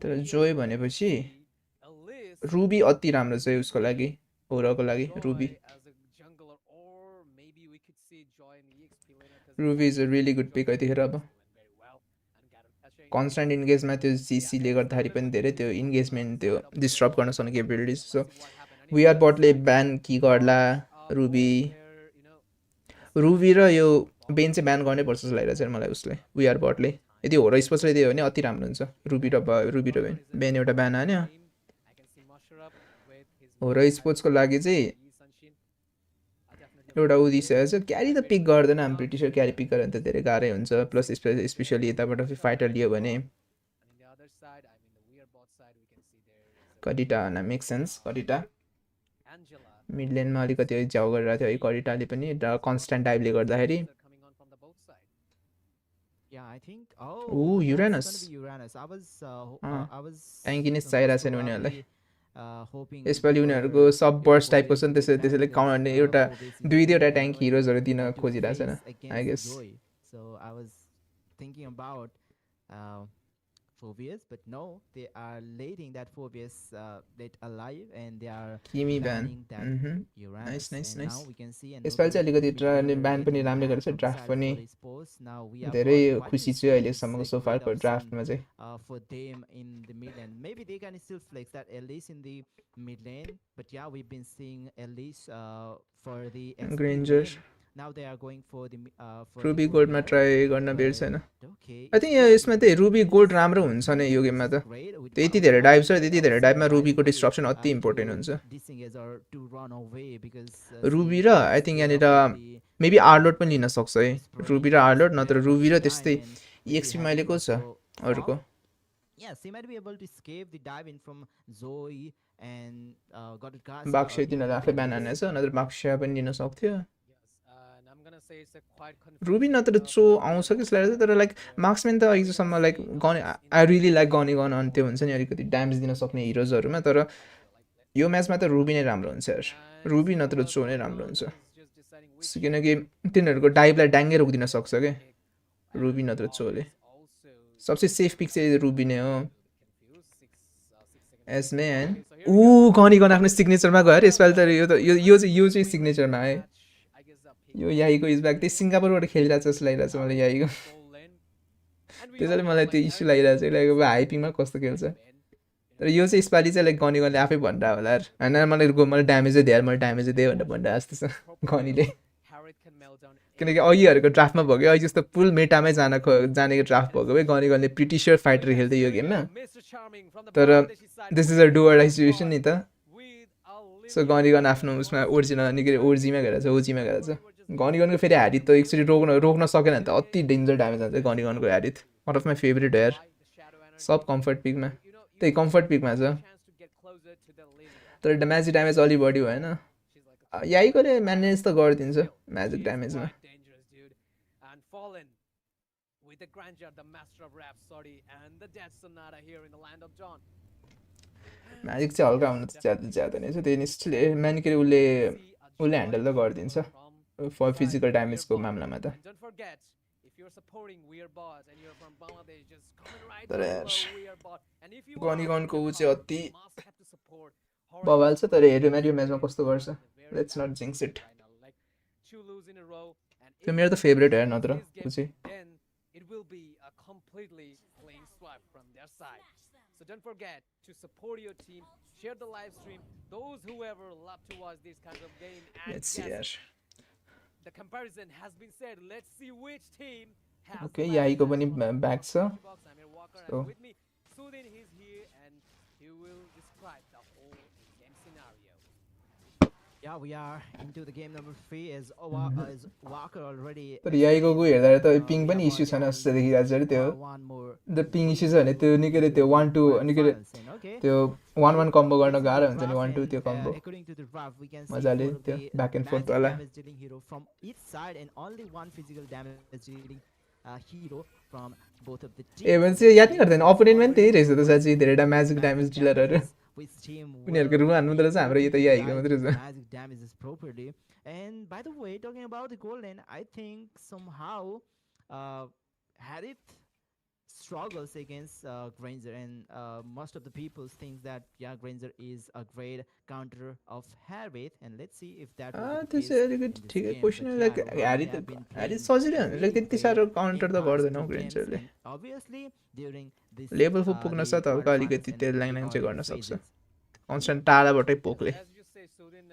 तर जोय भनेपछि रुबी अति राम्रो छ उसको लागि होराको लागि Ruby is a really good pick यतिखेर अब कन्सटेन्ट इन्गेजमा त्यो जिसीले गर्दाखेरि पनि धेरै त्यो इन्गेजमेन्ट त्यो डिस्टर्ब गर्न सक्ने केपेबिलिटिज सो वीआर बटले ब्यान कि गर्ला रुबी र यो बेन चाहिँ ब्यान गर्नै पर्छ जस्तो लागिरहेको छ मलाई उसले वीआर बटले यदि होरा स्पोर्ट्सले दियो भने अति राम्रो हुन्छ रुबी र बेन एउटा ब्यान हान्यो होरा स्पोर्ट्सको लागि चाहिँ एउटा उदिसकेको छ क्यारी त पिक गर्दैन आम प्रिटी स्योर क्यारी पिक गरेर त धेरै गाह्रै हुन्छ प्लस स्पेसली यताबाट फेरि फाइटर लियो भने And in the other side, I mean, the weird bot side, we can see there is कडिटा न मेक सेन्स कडिटा Angela. मिड लेनमा अलिकति झ्याउ गरिरहेको थियो है कडिटाले पनि र कन्स्ट्यान्ट डाइभले गर्दाखेरि They're coming on from the both side. Yeah, I think. Ooh, that's Uranus. gonna be Uranus. I was. Tankiness was चाहिरहेको छैन also उनीहरूलाई really, hoping यसपालि for उनीहरूको the सब बर्स्ट Esports टाइपको छ नि team त्यसैले and एउटा obviously दुई दुईवटा they ट्याङ्क were हिरोजहरू दिन going to खोजिरहेको छैन face I against guess Zoe. So I was thinking about uh, Phobius, but no, they are letting that Phobius let alive, and they are किमी ब्यान banning that Uranus. nice, And nice. now we can see यसपालि चाहिँ another अलिकति figure ब्यान पनि getting राम्रै banned गरेछ from the draft side पनि for Esports. Now we have धेरै got quite खुसी a छु अहिलेसम्मको space, सोफारको great ड्राफ्टमा option, चाहिँ for them in the mid lane. Maybe they can still flex that at least in the mid lane. But yeah, we've been seeing at least for the XP Granger. lane. Now they are going for the for ruby the गोल्डमा Phobius, try गर्न बेर but छैन okay, I think यसमा चाहिँ ruby gold राम्रो हुन्छ नै यो गेममा त great with त्यति Power धेरै डाइभ छ Power त्यति धेरै डाइभमा outside रुबीको Zoe, डिस्ट्रप्सन अति इम्पोर्टेन्ट to हुन्छ disengage or to run away because Ruby she र is आई थिङ्क scared यहाँनिर of the मेबी आर्लोड पनि लिन सक्छ है spreading रुबी र आर्लोड spread नत्र across रुबी र the त्यस्तै time and maybe EXP having माइलेको छ also अरूको fall. Yes, they might be able to escape the dive in from Zoe and got it cast. बाक्सै तिनीहरूले आफै ब्यान हानेछ नत्र बाक्स्या पनि लिन सक्थ्यो Yes, and I'm gonna say it's a quite ruby confusing, नत्र चो आउँछ कि जस्तो लाग्छ तर लाइक मार्क्सम्यान त अहिलेसम्म like gun I really like गने गन अनि त्यो हुन्छ नि अलिकति ड्यामेज दिन सक्ने हिरोजहरूमा तर यो म्याचमा त रुबी नै राम्रो हुन्छ यार रुबी नत्र चो नै राम्रो हुन्छ किनकि तिनीहरूको डाइभलाई ड्याङ्गै रोकिदिन सक्छ क्या रुबी नत्र चोले सबसे सेफ पिक चाहिँ रुबी नै हो एस म्यान गनी गन आफ्नो सिग्नेचरमा गयो अरे यसपालि त यो चाहिँ सिग्नेचरमा है यो याहीको इज ब्याक त्यही सिङ्गापुरबाट खेलिरहेको छ जस्तो लागिरहेको छ मलाई याहीको त्यसैले मलाई त्यो इस्यु लागिरहेको छ लाइक अब हाइपिङमा कस्तो खेल्छ तर यो चाहिँ यसपालि चाहिँ लाइक गनी गनले आफै भनिरहेको होला यार होइन मलाई ड्यामेजै दिएर मैले ड्यामेजै दिएँ भनेर भनिरहेको जस्तो छ गनीले किनकि अघिहरूको ड्राफ्टमा भयो कि अघि जस्तो फुल मेटामै जानेको ड्राफ्ट भएको भए गनी गनले प्रिटी स्योर फाइटर खेल्थ्यो यो गेममा तर this is a do or die situation नि त सो गनी गन आफ्नो उसमा ओरिजिनल निकै ओरिजीमा गएर छ ओजीमा गएर छ गनी गनको फेरि ह्यारित त एकचोटि रोक्न सकेन भने त अति डेन्जर ड्यामेज हुन्छ गनी गनको ह्यारित one of my favourite here सब कम्फर्ट पिकमा त्यही कम्फर्ट पिकमा छ तर म्याजिक ड्यामेज अलि बढी भएन याहीकोले म्यानेज त गरिदिन्छ म्याजिक ड्यामेजमा म्याजिक चाहिँ हल्का हुनु त ज्यादा नै छ त्यही निस्टले म्यानिकरी उसले ह्यान्डल त गरिदिन्छ फर फिजिकल ड्यामेजको मामलामा त तर गनी गनको ऊ चाहिँ अति बवाल छ तर हेऱ्यो म्यारियो म्याचमा कस्तो गर्छ लेट्स नट जिङ्क्स इट त्यो मेरो त फेभरेट हेयर नत्र ऊ चाहिँ So don't forget to support your team, share the live stream. Those who ever love to watch these kinds of games. And Let's see yes, यार the comparison has been said. Let's see which team has Okay, the याहीको best पनि match. Back छ I'm here, Walker, So- and with me, Sudin, he's here, and he will describe the whole game scenario. Yeah, we are into the game number 3 as Walker already. तर याहीको हेर्दा त पिङ पनि issue छैन जस्तो देखिरहेको छ अरे त्यो One more. The ping issue छ भने त्यो निकै त्यो 1-2 निकै Okay. त्यो 1-1 कम्बो गर्न गाह्रो हुन्छ नि 1-2 त्यो combo According to the draft, we can see मजाले four of त्यो the back and forth magic वाला damage dealing hero from each side and only one physical damage dealing hero from both of the teams. ए भने चाहिँ याद नै गर्दैन opponent पनि त्यही रहेछ त साँच्चै धेरैवटा म्याजिक ड्यामेज डिलरहरू Which team उनीहरूको will रुम हान्नु मात्रै छ हाम्रो यो त याहीको मात्रै छ magic damages properly. And by the way, talking about the goal lane, I think somehow Harith struggles against Granger, and most of the people think that Granger is a great counter of Harith, and let's see if that will be the त्यो case चाहिँ in अलिकति this ठिकै game. Question But like yeah, overall ह्यारी they have been ह्यारी playing सजिलै हुन्छ like really त्यति great साह्रो in काउन्टर त past गर्दैन two games, ग्रेन्जरले and obviously during this level फुप पुग्न the सक्छ त हल्का quarterfinals अलिकति and त्यो the ल्याङ चाहिँ गर्न knockout सक्छ phases. कन्सटेन्ट टाढाबाटै पोकले As you say, Sudin,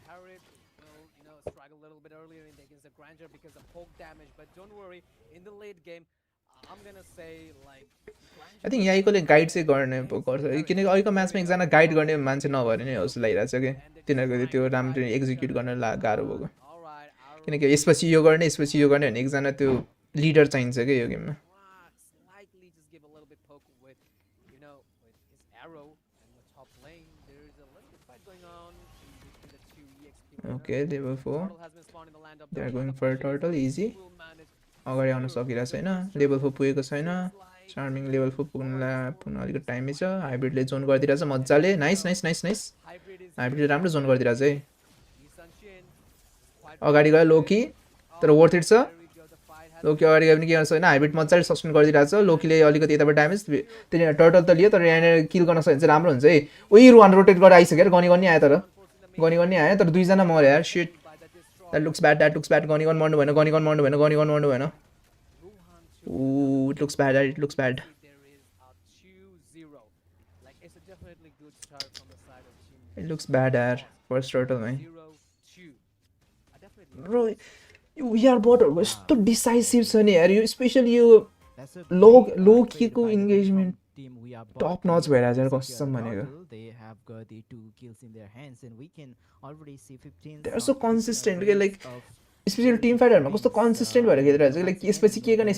Harith will, struggle a little bit earlier against the Granger because of poke damage. But don't worry, in the late game, I'm gonna say like. I think याहीकोले guide चाहिँ गर्ने गर्छ किनकि अहिलेको म्याचमा एकजना guide गर्ने मान्छे नभएर नै हो जस्तो लागिरहेको छ कि तिनीहरूको त्यो राम्ररी एक्जिक्युट गर्न गाह्रो भएको Alright, किनकि यसपछि यो गर्ने भने एकजना त्यो लिडर चाहिन्छ क्या यो गेममा Slightly just give a little bit poke with, with his arrow in the top lane. There is a little bit fight going on between the two EXP. Okay, level 4 Turtle has been spawned in the land of they are Dota. going The for a pressure is turtle on. easy Will manage अगाडि आउन सकिरहेको छैन level 4 पुगेको छैन charming level 4 पुग्न अलिकति टाइमै छ हाइब्रिडले जोन गरिदिरहेछ मज्जाले nice nice nice nice hybrid is हाइब्रिडले राम्रो जोन गरिदिरहेछ है Lee Sun-shin. Quite अगाडि गयो लोकी तर वर्थ इट छ there we go. The fight has लोकी अगाडि गयो भने के गर्छ होइन हाइब्रिड मजाले सस्टेन गरिदिरहेको छ लोकीले अलिकति यताबाट ड्यामेज त्यही टर्टल त लियो तर यहाँनिर किल गर्न सक्यो भने चाहिँ राम्रो हुन्छ है उही रुवान रोटेट गरेर आइसक्यो गनी गनी आयो तर गनी गनी आयो तर दुईजना मऱ्यो यार shit by the destroy. That looks bad Goni gone मर्नु भएन गनी गन मर्नु भएन गनी गन मर्नु भएन ऊ it looks bad There is a 2-0. Like it's a definitely good start from the side of team. It looks bad यार first टर्टलमै 0-2. I definitely bro यो वीआर बटहरुको यस्तो डिसाइसिभ छ नि यार यो स्पेशली यो That's a Low- great, low trade key को by the engagement team. We are top bottom. notch भइरहेछ यार See कसम our भनेको turtle, they have got the 2 kills in their hands and we can already see 15 They are so consistent के like of specially Tim फाइटहरुमा कस्तो consistent भएर खेलिरहेको छ like यसपछि के गर्ने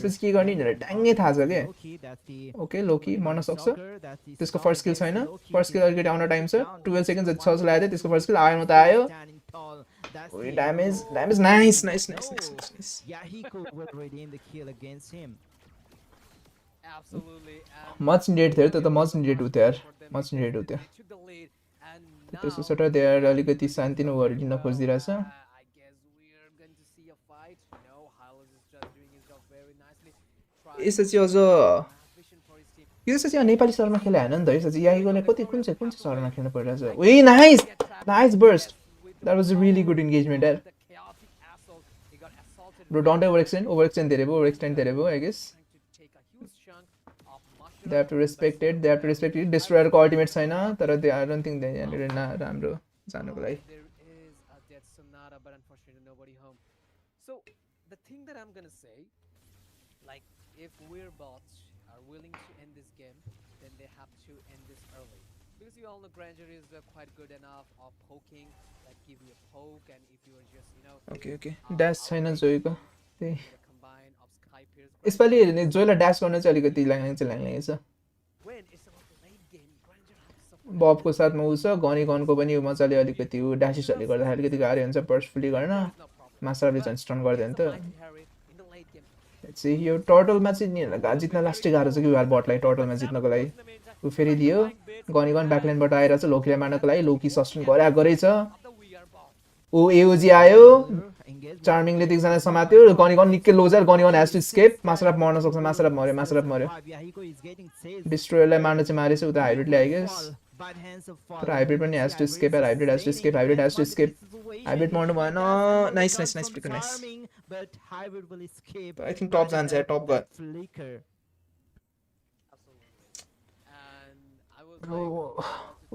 भनेर ट्याङ्गै थाहा छ के Loki, that's the ओके लोकी मर्न सक्छ stalker, that's the त्यसको stalker, फर्स्ट किल छैन Loki फर्स्ट किल will अलिकति आउन टाइम छ down, 12 सेकेन्ड जति छ जस्तो down, लाग्यो त्यसको फर्स्ट किल आयो त आयो standing tall, that's ओए the damage hero. Damage nice nice nice nice Oh, nice Yahiko will redeem the kill against him. absolutely. Much needed थियो त्यो त मच निडेड हो यार मच निडेड हो त्यो They took the lead and त्यसो now सट्टा त्यहाँ अलिकति शान्ति नभएर लिन खोजिदिरहेछ I guess we are going to see a fight. No, Hylos is just doing his job very nicely. Trying यसपछि अझ vision for his team. यो चाहिँ नेपाली शहरमा खेला होइन नि त यसपछि याहीकोले कुन चाहिँ शहरमा खेल्नु परिरहेछ ओइ nice nice burst that was a really good engagement यार The chaotic assault. He got assaulted. Bro don't over extend धेरै भयो I guess Trying to take a huge chunk of mushroom. They have to respect it डिस्ट्रोयरको ultimate छैन तर दे आई don't think they यहाँनिर राम्रो जानुको लागि There is a dead Sonata, but unfortunately nobody home. So the thing that I'm gonna say, like, if we're bots are willing to end this game, then they have to end this early. Because you all know Granger is quite good enough of poking, like give you a poke, and if you are just, okay dash छैन जोइको त्यही with a combine of Sky Pierce. यसपालि जोइलाई dash गर्न चाहिँ अलिकति ल्याङ छ When it's about the late game, Granger has to support. बबको साथमा उ छ गनको पनि मजाले अलिकति उ ड्यासेसहरूले गर्दा अलिकति गाह्रो हुन्छ पर्सफुली गर्न No problem. मास्टरले झन् स्टन गरिदियो नि त Mighty Harry in the late game. चाहिँ यो टर्टलमा चाहिँ नि जित्न लास्टै गाह्रो छ कि वार बटलाई टर्टलमा जित्नको लागि ऊ फेरि दियो गन ब्याकलाइनबाट आएर चाहिँ लोकीलाई मार्नको लागि लोकी सस्टेन गरेछ The we are bots. ऊ एओजी आयो Engagement. चार्मिङले एकजना समात्यो गन निकै लोजर गन ह्याज टु स्केप मासरप मर्न सक्छ मासरप मर्यो Yahiko is getting saved. डिस्ट्रोयरलाई मार्न चाहिँ मारेछ उता हाइब्रिडले I guess Fall by the hands of तर Fall. हाइब्रिड पनि has to escape Hybrid has to escape Hybrid मर्नु भएन nice nice nice flicker nice But Hybrid will escape. I think top जान्छ यार top gun Flicker. Absolutely. And I was bro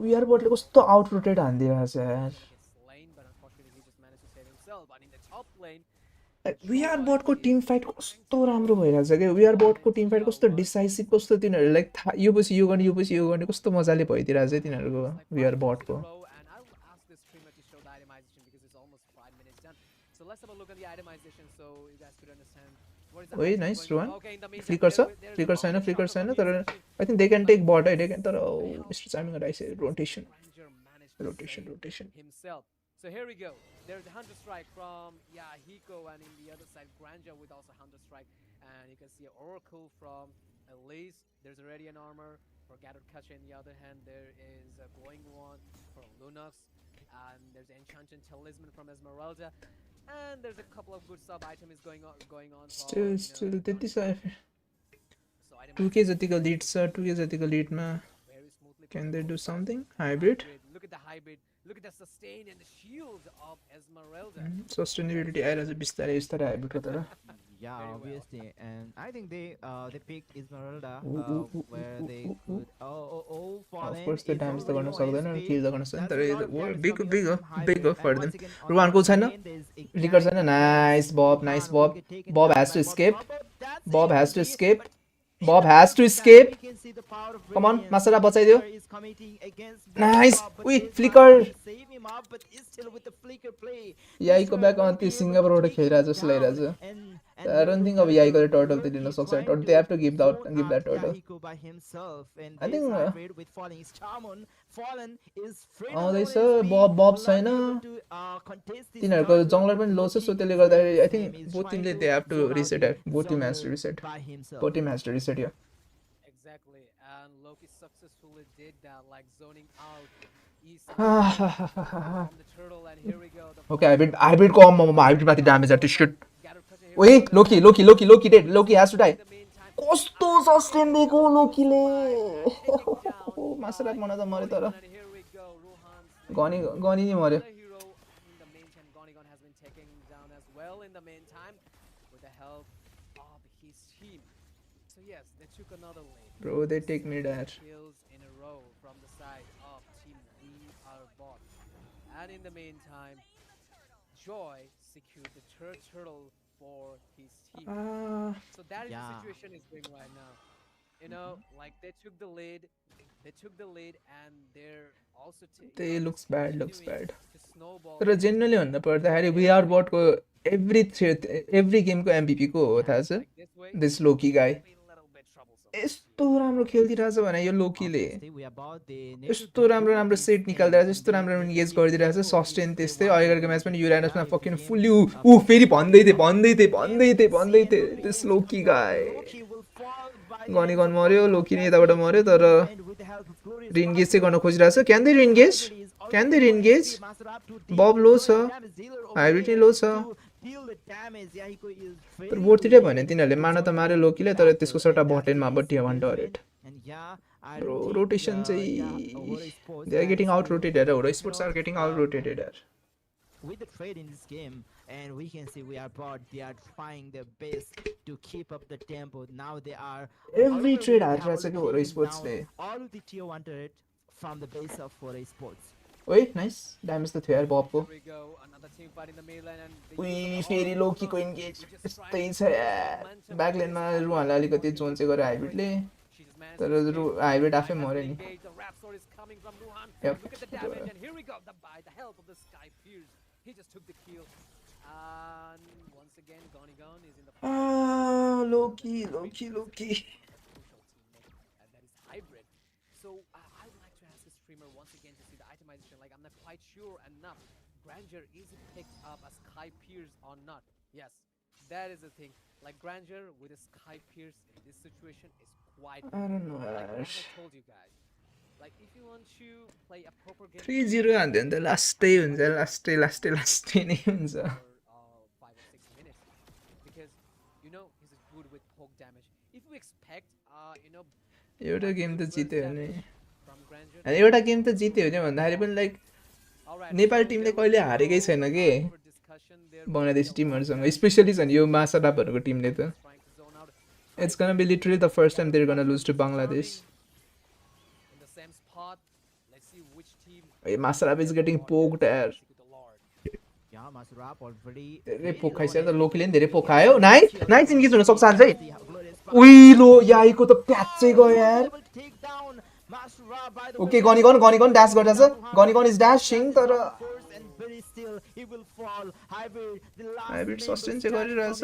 VR बोटले कस्तो out rotate हान्दिरहेछ यार his lane, but unfortunately he just managed to save himself. But in the top lane, VR बोटको team fight कस्तो राम्रो भइरहेछ क्या वीआर बोटको टिम फाइट कस्तो डिसाइसिभ कस्तो तिनीहरू लाइक यो पछि यो गर्ने कस्तो मजाले भइदिरहेछ है तिनीहरूको VR बोटको row, and I will ask the streamer to show the itemization because it's almost 5 minutes done. So let's have a look at the itemization so you guys could understand what is the ओइ item nice going Ruwan on. Okay, in the meantime, flicker छ there is flicker a छैन bonus flicker shot छैन from तर the I think they can take but है तर mister charming rise rotation Ranger managed to rotation save rotation himself. So here we go. There's a Hunter Strike from Yahiko, and in the other side, Granger with also Hunter Strike. And you can see Oracle from Elise. There's already an armor for Gathered Kacha. In the other hand, there is a Glowing One for Lunox. And there's Enchanted Talisman from Esmeralda. And there's a couple of good sub items going on for, still त्यति छ so item 2k जतिको lid छ 2k जतिको लिडमा very smoothly. Can they do something hybrid Look at the hybrid. Look at the sustain and the shield of Esmeralda. Sustainability आइरहेछ बिस्तारै बिस्तारै हाइब्रिडको तर Yeah, Very well. obviously, and I think they picked Esmeralda Ooh, where they ooh, could Fallen of course त्यो is damage त already गर्न on सक्दैन his किल feet. त गर्न सक्दैन That's तर a lot of damage big coming big in from big Hybrid. For And them once again on रुवानको the छैन lane, there's a flicker giant छैन nice Bob nice Luhan will Bob get taken Bob down has by to Bob. Escape Bob, that's Bob it. Has to Yes, escape but Bob has to escape. Come on, Masara bachaidiyo. Nice. Ui, flicker. Yaiko back on the Singapore खेलिरहेछ जस्तो लागिरहेछ. I don't think of Yaiko the turtle to दिन सक्छ. Or they have to give that turtle. I think आउँदैछ बब छैन. तिनीहरुको jungler पनि लो छ सो त्यसले गर्दाखेरि I think both teamले they have to reset it. Both team has to reset. Both team has to reset here. Exactly, and Loki successfully did that, like zoning out. Okay, hybrid को hybrid माथि damage आयो shit. Wait, Loki dead. Loki has to die. कस्तो sustain दिएको लोकीले. मासरात मना त मरे तर. गनी नि मर्यो. Bro, they take me there. And in the meantime, Joy secured the third turtle for his team. So that is the situation is going right now. You know, like they took the lead, and they're also they looks bad. तर generally भन्नु पर्दाखेरि we are bot को every game को MVP को हो थाहा छ. This Loki guy. यस्तो राम्रो खेल्दिरहेछ भने यो लोकीले यस्तो राम्रो सेट निकाल्दिरहेछ यस्तो राम्रो एन्गेज गरिदिरहेछ सस्टेन त्यस्तै अगाडिको म्याच पनि युरानसमा फकिन फुल्ली फेरि भन्दै थिए this Lowkey guy Goni gone मर्यो लोकी नि यताबाट मर्यो तर रिएन्गेज चाहिँ गर्न खोजिरहेछ क्यान दे रिएन्गेज बब लो छ हाइब्रिड नि लो छ तर बोर्तिरै भने तिनीहरूले मार्न त मार्यो लोकीले तर त्यसको सट्टा बटेनमा but one turret bro rotation चाहिँ they are getting out rotated Hora Esports are getting out rotated with the trade in this game and we can see we are bot they are trying their best to keep up the tempo now they are every trade हारिरहेछ के Hora Esports ले all the tier 1 turret from the base of Hora Esports. Wait, nice. Damage the Tihar Bob को. उई फेरि लोकी को engage यस्तै छ यार ब्याकलाइन मा रुहानले अलिकति जोन चाहिँ गरे हाइब्रिडले तर हाइब्रिड आफै मर्यो नि लोकी once again to see the itemization. Like I'm not quite sure enough. Grandeur is it picked up as Sky Pierce or not? Yes, that is the thing. Like Grandeur with a Sky Pierce, this situation is quite. I don't know. Like I told you guys. Like if you want to play a proper game. 3-0 and then the last day नै हुन्छ. 5 or 6 minutes because you know he's good with poke damage. If you expect एउटा game त जित्यो नि अनि एउटा game त जित्यो नि भन्दाखेरि पनि लाइक नेपाली टिमले कहिले हारेकै छैन के बङ्गलादेशी टिमहरुसँग स्पेशली छन् यो मासरापहरुको टिमले त it's gonna be literally the first time they are gonna lose to Bangladesh ए मासराप इज गेटिङ पोक्ड यार धेरै पोक खाइसक्यो त लोकीले नि धेरै पोक खायो नाइस इन्गेज हुन सक्छ अझै उइ लो याइको त प्याचै गयो यार Okay, Goni dash गरिरहेछ Goni is dashing तर Hybrid sustain चाहिँ गरिरहेछ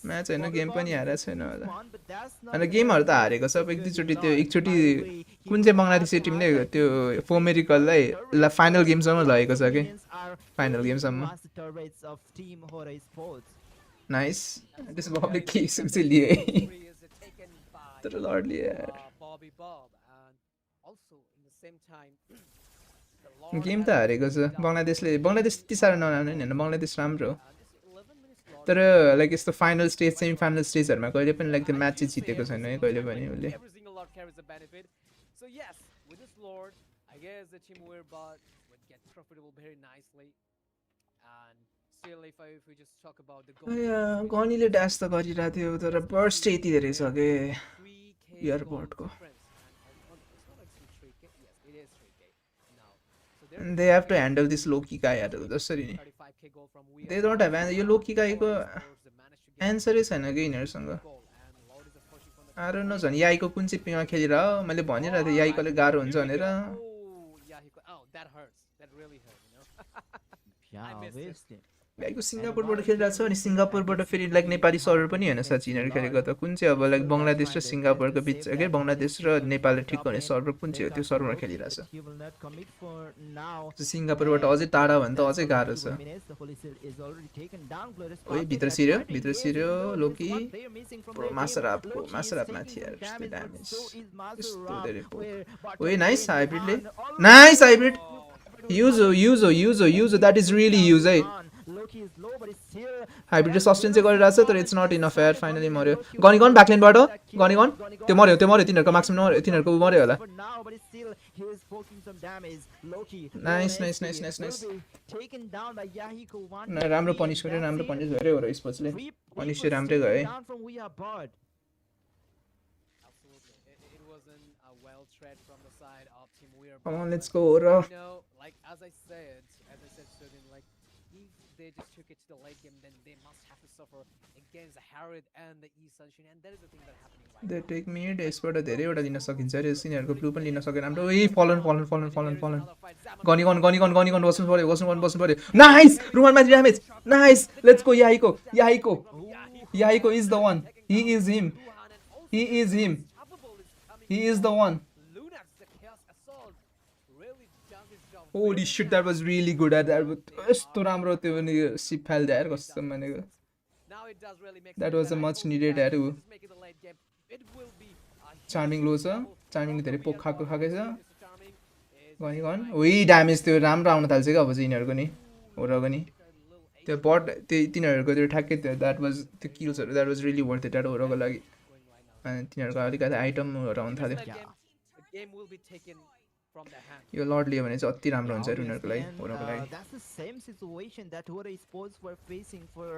म्याच हैन गेम पनि हारेको छैन होला अनि गेमहरु त हारेको सब एकचोटी कुन चाहिँ बङ्गलादेशी टिमले त्यो फोमेरिकललाई फाइनल गेमसम्म लगेको छ के final गेमसम्म Nice. This is probably keys लिए तर लर्डली यार गेम त हारेको छ बङ्गलादेश त्यति साह्रो नराम्रो नि हैन बङ्गलादेश राम्रो तर लाइक यस्तो फाइनल स्टेज सेमी फाइनल स्टेजहरुमा कहिले पनि लाइक त्यो म्याच चाहिँ जितेको छैन है कहिले पनि उले गनीले ड्यास त गरिरहेको थियो तर बर्स्ट यति धेरै छ के एयरपोर्टको they have to handle this Loki guy हरू जसरी नि 35k goal from we they as don't well. have yo Loki guy को Hora Esports, they managed to get answer छैन कि यिनीहरुसँग goal and Loud is approaching from the I don't know top झन् याईको कुन चाहिँ पिङमा खेलिरह मैले भनिरहेको थिएँ याईकोले गाह्रो हुन्छ भनेर Oh, yeah, that hurts. That really hurt, you know. Yeah, I missed it. obviously. याईको सिङ्गापुरबाट खेलिरहेको छ अनि सिङ्गापुरबाट फेरि लाइक नेपाली सर्भर पनि होइन साँच्ची यिनीहरू खेलेको त कुन चाहिँ अब लाइक बङ्गलादेश र सिङ्गापुरको बिच के बङ्गलादेश र नेपालले ठिक हुने सर्भर कुन चाहिँ हो त्यो सर्भरमा खेलिरहेको छ He will not commit for now. सिङ्गापुरबाट अझै टाढा भने त अझै गाह्रो छ The Holy Seal is already taken down. ओइ भित्र सिर्यो लोकी प्रो मासराप माथि यार यस्तो ड्यामेज यस्तो धेरै पो ओइ nice Hybrid use that is really use है Loki is low, but it's still हाइब्रिडले सस्टेन चाहिँ गरिरहेको छ तर इट्स नट इनफ यार फाइनली मर्यो गनिगन ब्याकलाइनबाट गनिगन त्यो मर्यो तिनीहरूको मार्क्समा मर्यो तिनीहरूको मर्यो होला for now, but it's still he is poking some damage. Loki Nice. will be taken down by Yahiko one. राम्रो पनिस गर्यो राम्रो पनिस गर्यो हो र स्पोर्ट्सले पनिस चाहिँ राम्रै गयो है Down from We Are Bud. Absolutely. It wasn't a well thread from the side of Team Weir. Come on, let's go, Hora. You know, like as I said, Sudin, like if they just took it to the late game, then they must have to suffer against the Harrod and the E Sunshine, and that is the thing that's happening right they now. Take mid यसबाट धेरैवटा लिन सकिन्छ अरे सिनियरको blue पनि लिन सकेन हाम्रो ए फलन गनिगन बस्नु पर्यो नाइस रुमालमा damage nice let's go Yahiko is the one he is him the one Lunax, the Chaos Assault, really does his job. Holy shit that was really good at that यस्तो राम्रो त्यो नि सिप फाइल द्यार कसम भनेको Now it does really make That sense was a I much hope needed that arrow. this is making the late game. It will be a huge Charming low छ trouble. चार्मिङले धेरै पोक खाएको खाएकै छ Mr. Charming is गनिगन उही damage त्यो राम्रो आउन थाल्छ क्या अब चाहिँ यिनीहरूको नि होरको नि त्यो बट त्यो तिनीहरूको त्यो ठ्याक्कै त्यो द्याट वाज त्यो किल्सहरू that was really worth it at होरको लागि अनि तिनीहरूको अलिकति आइटमहरू आउनु थाल्यो the game will be taken from their hand. यो लर्ड लियो भने चाहिँ अति राम्रो हुन्छ अरे उनीहरूको लागि And, होरको लागि that's the same situation that Hora Esports were facing for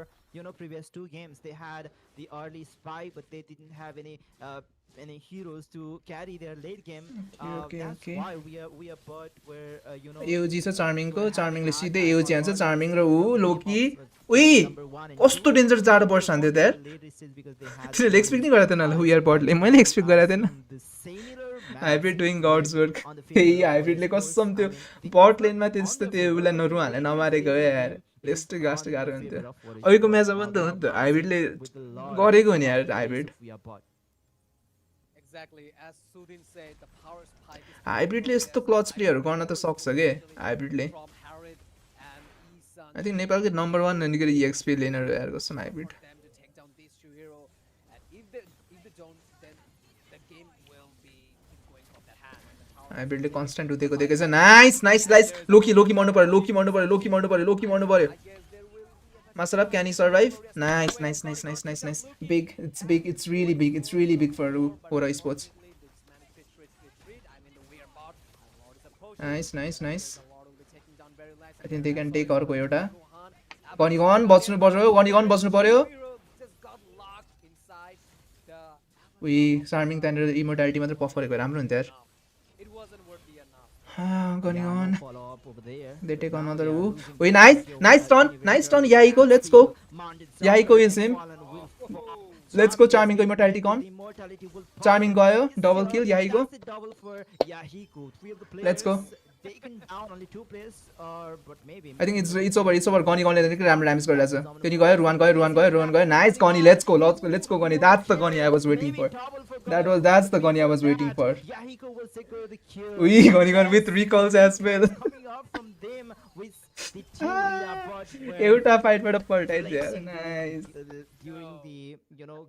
previous two games. They had the early spike, but they didn't have any heroes to carry their late game. Okay, That's okay. why we are but where AOG छ चार्मिङको चार्मिङले सिधै AOG हान्छ charming र ऊ लोकी उही कस्तो danger जाडो पर्छ हान्थ्यो त्यहाँ तिनीहरूले एक्सपेक्ट नै गरेको थिएन होला उयर बटले मैले एक्सपेक्ट गरेको थिएन हाइब्रिड डुइङ गड्स वर्क त्यही हाइब्रिडले कसम त्यो बट लेनमा त्यस्तो त्यो उसलाई नरु हालेर नमारेको हो यार यस्तो गाह्रो हुन्थ्यो अहिलेको म्याचमा पनि त हो नि त हाइब्रिडले गरेको हो नि यार hybrid Exactly as Sudin said, the power spike is हाइब्रिडले यस्तो क्लच प्लेहरू गर्न त सक्छ के हाइब्रिडले from Harrod and E-Sun I think नेपालको नम्बर 1 भनेको EXP लेनर यार कसम hybrid for them to take down these two heroes. And if they don't, then the game will be going from their hand. And the power हाइब्रिडले constant उदेको देखेछ nice Loki मर्नु पर्यो I guess there will be a Master can he survive? Nice. Big. It's really big for Hora Esports. Nice. I think they can take our Koyota. Gonigon बच्नु पर्यो We Charming Thunder immortality मात्र puff गरेको राम्रो हुन्थ्यो यार It wasn't worthy enough. Gonigon follow up over there. they take another woo. Wait, nice turn Yahiko, let's go. Yahiko is him. Let's go Charming को immortality gone. Charming गयो double kill Yahiko. That's the double for Yahiko. 3 of the players Let's go. taken down, only 2 players but maybe I think it's over. Gonigonले निकै राम्रो damage गरिरहेछ फेरि गयो Ruwan गयो nice Goni let's go Goni. That's the Goni I was waiting for. That's the Goni I was waiting for. Yahiko will secure the kill. We Gonigon with recalls as well. Coming up from them with the team leader, but where एउटा फाइटबाट पल्टाइदियो nice during the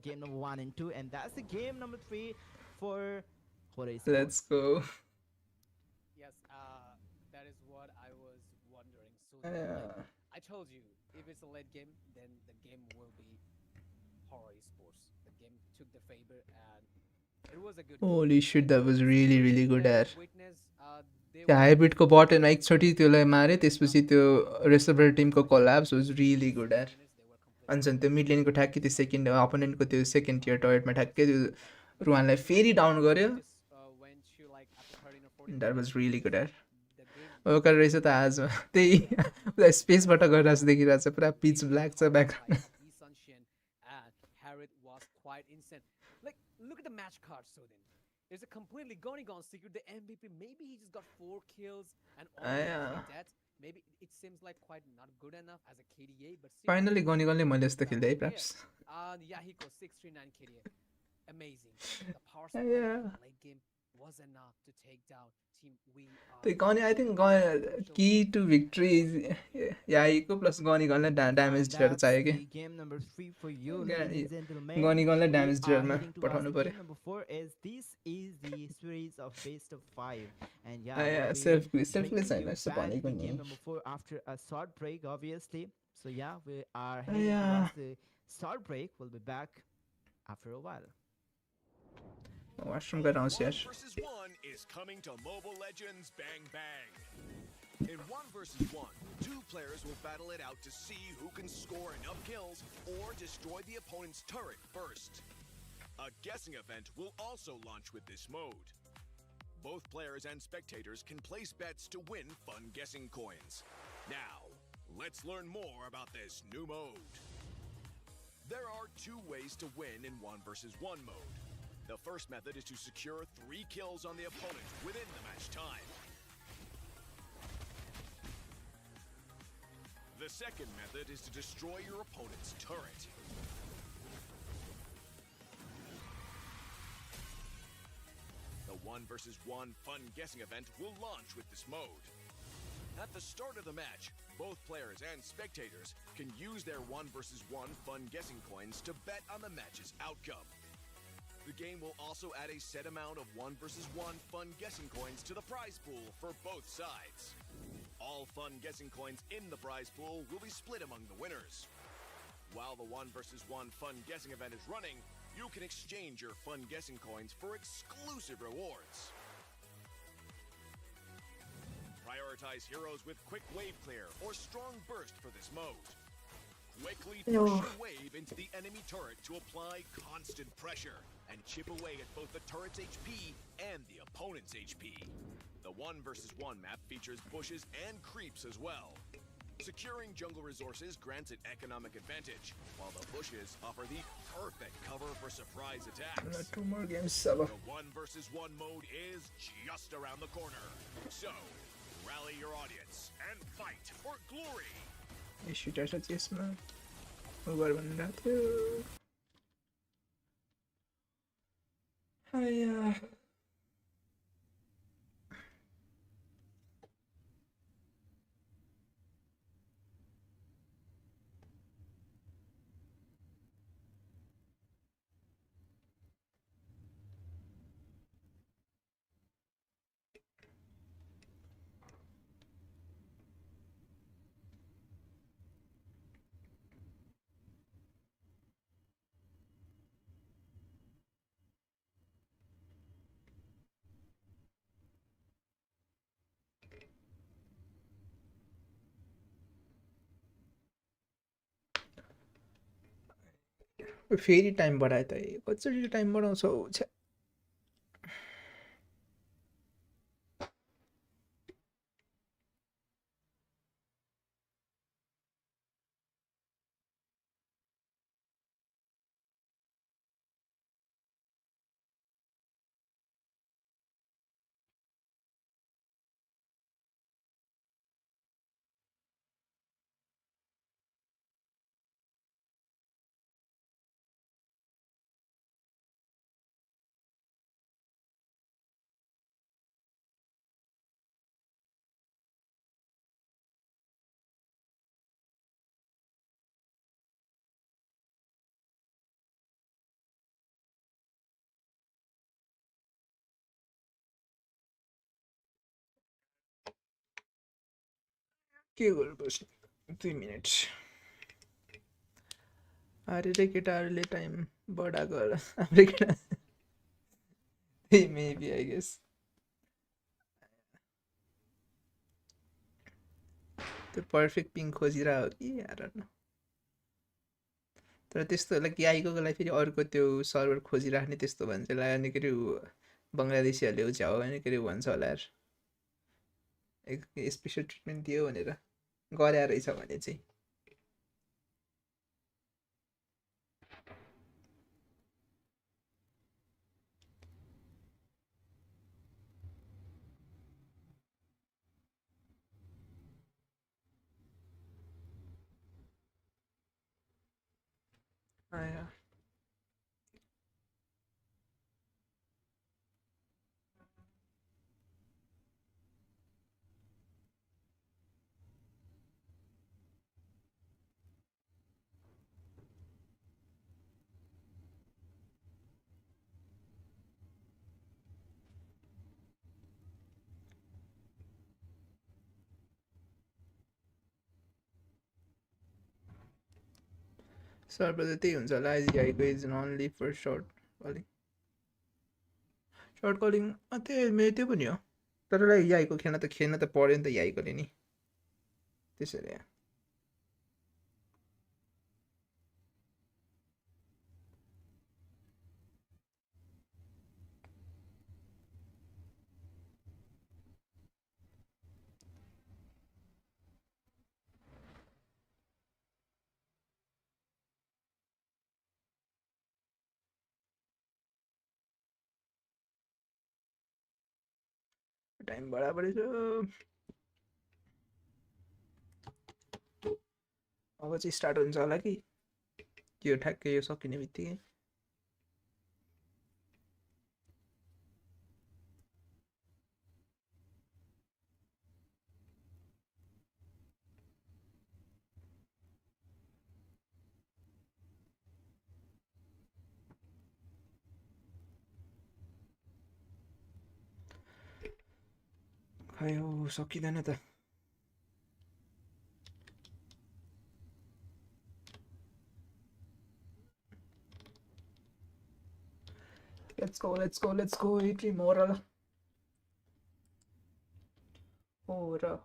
game number 1 and 2, and that's the game number 3 for Hora Esports. Let's go. Yes, that is what I was wondering. So I told you, if it's a late game, then the game will be Hora Esports. The game took the favor, and it was a good. Holy shit, that was really good यार Witness, they त्यो हाइब्रिडको button एकचोटि त्यसलाई मारे त्यसपछि त्यो reserver टिमको collapse was really good यार अनि त्यो मिड लेनको ठ्याक्कै त्यो सेकेन्ड अपोनेन्टको त्यो सेकेन्ड टियर टर्रेटमा ठ्याक्कै त्यो रुवानलाई फेरि डाउन गर्यो went to like after 13 or 14. That was really good यार The game ओकर रहेछ त आजमा त्यही स्पेसबाट गरिरहेको देखिरहेको छ पुरा पिच ब्ल्याक छ background And Harriet was quite insane. Like, look at the match card, so then. It's a completely gone secret. The MVP, maybe he just got 4 kills and all like that. Maybe it seems like quite not good enough as a KDA, but finally गनिगनले मैले यस्तो खेल्दै है perhaps. yeah, he got 639 KDA. Amazing. The power supply in the late game was enough to take down team we are. The Goni, I think key to victory is Yaiko plus Gonigonle damage dealt चाहियो के. Game number 3 for you, ladies and gentlemen. Gonigonle damage dealt मा Heading पठाउनु पर्यो. game number 4 is this is the series of best of 5, and yeah, selfless bringing छैन you यस्तो back भनेको to नि. game number 4 after a short break, obviously. So yeah, we are heading towards the short break. We'll be back after a while. Washroom गएर आउँछु यार. 1 is coming to Mobile Legends Bang Bang. In 1v1, 2 players will battle it out to see who can score enough kills or destroy the opponent's turret first. A guessing event will also launch with this mode. Both players and spectators can place bets to win fun guessing coins. Now, let's learn more about this new mode. There are 2 ways to win in 1v1 mode. The first method is to secure 3 kills on the opponent within the match time. The second method is to destroy your opponent's turret. The 1v1 fun guessing event will launch with this mode. At the start of the match, both players and spectators can use their 1v1 fun guessing coins to bet on the match's outcome. The game will also add a set amount of 1v1 fun guessing coins to the prize pool for both sides. All fun guessing coins in the prize pool will be split among the winners. While the 1v1 fun guessing event is running, you can exchange your fun guessing coins for exclusive rewards. Prioritize heroes with quick wave clear or strong burst for this mode. Quickly push your wave into the enemy turret to apply constant pressure and chip away at both the turret's HP and the opponent's HP. The 1v1 map features bushes and creeps as well. Securing jungle resources grants an economic advantage, while the bushes offer the perfect cover for surprise attacks. 2 more games. The 1v1 mode is just around the corner. So, rally your audience and fight for glory. Shooter छ यसमा. Over भनिरहेको थियो. हाया. फेरि time बढाए त कतिचोटि time बढाउँछौ छ्या. के गर्नु पर्छ 2 मिनेट. अरे रे केटाहरूले टाइम बढाएको होला हाम्रो केटा. Maybe I guess. त्यो पर्फेक्ट पिङ खोजिरहेको हो कि यार. तर त्यस्तो लाइक आइको लागि फेरि अर्को त्यो सर्भर खोजिराख्ने त्यस्तो भन्छ होला. अनि के अरे बङ्गलादेशीहरूले उच्याउ अनि के अरे भन्छ होला यार. एक स्पेसल ट्रिटमेन्ट दियो भनेर गरे रहेछ भने चाहिँ आया सर्भर त्यही हुन्छ होला आइजिआईको is only for short calling त्यही मेरो त्यो पनि हो तर याईको खेल्न त पऱ्यो नि त याईकोले नि त्यसरी टाइम बराबरै छ अब चाहिँ स्टार्ट हुन्छ होला कि यो ठ्याक्कै यो सकिने बित्तिकै खै हो सकिँदैन त Let's go. Itri moral. Hora.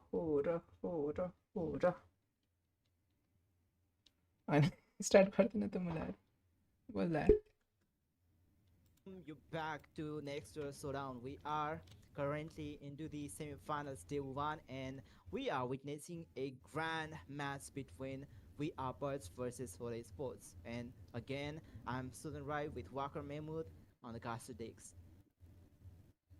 अनि स्टार्ट गर्दैन त मलाई बोल्दा You back to next Showdown. We are currently into the semi-finals day 1 and we are witnessing a grand match between We Are Birds versus Hora Esports. And again, I'm Suyog Rai with Walker Mahmood on the caster decks.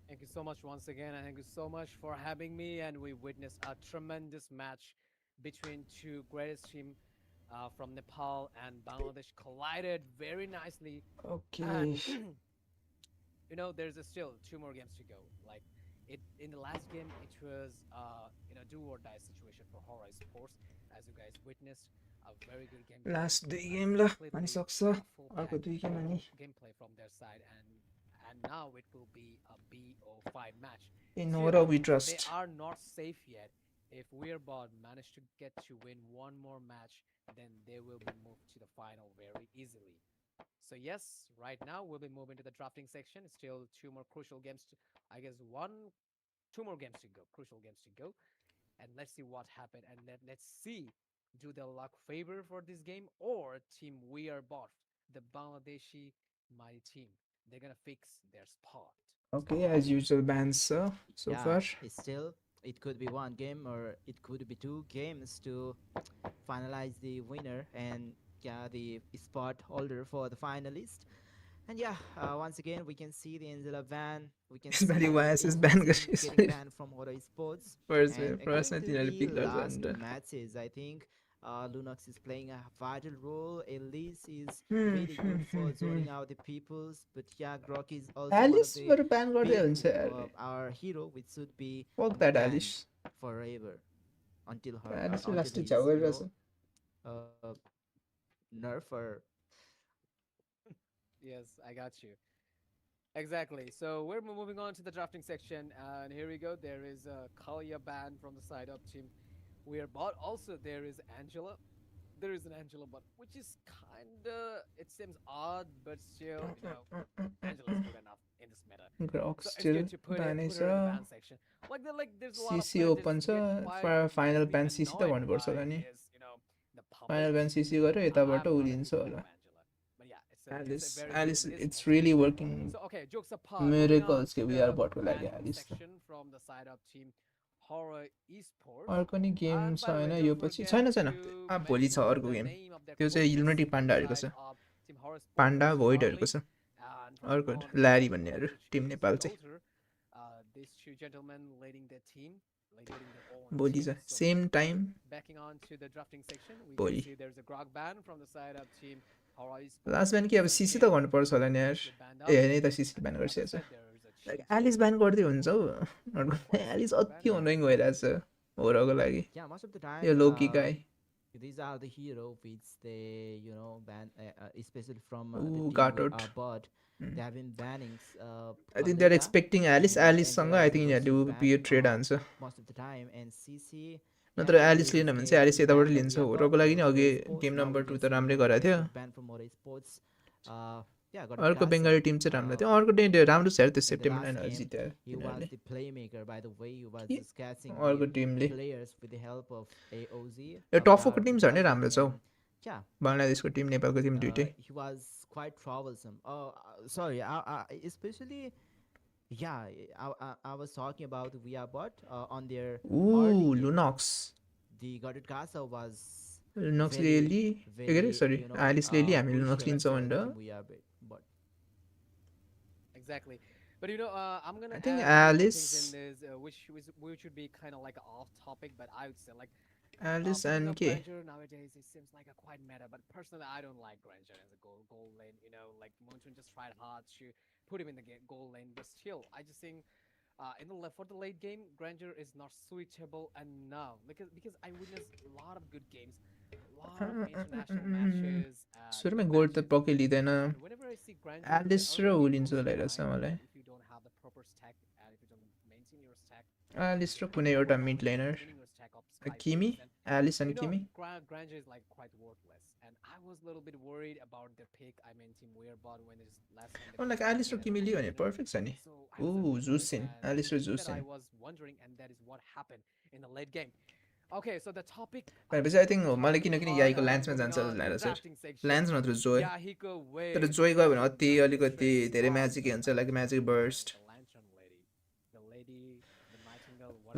Thank you so much once again, and thank you so much for having me. And we witnessed a tremendous match between two greatest teams from Nepal and Bangladesh collided very nicely. Okay. And, you know, there's still 2 more games to go. Like in the last game, it was do or die situation for Hora Sports, as you guys witnessed. A very good game. Last game ल अनि सक्छ अर्को 2 game अनि gameplay from their side, and now it will be a BO5 match. In Hora we trust. They are not safe yet. If Wearbot manage to get to win one more match, then they will be moved to the final very easily. So yes, right now we'll be moving to the drafting section. Still 2 more crucial games to, I guess 2 more games to go, crucial games to go. And let's see what happened, and let's see, do the luck favor for this game, or team Wearbot, the Bangladeshi mighty team, they're gonna fix their spot. Okay, as usual bans so far. It could be 1 game or it could be 2 games to finalize the winner and the spot holder for the finalist. And once again we can see the Angela ban. We can see is ban getting banned from Hora Sports. First last matches, I think Lunox is playing a vital role. Elise is really good for zoning out the peoples, but Grok is also Alice one of ban our hero, which should be fuck that Alice forever until her Alice until last his, nerf or Yes, I got you. Exactly. So we're moving on to the drafting section, and here we go. There is a Kalia ban from the side of team Wearbot. Also, there is Angela. There is an Angela, but which is kinda, it seems odd, but still, Angela's good enough in this meta. Grok So it's still good to put her in the ban section. There's a lot of CC open for final ban CC त भन्नुपर्छ होला नि final ban CC गर्यो यताबाट उलिन्छ होला Alice, it's really working. So okay, jokes apart. Miracles के We Are Bot को लागि Alice. Section from the side of team Hora Esports. अर्को नि गेम And छ by the way, होइन don't यो पछि forget छैन to भोलि छ mention अर्को the game name of their त्यो चाहिँ coaches इल्युमिनेटी from the पाण्डाहरूको side छ of Team Hora Sports. Panda There's भोइडहरूको Charlie, छ and from अर्को on the Larry side of भन्नेहरू Ultra team Cheese is Nepal चाहिँ Ultra. These two gentlemen leading their team, leading their own भोलि team. छ So same time backing on to the drafting section, we भोलि can see there's a grog ban from the side of Team Hora Esports. Last ब्यान के अब So cc त again, गर्नुपर्छ होला नि यार they banned ए out. होइन त सिसी And ब्यान on the other गरिसकेको छ side, there is a Cheese Alice Cheese. Ban गरिदियो हुन्छ हौ Quite एलिस serious अति ban. अनोइङ भइरहेछ होरको लागि Yeah, most of the yo time, लोकी गाई these are the hero which they, you know, ban, especially from Ooh, the team got we it. are bought. They have been banning. I think they're Kalita, expecting Alice. and Aliceसँग Angela I is think supposed यिनीहरूले to be a ban, trade आन्छ most of the time, and CC. नत्र yeah, Alice in लिएन this भने case, चाहिँ Alice is यताबाट banned, but लिन्छ we are होरको bought लागि नि from अघि Hora Sports. Game Now number we 2 can त see राम्रै that गराएको थियो got banned from Hora Sports. Yeah, got अर्को Casa, बेङ्गाली टिम चाहिँ राम्रो थियो अर्को टिम राम्रो छ यार त्यो in the September last 9 game. जित्यो He was यिनीहरूले the playmaker, by the way. He was के? just catching अर्को the टिमले players with the help of AOZ. यो टफोको टिम छ भने राम्रो छ हौ Yeah, बङ्गलादेशको टिम नेपालको टिम दुइटै he was quite troublesome. Sorry, especially, yeah, I was talking about Viabot on their early ऊ game. लुनक्स The Godit Casa was लुनक्सले very, लि के अरे very, सरी you know, एलिसले लि हामी लुनक्स crucial लिन्छौँ for the भनेर team Viabot. Exactly. But you know, I'm gonna I think add more Alice- things in this, which should be kind of like off topic, but I would say like Alice picking and up के Granger nowadays, it seems like a quite meta. But personally, I don't like Granger as a goal lane. You know, like Moonchun just tried hard to put him in the goal lane, but still, I just think in the for the late game, Granger is not suitable enough because I witnessed a lot of good games, a lot of international matches. सुरुमै good gold त matches, पक्कै लिँदैन and whenever I see Granger, the Alice र early ऊ game लिन्छ goes लागिरहेछ by, मलाई if you don't have the proper stack and if you don't maintain your stack, Alice र कुनै एउटा mid liner winning your stack of Sky Kimmy Picks, and Alice you and know, Kimmy Granger is like quite worthless, and I was a little bit worried about their pick. I mean, Team Weird when it's last time. they like picked Alice र Granger, Kimmy लियो भने perfect छ नि so I was a ऊ little bit जुसिन worried, and Alice र the thing that I जुसिन was wondering, and that is what happened in the late game. Okay, so the topic. भनेपछि I think मलाई किनकि याईको ल्यान्समा जान्छ जस्तो लागेर सर ल्यान्स नत्र जोय तर जोय गयो भने अति अलिकति धेरै म्याजिकै हुन्छ लाइक म्याजिक बर्स्ट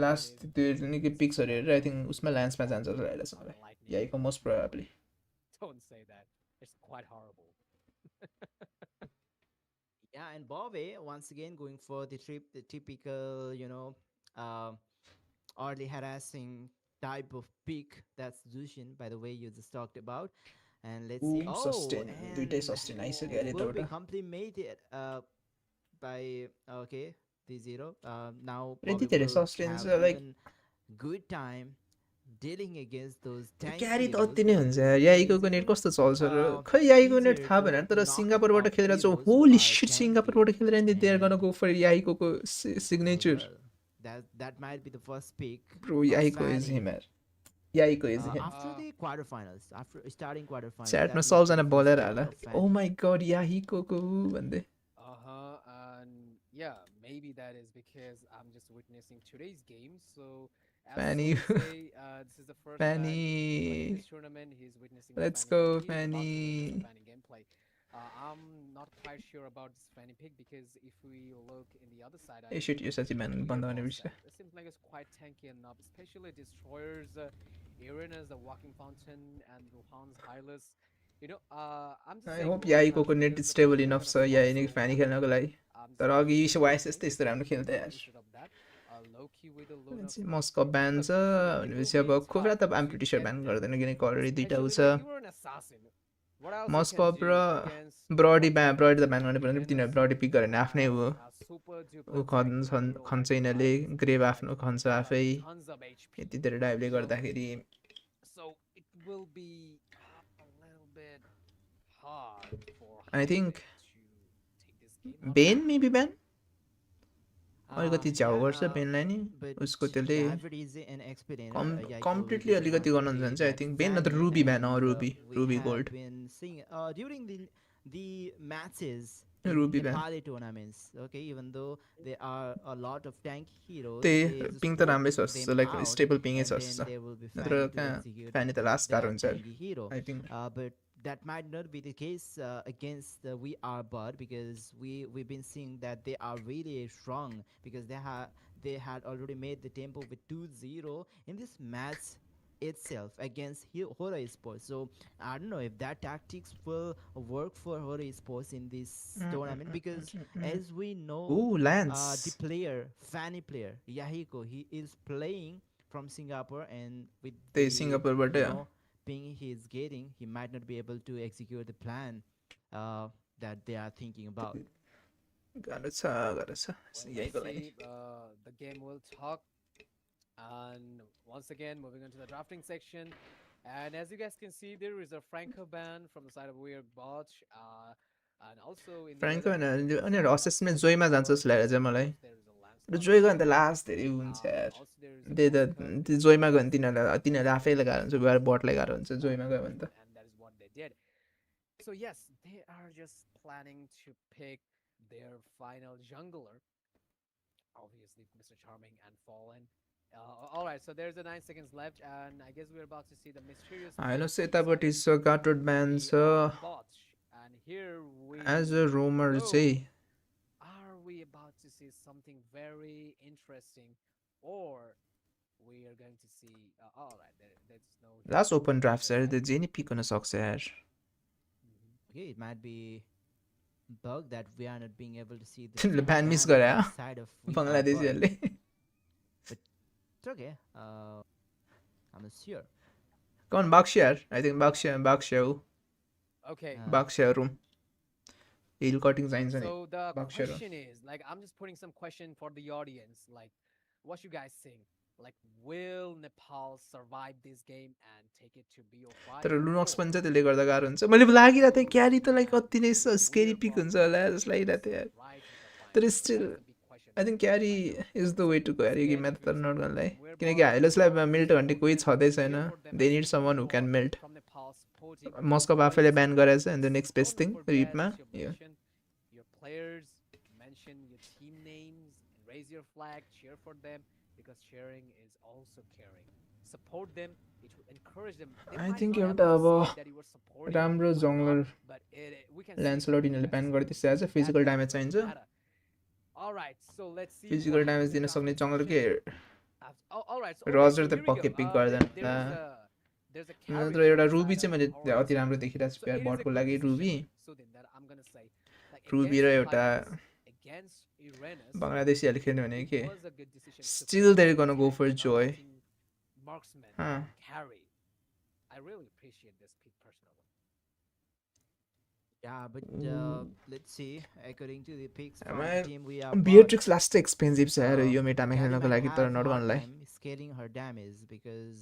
लास्ट त्यो निकै पिक्सहरू हेरेर आई थिङ्क उसमा ल्यान्समा जान्छ जस्तो लागेको छ मलाई Yahiko most probably Don't say that. It's quite horrible. Yeah, and Bobby once again going for the typical, you know, early harassing type of pick. That's Zushin, by the way, you just talked about. And let's see. Oh, sustain दुईटै and sustain आइसक्यो अरे will be एउटा complemented by okay the zero. Now यति Bobby धेरै will sustain have छ like even good time dealing against those tank क्यारी त heroes अति नै हुन्छ यार because याईको it's नेट even, कस्तो चल्छ र uh, खै याईको नेट easier थाहा to भएन तर knock सिङ्गापुरबाट off खेलेर चाहिँ heroes who holy are shit tanky. सिङ्गापुरबाट खेलेर नि they are And gun go for Yahiko signature well, that might be the first pick bro of Yahiko is Fanny. Him यार Yahiko is him After the quarterfinals, after starting quarterfinals, च्याटमा that was the सबजना first बोलेर pick होला of ओ Fanny. My god Yahiko भन्दै And yeah, maybe that is because I'm just witnessing today's game. So, as Fanny. some say, this is the first time Fanny. playing this tournament. He's witnessing. Let's Fanny go, gameplay. He's about to witness Fanny. Fanny gameplay. I'm not quite sure about this Fanny pick because if we look in the other side, ए shit यो साँच्चै ban बन्द गर्ने बिर्सेँ it seems like it's quite tanky enough, especially destroyers, arenas, the walking fountain, and Luhan's Hylas. You know, I'm just I saying hope most याईको times net because the stable players are enough gonna छ swap याई नि so फ्यानी well. खेल्नको लागि I'm तर just अघि gonna vice say यस्तै यस्तो राम्रो खेल्थ्यो यार instead of that, low-key with the Luna भनेपछि Star. मस्को ब्यान छ भनेपछि अब खोप्रा त आम प्रिटी स्योर ब्यान गर्दैन किनकि अलरेडी दुइटा ऊ छ You were an assassin. What else you Moscow can do raw against ब्रडी WatchParty? ब्रडी त ब्यान गर्नु पर्दैन Again, तिनीहरू it's ब्रडी पिक गऱ्यो भने आफ्नै हो a super duper ऊ tanky hero खन्छ like यिनीहरूले Hylas, ग्रेभ like, आफ्नो खन्छ आफै tons of HP. यति धेरै डाइभले गर्दाखेरि So it will be a little bit hard for I think Hylas to take this game. Not Ben maybe ब्यान अलिकति झ्याउ Yeah, गर्छ बेनलाई नि but उसको त्यसले Gravity and experience, yeah, completely अलिकति गर्नुहुन्छ भने चाहिँ आई थिङ्क बेन नत्र रुबी ब्यान हो ruby gold been seeing during the matches Ruby in ban. Nepali tournaments. Okay, even though there are a lot of tank heroes, त्यही they just ping त put राम्रै छ जस्तो them लाइक out, स्टेबल पिङै and छ then जस्तो they will be नत्र finding to कहाँ execute फ्यानी त लास्ट गाह्रो हुन्छ tanky hero. I think But that might not be the case against the We Are Bud because we've been seeing that they are really strong because they had already made the tempo with 2-0 in this match itself against Hora Esports. So I don't know if that tactics will work for Hora Esports in this tournament, because as we know, Ooh, the Lance. player, Fanny player, Yahiko, he is playing from Singapore, and with The the Singapore, but ping he is getting, he might not be able to execute the plan that they are thinking about. गाह्रो छ Well, यहीँको let's लागि see. The game will talk. And once again, moving on to the drafting section. And as you guys can see, there is a Franco ban from the side of Weird Botch. And also in the फ्रेङ्को other होइन side उनीहरू of assessment Weird जोइमा जान्छ Botch, जस्तो लागेको छ of मलाई course, there is a raw Lancelot जोइ गयो भने त King. लास्ट धेरै हुन्छ यार Also, there is a त्यही Oscar. त त्यो जोइमा गयो भने तिनीहरूले आफैले गाह्रो हुन्छ गएर बटलाई गाह्रो हुन्छ जोइमा गयो भने त And that is what they did. So yes, they are just planning to pick their final jungler. Obviously, Mr. Charming and Fallen. All right, so there's the 9 seconds left, and I guess we're about to see the mysterious. हेर्नुहोस् यतापट्टि छ गाटोड ब्यान छ And here we as a roamer चाहिँ are we about to see something very interesting, or we are going to see? All right, there's no. Last open draft छ त्यो जे नि pick हुन सक्छ यार Okay, it might be bug that we are not being able to see the तिनीहरूले ब्यान miss ban गरे on the side of We Are Bot. बङ्गलादेशीहरूले It's okay. I'm not sure. कौन बाक्सियर आई थिङ्क बाक्सिया हो Okay. बाक्सिया room हिल cutting चाहिन्छ नि So the Baksharo. question is, like, I'm just putting some question for the audience, like, what you guys think? Like, will Nepal survive this game and take it to BO5? तर लुनक्स पनि छ त्यसले गर्दा गाह्रो हुन्छ मैले लागिरहेको थिएँ क्यारी त लाइक कति नै स्केरी पिक हुन्छ होला जस्तो लागिरहेको थियो यार तर still I think carry is the way to go यार यो गेममा त तर नट गर्नलाई किनकि हाइलसलाई मिल्ट भन्ने कोही छँदै छैन they need someone who can मिल्ट मस्कप आफैले ब्यान गरेको छ and the next best thing रिपमा यो Your players, mention your team names, and raise your flag, cheer for them, because cheering is also caring. Support them, it will encourage them. They I might think not एउटा able to अब see that you were supporting राम्रो or जङ्गलर not, but we can see ल्यान्सलट from यिनीहरूले you ब्यान guys. गरिदिएको छ That physical is damage what चाहिन्छ matter. All right, so let's see. Physical what damage happens दिन in सक्ने drafting जङ्गलर section. के All right, so, Roger so त here we पक्कै go. पिक गर्दैन There's a नत्र carry एउटा on the रुबी side चाहिँ of मैले Hora अति राम्रो Esports. देखिरहेको छु So यार it is a बटको good लागि decision, Ruby Sudhin, that I'm gonna say. Like, Ruby र against एउटा Tigers, against Uranus, बङ्गलादेशीहरूले खेल्ने भने it के was a good decision to still pick they're gonna go Tech for Joy targeting marksman carry. I really appreciate this pick personally. Yeah, but let's see. According to the picks from Am the I team, we are Beatrix last expensive छ यार यो मेटामा Carry खेल्नको might लागि have तर a nut hard गर्नलाई time scaling her damage, because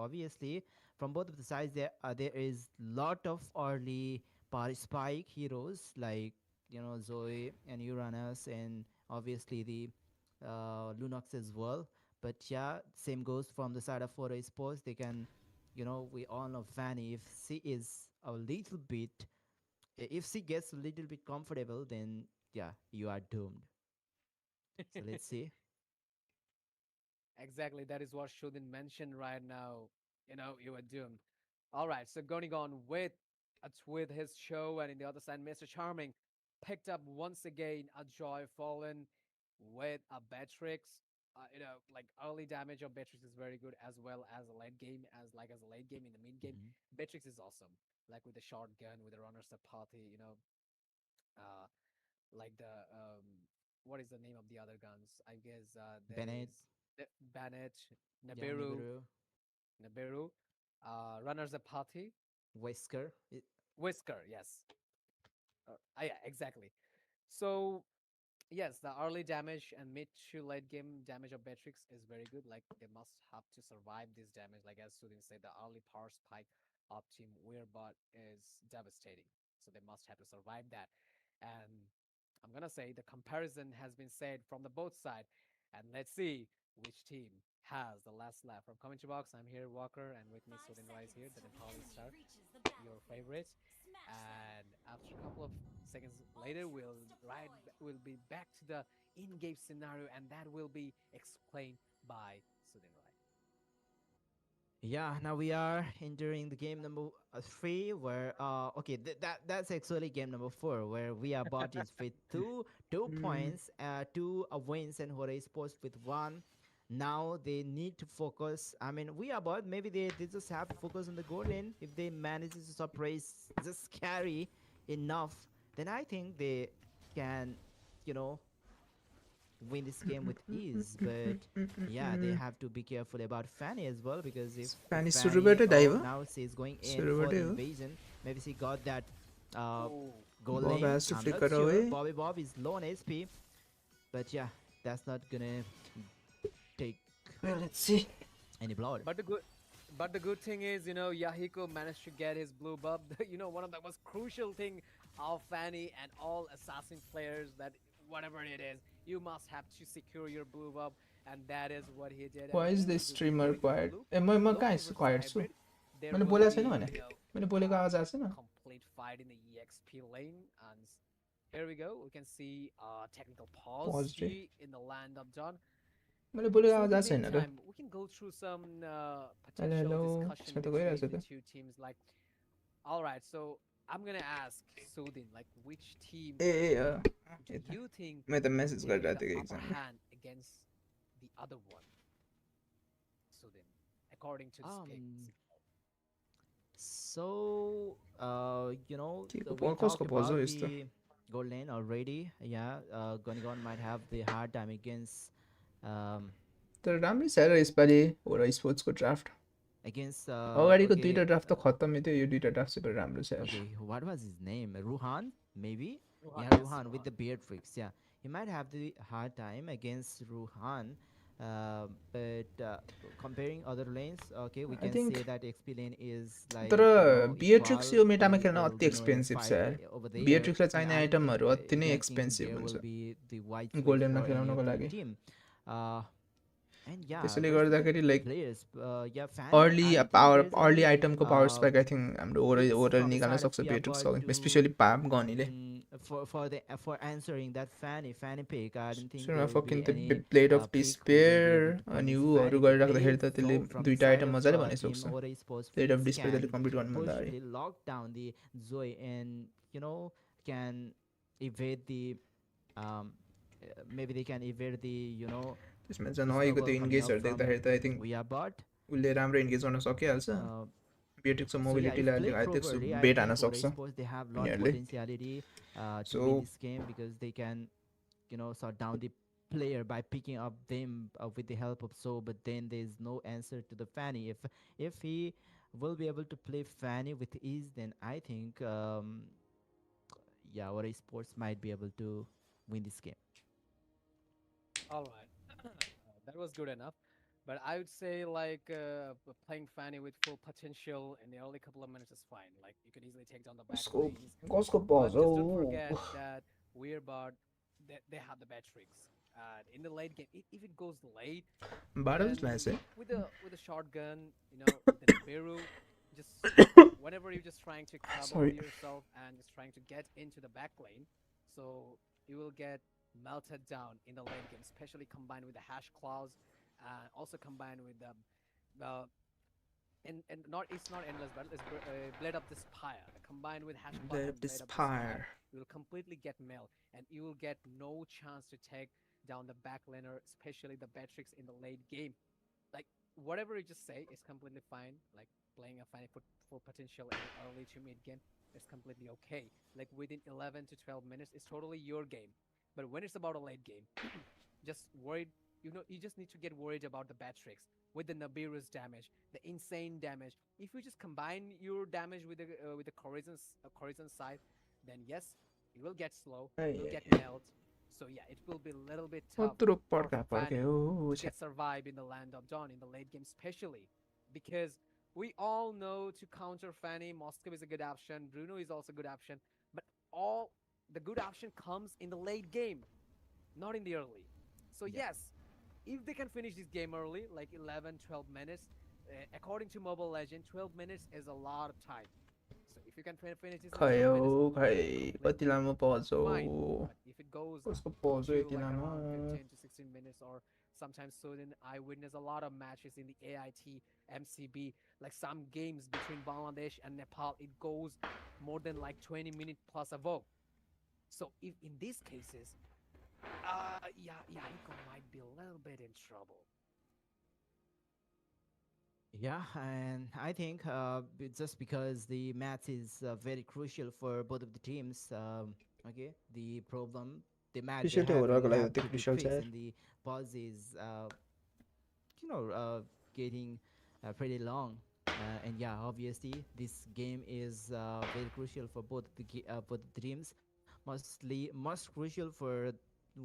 obviously from both of the sides there is lot of early spike heroes like Zoe and Uranus, and obviously the Lunox as well. But yeah, same goes from the side of Hora Esports. They can, we all know Fanny, if she is a little bit, if she gets a little bit comfortable, then yeah, you are doomed. So let's see. Exactly, that is what Shudin mentioned right now. You are doomed. All right, so going on with his show, and in the other side, Mr. Charming picked up once again a Joy Fallen with a Beatrix. Like early damage of Beatrix is very good, as well as a late game, as a late game in the mid game. Beatrix is awesome, like with the shotgun, with the runner party. Uh, like the what is the name of the other guns? I guess Bennett. Bennett, Yeah, Nibiru, runners party, Whisker. Whisker. Yes. Yeah, exactly. So yes, the early damage and mid to late game damage of Beatrix is very good. Like they must have to survive this damage. Like as Sudin said, the early power spike of Team Weirbot is devastating. So they must have to survive that. And I'm gonna say the comparison has been said from the both side. And let's see which team has the last laugh. From commentary box, I'm here, Walker, and with me Sudin Rai is here, the Nepali star, your favorite. And after a couple of seconds later, we'll be back to the in-game scenario, and that will be explained by Sudin Rai. Yeah, now we are entering the game number 3 where okay that's actually game number 4 where we are bought is with two points, two wins, and Hora Esports with one. Now they need to focus. I mean, we are bought, maybe they just have to focus on the goal lane. If they manage to surprise just carry enough, then I think they can, you know, win this game with ease. But yeah, they have to be careful about Fanny as well, because if Fanny Fanny, सुरुबाटै दाइ भयो now she's going in for सुरुबाटै the हो invasion, maybe she got that Oh, goal Bob lane. has to I'm not flicker sure. away. Bob is low on HP, but yeah, that's not gonna take Well, let's see. any blood. but the good thing is, Yahiko managed to get his blue buff. One of the most crucial thing of Fanny and all assassin players, that whatever it is, you must have to secure your blue buff, and that is what he did. Why And is the this streamer very good quiet? loop. ए म Local कहाँ versus quiet छु hybrid, there मैले will बोलेको be, छैन भने मैले बोलेको आवाज आएको छैन complete fight in the EXP lane, and here we go. We can see technical pause Paused it. G in the land of John. मैले बोलेको So in आवाज the आएको छैन र meantime, we can go through some potential hello. discussion यसमा त between गइरहेछ the त two teams. Like, all right, so I'm gonna ask Sudin, like, which team A do you think मैले त message will take गरिरहेको the थिएँ upper एकजना hand against the other one? Sudin, according to this pick. So के we को talked कसको पज हो about यस्तो the goal lane already. Yeah, Gonigon might have the hard time against तर राम्रै छ र यसपालि Hora स्पोर्ट्सको ड्राफ्ट against अगाडिको okay, दुईटा ड्राफ्ट त खत्तमै थियो यो दुईटा ड्राफ्ट चाहिँ राम्रो छ यार okay, what was his name? Ruhan, maybe? Ruhan, Yeah, yes, Ruhan with Ruhan. the Beatrix. Yeah, he might have the hard time against Ruhan. But comparing other lanes, okay, we I can think- say that XP lane is like तर बिएट्रिक्स यो मेटामा खेल्न equal, अति expensive छ यार over there. बिएट्रिक्सलाई And चाहिने I don't आइटमहरू think, अति नै yeah, think expensive there will हुन्छ be the white गोल्डनमा switch for any खेलाउनको of the लागि team. And yeah, त्यसैले there's गर्दाखेरि different like players. Yeah, Fanny, early I think power there's early any, आइटमको power spike I uh, think हाम्रो picks ओरल from the निकाल्न side of सक्छ बिएट्रिक्स Piapod specially पाप गनीले for answering that Fanny pick. I don't think सुरुमा there will fucking be त any blade of pick who will be despair able to अनि convince ऊहरू Fanny to गरिराख्दाखेरि play. त त्यसले So from the दुईटा side item of मजाले team बनाइसक्छ Hora Esports, blade of Freeze despair त्यसले can complete गर्नुभन्दा push अगाडि the lockdown the Zoe and can evade the maybe they can evade the त्यसमा चाहिँ नआएको त्यो इन्गेजहरू देख्दाखेरि त I think we are bought. उसले राम्रो इन्गेज गर्न सकिहाल्छ बिएट्रिक्सको So yeah, मोबिलिटीलाई if अलिक played त्यस्तो properly, I बेट think हान्न Hora सक्छ Esports, they have lot of उनीहरूले potentiality to So- win this game, because they can shut down the player by picking up them with the help of So. But then there's no answer to the Fanny. If he will be able to play Fanny with ease, then I think yeah, Hora Esports might be able to win this game. All right. That was good enough. But I would say, like, playing Fanny with full potential in the early couple of minutes is fine. Like, you could easily take down the back कसको lanes. कसको But पज just हो don't forget that we're about they have the Beatrix. In the late game, if it goes late, 12 जस्तो then लाग्छ है with a shotgun, with the Nibiru, just whenever you're just trying to cover Sorry. yourself and just trying to get into the back lane, so you will get melted down in the late game, especially combined with the hash claws, also combined with the and it's not endless battle, it's blade of Despair. Combined with hash claw Blade and of blade of Despair. you will completely get mailed, and you will get no chance to take down the back laner, especially the Beatrix in the late game. Like, whatever you just say is completely fine. Like, playing a Fanny full potential in the early to mid game is completely okay. Like, within 11 to 12 minutes, it's totally your game. But when it's about a late game, just worried. You just need to get worried about the Beatrix with the Nibiru's damage, the insane damage. If you just combine your damage with the Corazon's side, then yes, you will get slow, you will get nailed. So yeah, it will be a little bit tough कत्रो for पड्का Fanny पड्के हो to get survive in the land of Dawn in the late game, especially because we all know to counter Fanny, Moscow is a good option, Bruno is also a good option, but all the good option comes in the late game, not in the early. So yes, if they can finish this game early, like 11, 12 minutes, according to Mobile Legend, 12 minutes is a lot of time. So if you can finish this in 12 खै हो minutes, खै कति लामो पज हो fine. But if it goes कसको पज हो to यति like लामो around 15 to 16 minutes or sometimes Sweden, I witness a lot of matches in the AIT, MCB, like some games between Bangladesh and Nepal, it goes more than like 20 minutes plus a vote. So if in these cases, yeah, Icon might be a little bit in trouble. Yeah, and I think just because the match is very crucial for both of the teams, okay, the problem, the match they Crucial have, to you Hora have ko to be crucial fixed, छ and the pause is, you know, getting pretty long. And yeah, obviously, this game is very crucial for both the teams. Most crucial for,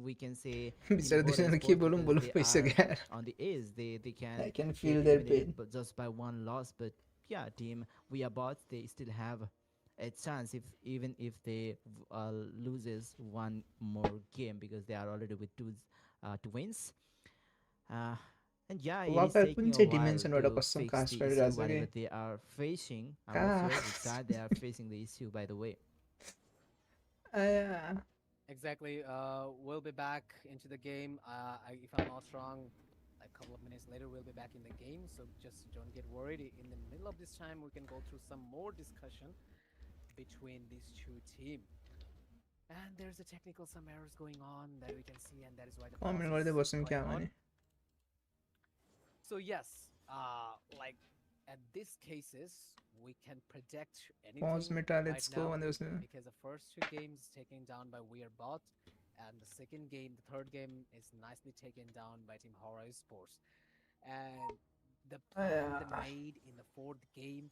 we can say, Team बिचारा Hora दुईजना के Esports, बोलौँ because बोलौँ they भइसक्यो are यार on the ace. They I can can get feel their eliminated pain. but just by one loss. But yeah, Team We Are Bots, they still have a chance, if even if they loses one more game, because they are already with two wins. Uh, and yeah, it is Walker कुन taking a चाहिँ while डिमेन्सनबाट to custom fix cast the issue, गरिरहेछ whatever कि they are facing. I'm not sure which cast side they are facing the issue, by the way. आया Exactly. We'll be back into the game. If I'm not wrong, a couple of minutes later, we'll be back in the game. So just don't get worried. In the middle of this time, we can go through some more discussion between these two teams. And there's a technical some errors going on that we can see, and that is why the comment process गर्दै is बस्नु क्या going on. भने So yes, like at these cases, we can predict anything 5 minute right let's go now भन्दै बस्नु because the first two games taken down by Wearbot, and the second game, the third game, is nicely taken down by Team Hora Esports. And the plan they made in the fourth game,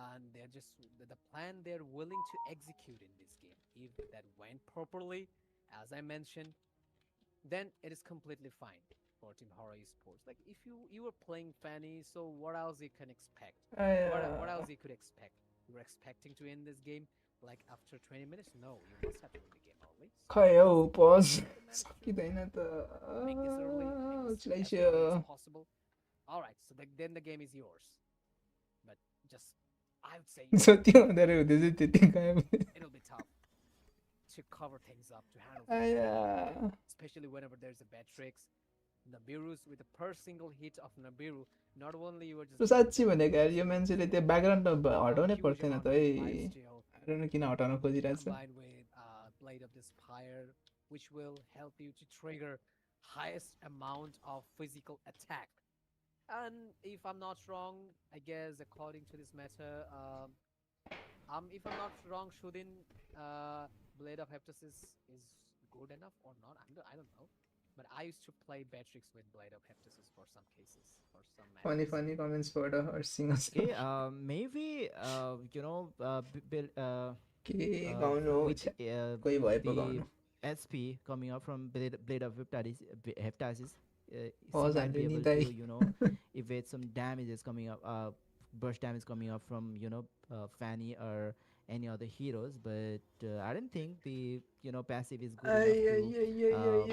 and they're just the plan they're willing to execute in this game. If that went properly, as I mentioned, then it is completely fine for Team Hora Esports. Like if you were playing Fanny, so what else you can expect? What else you could expect? You were expecting to end this game like after 20 minutes? No, you must have to win the game early. So खै हौ पज you managed to सकिँदैन त make this early, make this as उछलाइस्यो early as possible. All right, so then the game is yours. But just I would say जति हुँदो रहेछ हुँदैछ त्यति गयो it'll be tough to cover things up, to handle आया things, especially whenever there's a bad tricks. Nabirus, with the per single hit of Nabiru, not only you were just त्यो साँच्ची भनेको यार यो मान्छेले त्यो ब्याकग्राउन्ड त हटाउनै huge पर्थेन amount त of है lifesteal I don't know किन हटाउन खोजिरहेछ combined with Blade of Despair, which will help you to trigger highest amount of physical attack. And if I'm not wrong, I guess according to this meta, if I'm not wrong, shouldn't Blade of Heptasis is good enough or not? I don't know. But I used to play Beatrix with Blade of Heptasis for some cases, for some matches. funny comments for the hurting us Okay, maybe you know, के गाउनु with कोही भए पो the गाउनु SP coming up from Blade of Heptasis, he Pause might be and able die. to, you know, evade some damages coming up, burst damage coming up from, you know, Fanny or any other heroes. But I don't think the, you know, passive is good enough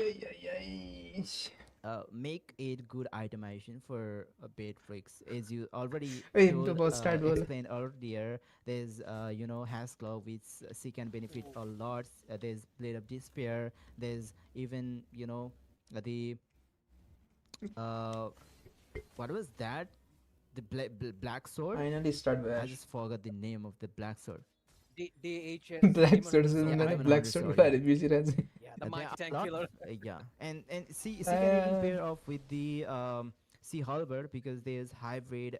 to make it good itemization for Beatrix. As you already explained earlier, there's you know, Hasclaw, which she can benefit a lot. There's Blade of Despair. There's even, you know, the what was that? The black sword. Finally start I just forgot the name of the black sword. DHS Black sword Demon Black Hunter sword sword, बारे बिर्सिरहेको छु Yeah, the there Mighty are Tank lot Killer. yeah, and she can even pair off with the Sea Halberd, because there's hybrid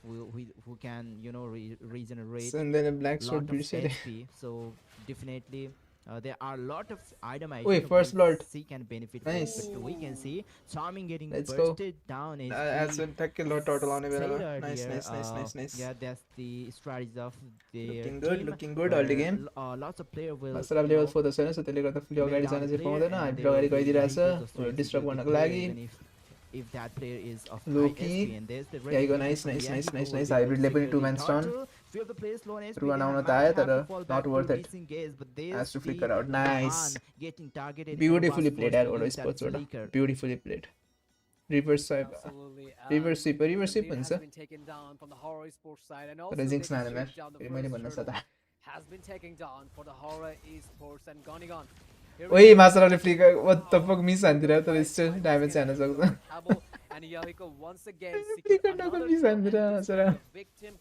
who can, you know, regenerate and then a black lot sword of बिर्सेँ HP. So definitely there are a lot of itemization Wait, first blood. she can benefit Nice. from. But we can see Charming getting Let's go. bursted down is as a ठ्याक्कै lot turtle आउने बेलामा said nice earlier, nice yeah, that's the strategy of their looking good all the where game lots of player will, master अब you level know, 4 त छैन सो त्यसले गर्दा fully अगाडि down जान the चाहिँ player पाउँदैन and हामी they will अगाडि be गइदिरहेछ very close to disturb execute the गर्नको player, लागि even if that player is of Loki. high SP. And there's the Yeah, you go recognition nice, from nice, the nice, anti-core nice. will Hybrid level secure 2 the man stun. turtle. Few of the players low on SP, Ruan they आउन त might आयो have तर to fall back not to worth it. disengage, but there's Has to the flicker out. Nice. Rahan getting targeted. Beautifully Elvas played forced at to Hora use that Esports flicker. beautifully played reverse swipe Absolutely. reverse sweep Lead हुन्छ has been taken down from the Hora Esports side, and also तर they जिङ्क्स can नहाल्नु switch down the फेरि मैले first भन्न turtle सक्दा has been taken down for the Hora Esports, and Gonigon Oi, Masarale flicker. What the fuck miss Andira? So it's still damage and so. And Yahiko once again secured Flicker no another miss kill, and Andira, this time Sara. the victim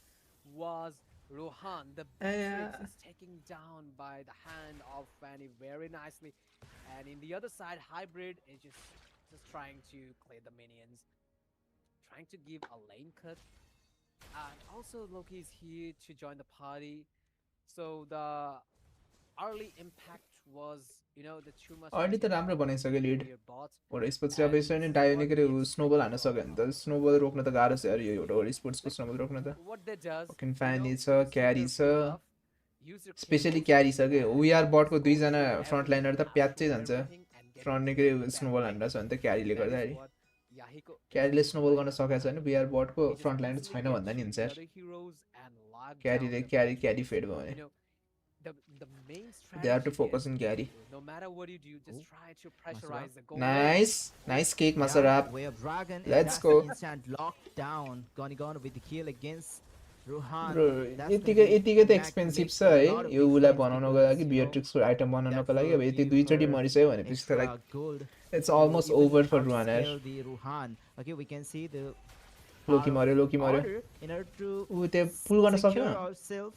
was Rohan. The Yeah. Beatrix is taken down by the hand of Fanny very nicely. And in the other side, Hybrid is just trying to clear the minions, trying to give a lane cut. And also Loki is here to join the party. So the early impact was, the two must Already the राम्रो बनाइसक्यो lead. bots. Or Esports अब यसरी नि डायो निकै snowball हान्न सक्यो भने त snowball रोक्न त गाह्रो छ यार यो एउटा Hora Esports को स्नोबल रोक्न त. What that does, Fucking you Fanny know, छ, Carry use छ. their buff, use their specially kills, carry छ के and वीआर बटको go दुईजना through फ्रन्ट everything, लाइनर त absorb प्याच्चै जान्छ everything and get front it निकै back स्नोबल lane. हान्दा छ भने त क्यारीले That is गर्दाखेरि what Yahiko is क्यारीले स्नोबल गर्न doing. सकेको छैन वीआर बटको He just front line easily छैन भन्दा नि gets हुन्छ यार other heroes and lock down क्यारीले the क्यारी Beatrix. फेड भयो भने You know, the main they have to strategy focus is, in carry no matter what you do, just try to pressurize the goal. Nice केक मासराप Way of Dragon. Let's That's go. Instant lockdown. Gone with the kill against Rohan. Bro यतिकै त expensive छ है यो उलाई बनाउनको लागि बियट्रिक्सको item बनाउनको लागि अब यति दुईचोटि मरिसक्यो भनेपछि त like gold. It's almost over for Rohan यार The Rohan. Okay, we can see the लोकी मर्यो order in order to ऊ त्यो पुल गर्न सक्यो secure ourselves.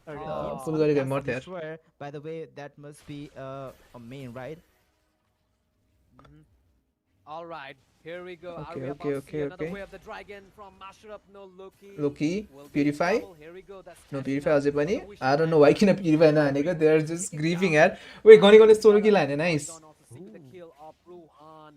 पुल गरेको That's मर्थ्यो यार destroyer. By the way, that must be a main, right? All right, here we go. Are Okay, we okay, about to see okay, another okay. way of the dragon from Mashup? No, Loki. Loki, will be in Purify. trouble. Here we go. That's no catching purify up. अझै पनि So we I should don't know why किन manage to purify take नहानेको it they are down. Just Take it griefing down. यार way Goni solo kill हाने nice Gone off to see the kill of Ruhan.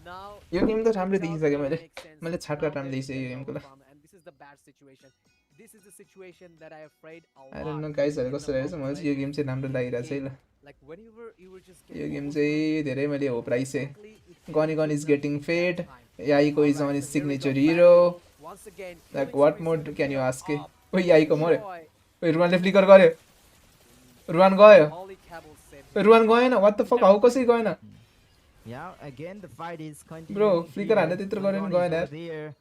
Now, यो game त राम्रो it देखिसकेँ doesn't मैले make sense. मैले छाटकाट Now राम्रो where देखिसकेँ यो is गेमको the त from? And this is the bad situation. This is the situation that I afraid a I don't no lot गाइजहरू in कस्तो the रहेछ मलाई चाहिँ यो Mobile गेम चाहिँ राम्रो लागिरहेको छ है ल Like whenever you were just यो getting गेम almost चाहिँ धेरै मैले होप राखेँ exactly, it गनी गन takes is us getting that fed time. Yahiko is Alright, on so is here we go, signature Fanny. Hero Once again, like killing what streaks more to can you clear ask के up. ओइ याईको मऱ्यो Joy, ओइ रुवानले flicker गर्यो रुवान गयो Holy Cabal saved ओइ him. Ruwan गएन what the fuck how कसरी गएन Yeah, again the fight is continuing. Bro, flicker here. हान्दा त्यत्रो Gone गऱ्यो नि is गएन over यार there,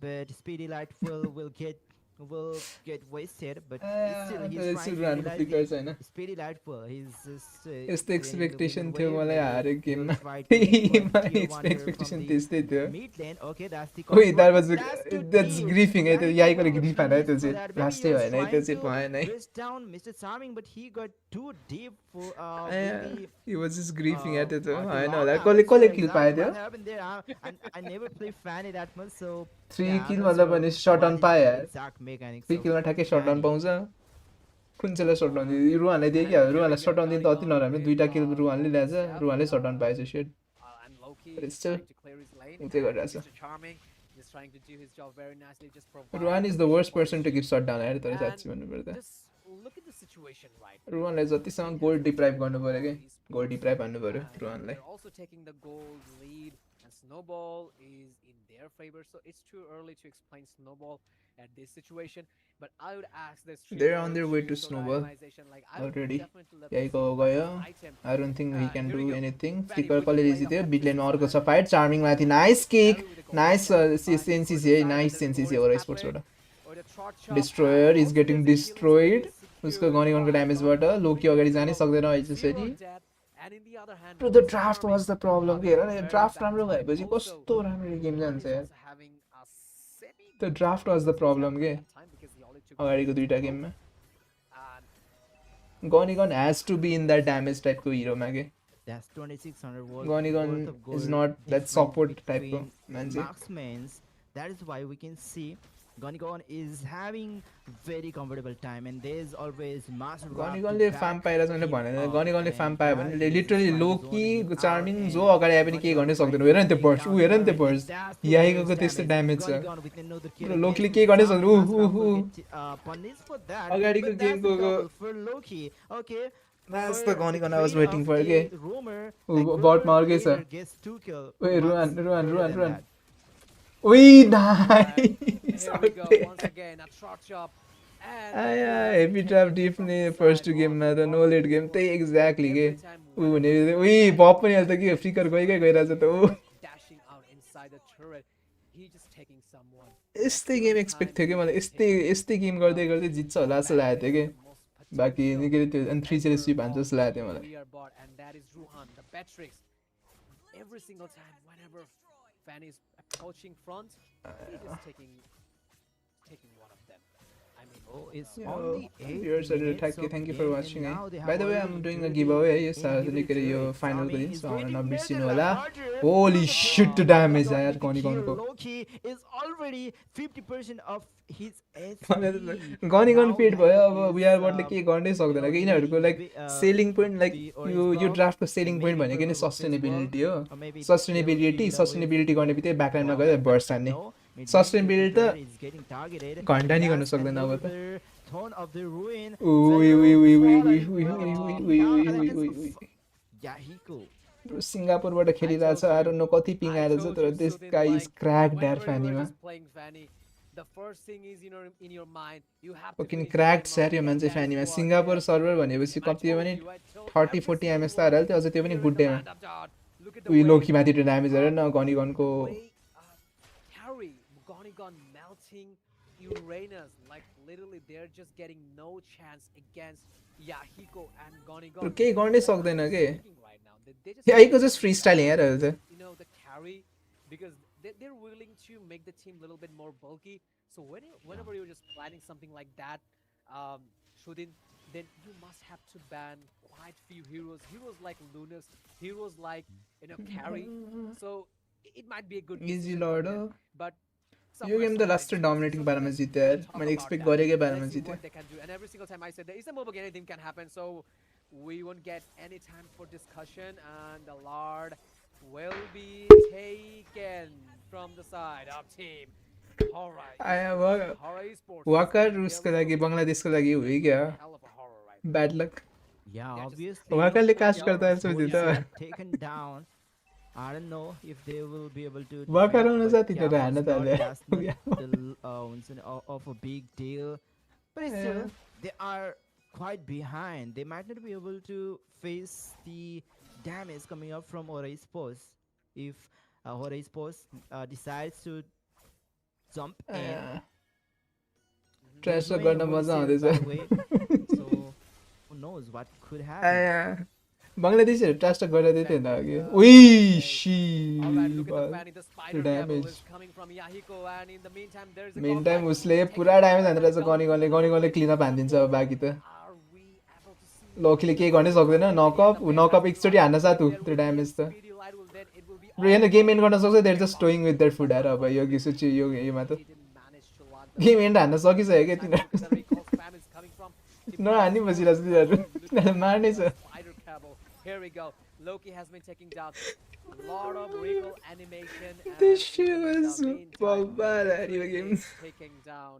but Speedy Lightful will get wasted, but still he's trying to रुवानको utilize फ्लिकर the छैन Speedy Lightful. He's just यस्तो playing the expectation winning थियो wave, मलाई but हारेको he will गेममा try to exploit गेममा tier one here from expectation the त्यस्तै थियो mid lane. Okay, that's the ओइ control, that but was that's too that's deep. ग्रिफिङ है त्यो Yahiko याईकोले will ग्रिफ get हाने त्यो punished for चाहिँ that. Maybe he लास्टै was भएन है त्यो trying चाहिँ to भएन है press down Mr. Charming, but he got too deep for maybe he was just griefing है त्यो to चाहिँ होइन lock. होला I'm कसले not sure कसले किल पायो exactly त्यो what happened there. I never play Fanny that much, so 3 yeah, I'm kill not मतलब sure भने सर्ट what अन is पायो the यार exact mechanics 3 of किलमा ठ्याक्कै सर्ट अन Fanny. पाउँछ कुन चाहिँलाई सर्ट अन दियो रुवानलाई दियो कि रुवानलाई सर्ट अन दिनु त अति नराम्रो दुईटा किल रुवानले ल्याएछ रुवानले सर्ट अन पाएछ set And Loki But is it's still- trying to clear his lane. उ चाहिँ and गरिरहेछ Mr. Charming is trying to do his job very nicely. Just provide Rohan is the worst person to give shut down यार तर साँच्ची And भन्नुपर्दा just look at the situation right. रुवानलाई जतिसम्म gold deprive गर्नु पऱ्यो कि गोल्ड डिप्राइभ हान्नु पऱ्यो And रुवानलाई they're also taking the gold lead, and Snowball is in their favor. So it's too early to explain Snowball at this situation. But I would ask the They're on their way to Soda Snowball organization, like, I would already. definitely love to याईको see गयो an item. I don't think we can Here do we go. Anything Fanny flicker with कसले the रिजी play थियो of bit लेनमा अर्को छ Fanny. Fight charming माथि nice kick Carry with the goal. Nice Fanny सेन्सिसी for the है side nice of the सेन्सिसी Boris हो Pathway, स्पोर्ट्सबाट or the trot shot, destroyer and is also getting there's a kill destroyed secure उसको गनीगनको by ड्यामेजबाट Goni. लोकी अगाडि जानै सक्दैन है Zero त्यसरी death, and in the other hand, Bro, the Mr. draft Charming, was the problem के हेर न very draft bad राम्रो time. भएपछि Also, कस्तो राम्रो गेम Goni जान्छ is यार also having a semi The draft was the problem के that time because he only took अगाडिको one दुईटा kill. गेममा And गनीगन has to be in that damage टाइपको हिरोमा के That's 2600 worth Gonigon worth of is gold not that difference support type between of मान्छे marksmans. That is why we can see Gonigon is having very comfortable time, and there's always master गनीगनले farm पाएर चाहिँ भनेन गनीगनले farm पायो भने literally लोकी charming जो अगाडि आए पनि केही गर्नै सक्दैन हेर नि त्यो बर्स ऊ हेर नि त्यो बर्स याईको त्यस्तो ड्यामेज छ लोकीले केही गर्नै सक्दैन अगाडिको गेमको That's the Gonigon I was waiting for के बटमा अर्कै छ ओए रुवान ओइ nice here we go once again a trot shot. And आया हेभी ड्राफ्ट डिफ्ने फर्स्ट गेममा त नो लेट गेम त्यही एक्ज्याक्टली के ऊ भने उही बप पनि अहिले त के फ्लिकर गइरहेछ त ऊ dashing out inside the turret. He just taking someone. यस्तै गेम एक्सपेक्ट थियो कि मलाई यस्तै गेम गर्दै गर्दै जित्छ होला जस्तो लागेको थियो कि बाकी निकै त्यो अनि 3-0 स्वीप हान्छ जस्तो लाग्यो थियो मलाई We are bought, and that is Ruhan, the Patrix. Every single time, whenever Fanny is approaching front, he's just taking one of them. I mean, Oh, it's Yo, only 8 viewers are minutes of thank you for game, watching. and now they By the have way, I'm already doing a introduced giveaway है यो inhibitor. सार्वजनिक यो final को Sami दिन is so getting नबिर्सिनु made होला harder. holy Look at shit that. damage Look यार at गनी here, गनको Loki is already 50% of his गनी गन Now फिट he भयो has अब his, वीआर बटले के गर्नै सक्दैन कि यिनीहरुको like selling point like the यो orange यो buff, ड्राफ्टको and सेलिङ पोइन्ट maybe भनेको नि purple buff as sustainability well, हो or maybe sustainability they'll sustainability गर्ने बित्तिकै ब्याकलाइनमा well, गयो बर्स्ट हान्ने no, mid-range सस्टेनेबिलिटी inhibitor त is getting targeted. घण्टा नि गर्न That's सक्दैन अब त another Throne of the Ruin. उई उई उई उई उई उई Fallen, उई oh, उई down उई at उई the उई hands उई of Yahiko. सिङ्गापुरबाट खेलिरहेछ आई डोन्ट नो कति पिङ आएर छ तर दिस गाइ इज क्र्याक्ड यार फ्यानीमा playing Fanny, the first thing is in your mind you have to fucking finish the क्र्याक्ड game छ यार off, यो and मान्छे that is फ्यानीमा what Singapore they are server doing. भनेपछि I कति हो told भने you, I told 30-40 every MS त single हालिहाल्थ्यो one अझ त्यो पनि here in गुड the डेमा land of God. Look at the उयो way, लोकी माथि त्यो ड्यामेज हेर न Ghani गनको way, carry Gonigon melting Uranus, like literally they're just getting no chance against Yahiko and Gonigon. केही गर्नै सक्दैन के Right now. They just Yahiko just freestyle यहाँ हेर त you know the carry because they're willing to make the team a little bit more bulky. So whenever you're just planning something like that, Shudin, then you must have to ban quite few heroes like Lunas, heroes like carry. So it might be a good easy decision lord for हो them, but yo game त last dominating पारामा जित्यो यार मैले expect गरेकै पारामा जित्यो what they can do. And every single time I said there is a mobile game, anything can happen. So we won't get any time for discussion, and the Lord will be taken from the side of team Hora. Hora Esports. Walker उसको लागि बङ्गलादेशको लागि हो क्या Hell of a horror, right? Bad luck Yeah, just- obviously. वाकरले look, cast गर्दा your यसो boys त are taken down. I don't know if they will be able to. Walker defend, आउन but जाति yeah, तर हान्न it's not थाल्यो that's not of a big deal. But it's still, they are quite behind. They might not be able to face the damage coming up from Hora Esports if Hora Esports decides to jump in. ट्रास Doing गर्न a good मजा save, by the आउँदैछ way. So who knows what could happen. बङ्गलादेशीहरू ट्रास गर्दै थियो नि त अघि उई सी All right, look at the Fanny. The spider damage. devil is coming from Yahiko, and in the meantime, there's a main contact. Time उसले Taking पुरा damage हानेर down चाहिँ गनी गनले क्लिनअप हानिदिन्छ अब बाँकी त Are we able to see लोकीले केही गर्नै सक्दैन नकअप एकचोटि हान्न साथ ऊ त्यो ड्यामेज त speedy light will then it will be bro यहाँ गेम एन्ड गर्न सक्छ they're just toying with their food आएर अब यो गिसुची यो योमा त didn't manage to land the game and हान्न सकिसक्यो क्या Look at the तिनीहरू recoil spam is coming from नहानी बसिरहेको छ तिनीहरू तिनीहरूले मार्नै छ spider cable. Here we go. Loki has been taking down a lot of recoil animation. And This shit in the was meantime, bad Loki video game. is taken down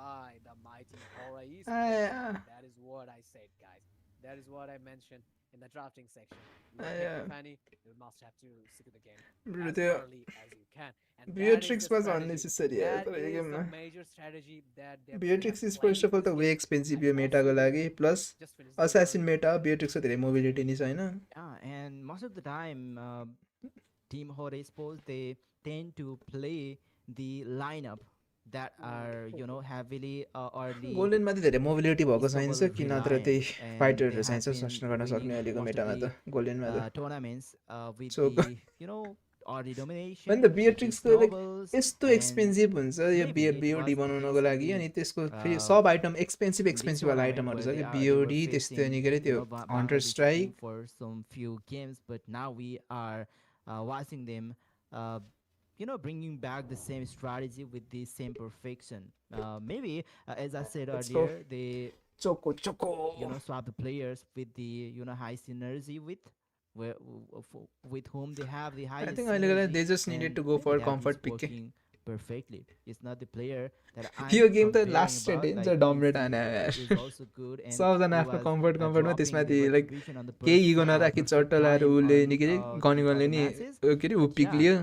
by the mighty Hora Esports. That is what I said, guys. That is what I mentioned in the drafting section. You pick the Fanny, you must have to secure the game bro as त्यो early as you can. And that is Beatrix the was strategy. unnecessary यार That तर यो is the गेममा major strategy that they're Beatrix is playing first of all this त way game. Expensive And यो मेटाको also, लागि plus just finish the assassin game. Meta बिएट्रिक्सको धेरै मोबिलिटी नि छ होइन Yeah, and most of the time, Team Hora Esports, they tend to play the lineup that are heavily early. गोल्डेनमा त धेरै मोबिलिटी भएको चाहिन्छ कि नत्र त्यही and फाइटरहरू they have चाहिन्छ been सस्टेन गर्न सक्ने winning अहिलेको most of मेटामा the, त गोल्डेनमा त tournaments with So- the early domination. अनि त with the बिएट्रिक्सको लाइक globals, यस्तो and एक्सपेन्सिभ हुन्छ यो maybe it BOD was the बनाउनको case लागि in अनि त्यसको the, फेरि सब आइटम एक्सपेन्सिभ this एक्सपेन्सिभ वाला tournament आइटमहरू where छ they कि were बिओडी त्यस्तो facing, अनि के अरे त्यो Bangladesh hunter team strike for some few games, but now we are watching them bringing back the same strategy with the same perfection. Maybe as I said Let's go. earlier, they choco choco swap the players with the high synergy with whom they have the highest think अहिलेको लागि synergy, they just needed and to go for that comfort is pick के working perfectly. It's not the player that I'm yo game त comparing last about, danger like, dominate Vincent हाने यार is also good, and सबजना he आफ्नो was, कम्फर्टमा dropping त्यसमाथि the like contribution on the केही first ego half नराखी of the चट्ट लाएर time उसले on, नि के अरे the गनिगनले other नि matches. के अरे ऊ But पिक yeah, लियो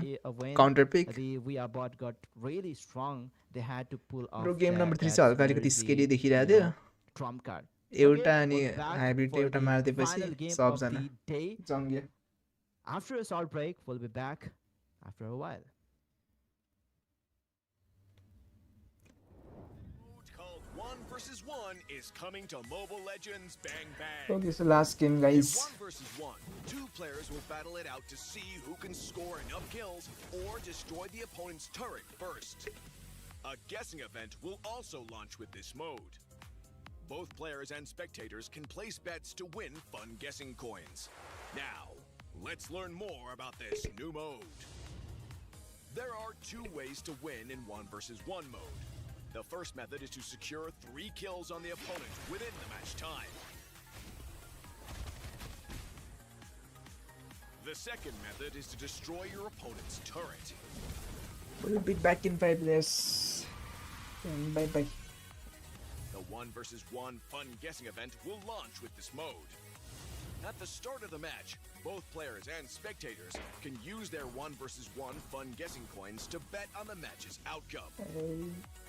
when counter pick the We Are Bot got really strong, they had to pull off bro game that, number 3 that चाहिँ हल्का अलिकति synergy, स्केरी देखिरहेको थियो trump card. एउटा Okay, अनि we'll be back hybrid for एउटा the मारिदिएपछि final game of सबजना the day. जङ्गियो After a short break, we'll be back after a while. Called 1 versus 1 is coming to Mobile Legends Bang Bang. Okay, so last game, In guys. 1 versus 1, 2 players will battle it out to see who can score enough kills or destroy the opponent's turret first. A guessing event will also launch with this mode. Both players and spectators can place bets to win fun guessing coins. Now, let's learn more about this new mode. There are 2 ways to win in 1 versus 1 mode. The first method is to secure 3 kills on the opponent within the match time. The second method is to destroy your opponent's turret. We'll be back in 5 minutes. And bye-bye. The 1 versus 1 fun guessing event will launch with this mode. At the start of the match, both players and spectators can use their 1 versus 1 fun guessing coins to bet on the match's outcome.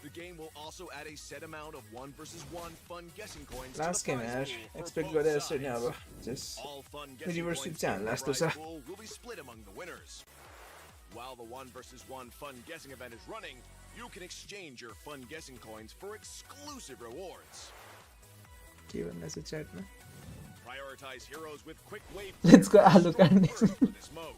The game will also add a set amount of 1 versus 1 fun guessing coins Last to the game, prize Ash. pool Expect for go both there now. sides. Just All fun guessing reverse coins channel in the last prize time. pool will be split among the winners. While the 1 versus 1 fun guessing event is running, you can exchange your fun guessing coins for exclusive rewards. chat, man. Prioritize heroes with quick wave. Let's go, clearance Alucard. first for this mode.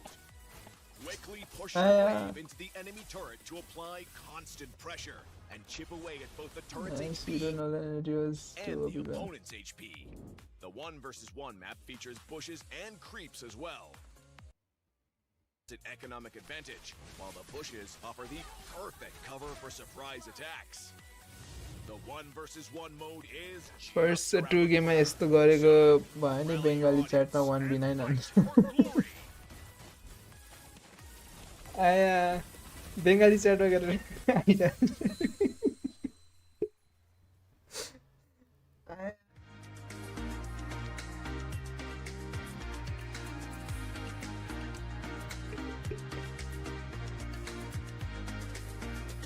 Quickly push your wave into the enemy turret to apply constant pressure and chip away at both the turret's HP don't know that it was and too the OP, man. opponent's HP. The 1 versus 1 map features bushes and creeps as well. It's an economic advantage, while the bushes offer the perfect cover for surprise attacks. The 1 versus 1 mode is First 2 game मा यस्तो गरेको भयो नि Bengali च्याटमा 1v9 आया बङ्गाली च्याटमा गरेर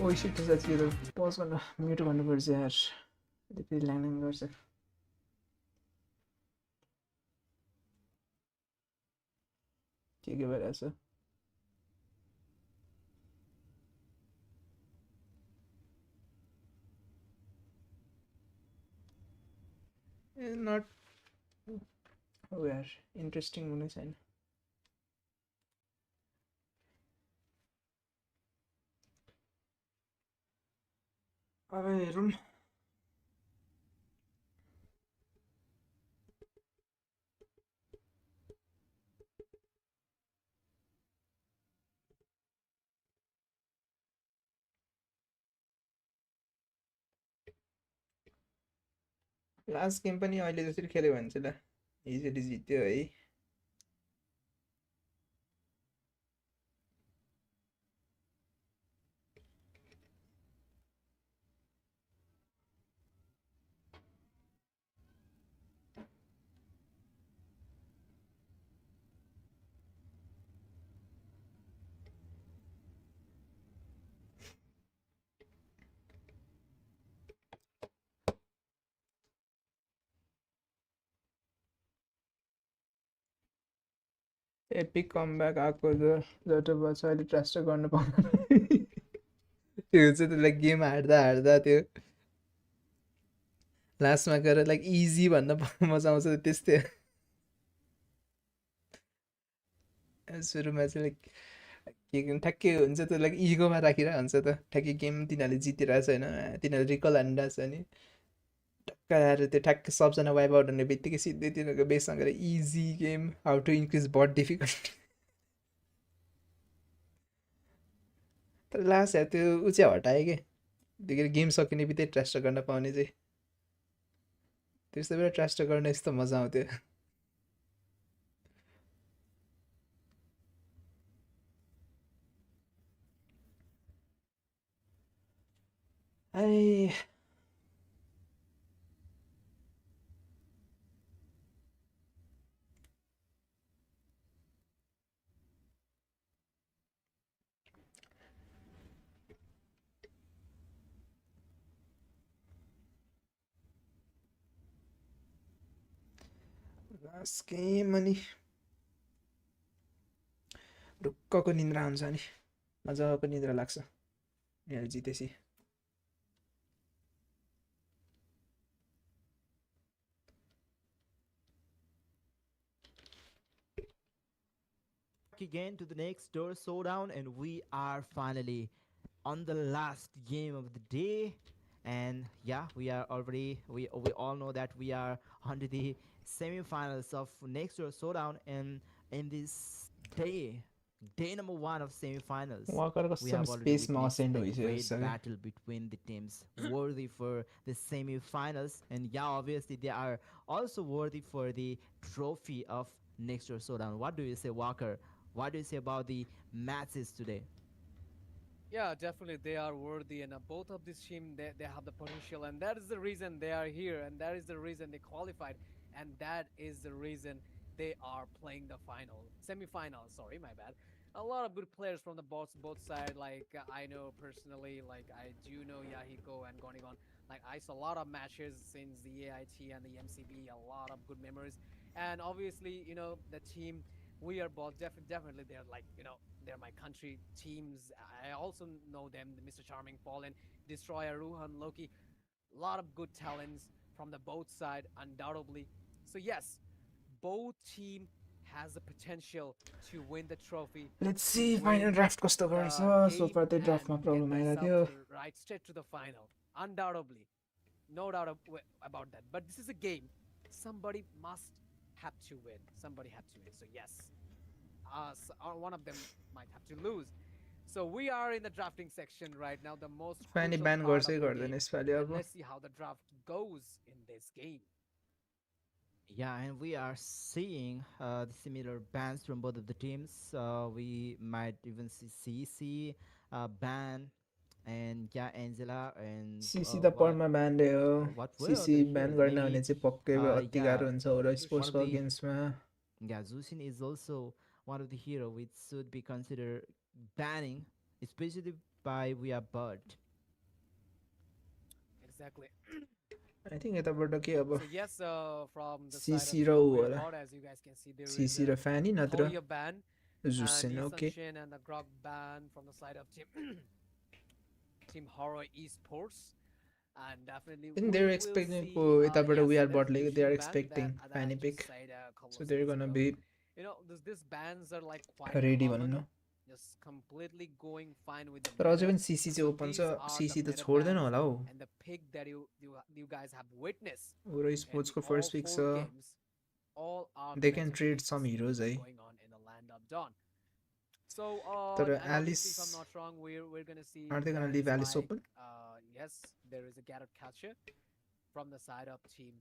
oh shit साथी यो त पज गर्न म्युट गर्नुपर्छ यार फेरि ल्याङ गर्छ के भइरहेछ नट हो यार इन्ट्रेस्टिङ हुने छैन अब हेरौँ लास्ट गेम पनि अहिले जसरी खेल्यो भने चाहिँ ल इजिली जित्यो है एपिक कमब्याक आएको जस्तो भयो अहिले ट्रान्सफर गर्नु पाउँदैन त्यो चाहिँ त्यसलाई गेम हार्दा हार्दा त्यो लास्टमा गएर लाइक इजी भन्न मजा आउँछ त्यस्तै सुरुमा चाहिँ लाइक के ठ्याक्कै हुन्छ त्यो लाइक इगोमा राखिरहेको हुन्छ त ठ्याक्कै गेम तिनीहरूले जितिरहेको छ होइन तिनीहरूले रिकल हानिरहेको छ नि टक्क आएर त्यो ठ्याक्कै सबजना वाइप आउट हुने बित्तिकै सिधै तिनीहरूको बेसमा गएर easy game how to increase but difficulty तर लास्ट यार त्यो ऊ चाहिँ हटायो कि त्यो गेम सकिने बित्तिकै ट्रान्सफर गर्न पाउने चाहिँ त्यस्तो बेला ट्रान्सफर गर्न यस्तो मजा आउँथ्यो आई लास्ट गेम अनि ढुक्कको निन्द्रा हुन्छ नि मजाको निन्द्रा लाग्छ यिनीहरू जितेपछि again to the next door showdown, and we are finally on the last game of the day. And yeah, we are already we all know that we are on to the semi-finals of next door showdown, and in this day number one of semi-finals, वाकरको we some have already स्पेसमा witnessed असेन्ड a भइसकेको great छ कि battle between the teams worthy for the semi-finals. And yeah, obviously they are also worthy for the trophy of next door showdown. What do you say, Walker? What do you say about the matches today? Yeah, definitely they are worthy, and both of these teams they have the potential, and that is the reason they are here, and that is the reason they qualified, and that is the reason they are playing the semi-final. Sorry, my bad. A lot of good players from the both side. Like I know personally, like I do know Yahiko and Gonigon. Like I saw a lot of matches since the AIT and the MCB. A lot of good memories, and obviously the team we are both definitely they're like they're my country teams. I also know them, Mr. Charming, Fallen, Destroyer, Ruhan, Loki. A lot of good talents from the both side, undoubtedly. So yes, both team has the potential to win the trophy. Let's to see final win draft कस्तो गर्छ the so game far त्यही and ड्राफ्टमा get problem themselves आइरहेको थियो right straight to the final. Undoubtedly, no doubt about that. But this is a game. Somebody must have to win. Somebody have to win. So yes, one of them might have to lose. So we are in the drafting section right now, the most फ्यानी crucial ब्यान part गर्छै of the गर्दैन game. यसपालि And अब let's see how the draft goes in this game. Yeah, and we are seeing the similar bans from both of the teams. We might even see CC ban, and yeah, Angela, and CC त what पढ्नमा ब्यान्डै हो what were CC other ban heroes? गर्न Maybe भने चाहिँ पक्कै अति yeah, गाह्रो हुन्छ र one of स्पोर्ट्सको the गेम्समा yeah, Zushin is also one of the hero which should be considered banning, especially by We Are Bird. Exactly. I think यताबाट के अब So yes, from the side of CC र Team ऊ We Are होला Bought, as you guys can see, there is Cici र Fanny नत्र Holia ban and जुसेन okay Sunshine and the Grog ban from the side of Team Hora Esports. And definitely I think we they're will expecting see, for यताबाट yes, we are there's bot like they are Jushin ban expecting that I Fanny just pick, said a couple so of they're seconds gonna ago. be These bans are like quite ready common, भनौँ न just completely going fine with the तर अझै meta. पनि cc So चाहिँ open these छ are the cc त meta छोड्दैन bans होला हौ and the pick that you guys have witnessed ऊ र in स्पोर्ट्सको all फर्स्ट पिक 4 छ games. All are they meta can trade picks some heroes है going on in the land of Dawn. So तर and obviously, if I'm Alice not wrong, we're gonna see are they gonna leave bans Alice like, open yes, there is a Garrett catcher from the side of Team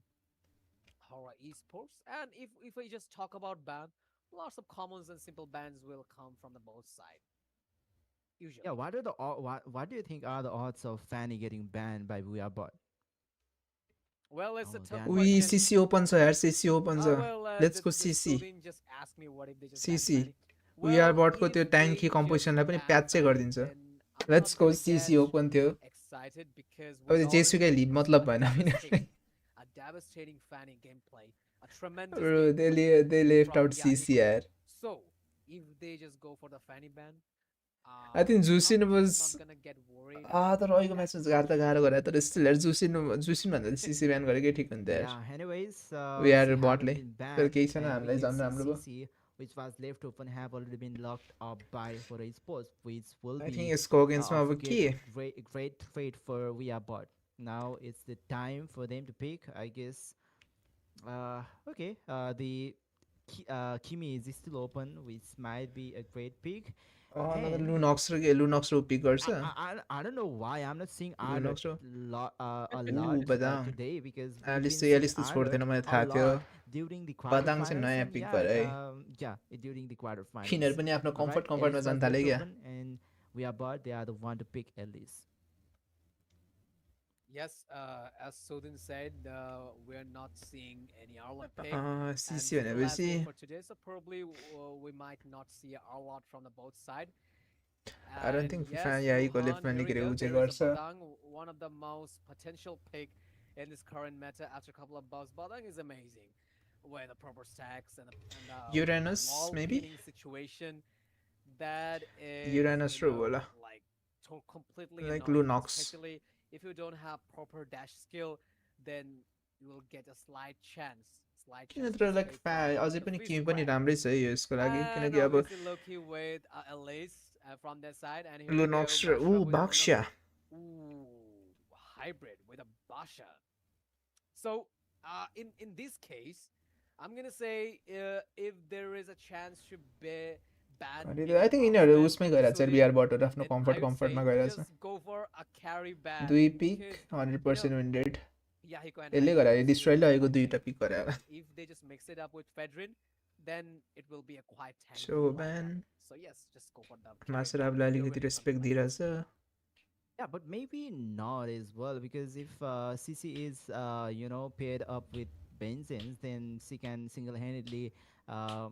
Hora Esports. And if we just talk about ban, lots of commons and simple bans will come from the both side. Usually. Yeah, what do you think are the odds of Fanny getting banned by We Are Bird? Well, it's a Oh, tough damn. We question. CC open छ यार CC open छ Well, let's go the CC student just asked me what if they just ban CC Fanny. We are Well, बटको if त्यो they tanky just कम्पोजिसनलाई पनि ban patch चाहिँ Fanny, गरिदिन्छ then I'm let's not go gonna CC get open थियो excited because अब we त्यो already जेसुकै लिड witnessed मतलब a भएन devastating Fanny gameplay, a tremendous Bro, gameplay they left from out CC Yahiko. यार So if they just go for the Fanny ban, I think Jushin I'm was not gonna get worried. तर अहिलेको म्याचमा गाह्रो त गाह्रो गरे तर still यार जुसिन भन्दा सिसी ब्यान गरेकै ठिक हुन्थ्यो यार Yeah, anyways, We are she bot haven't lane. been तर banned, केही छैन and we हामीलाई can झन् see राम्रो भयो CC, which was left open, have already been locked up by Hora Esports, which will I be think यसको अगेन्स्टमा of अब के great trade for We Are Bot. Now it's the time for them to pick, I guess. Okay, the Kimi is still open, which might be a great pick. नत्र And लुनक्स raw pick गर्छ I don't know why I'm not seeing Ardor Lunox ro? a lot Badang today, because we've Alice been चाहिँ Alice seeing त Ardor छोड्दैन मलाई a थाहा थियो lot during the बदाङ चाहिँ quarterfinals, नयाँ and पिक yeah, भयो है yeah, during the quarterfinals. यिनीहरू पनि आफ्नो Alright, कम्फर्टमा Ellis was जान थाले left क्या open, and We Are Bot, they are the one to pick Ellis. Yes, as Sudin said, we're not seeing any Arlot pick. CC And last भनेपछि one for today, so probably we might not see a lot from the both side. I don't And think yes, यहीँको Wuhan, लेफ्टमा here we निक्रे go. ऊ चाहिँ There is a गर्छ Badang, one of the most potential pick in this current meta after a couple of buffs. Badang is amazing with the proper stacks and Uranus, wall maybe? pinning situation. That is Uranus you र know, होला like completely Like annoying, Lunox. especially if you don't have proper dash skill, then you will get a slight chance slight किन chance तर to like escape from अझै the पनि freeze केही पनि trap. राम्रै छ है यसको लागि And किनकि अब obviously Loki with a lace from that side, and here we go, Lunox र Basha with Baxia another hybrid with a Basha. So in this case, I'm gonna say if there is a chance to be ban I think यिनीहरू marksman उसमै from गइरहेको छ Sudi, बिहारबाट आफ्नो then I would कम्फर्टमा say गइरहेको छ just go for a carry ban 2 pick because 100% win rate Yahiko and यसले Haikyuu गरायो is डिस्ट्रोयले really अहिलेको quite 2टा good. पिक गराएर And if they just mix it up with Fedrin, then it will be a quite tanky Showdown. lineup. So yes, just go for the carry ban. मासुराबलाई You're अलिकति winning respect something like दिइरहेछ Yeah, but maybe not as well, because if CC is paired up with Benzins, then she can single-handedly uh,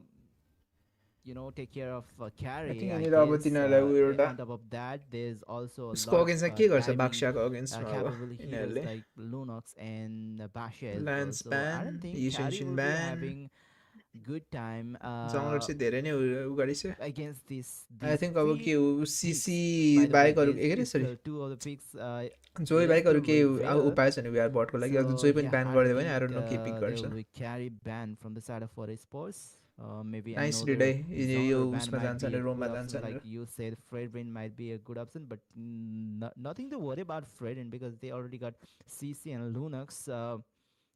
take care of carry, think I यिनीहरू अब guess. तिनीहरूलाई उयो एउटा On top of that, there's also a उसको lot of अगेन्स्टमा के गर्छ diving बाक्स्याको अगेन्स्टमा अब capable heroes यिनीहरूले like Lunox and Basha as well. लान्स So I ब्यान don't think carry युसेन्सिन will be ब्यान having good time जङ्गलर चाहिँ धेरै नै उ गरिछ against this I these think अब three के picks. CC By the way, बाहेक अरू there's के अरे सरी still two of the picks जोइ बाहेक left to अरू केही reveal. उपाय छैन बिहार बटको लागि अब So जोइ पनि yeah, ब्यान I गरिदियो भने think आएर नो के पिक there गर्छ will be carry ban from the side of Hora Esports. Maybe nice another रिडै यो Zonal ban उसमा might जान्छ be अनि a रोममा good जान्छ option. नि Like you said, Fredrin might be a good option, but nothing to worry about Fredrin because they already got CC and Lunox.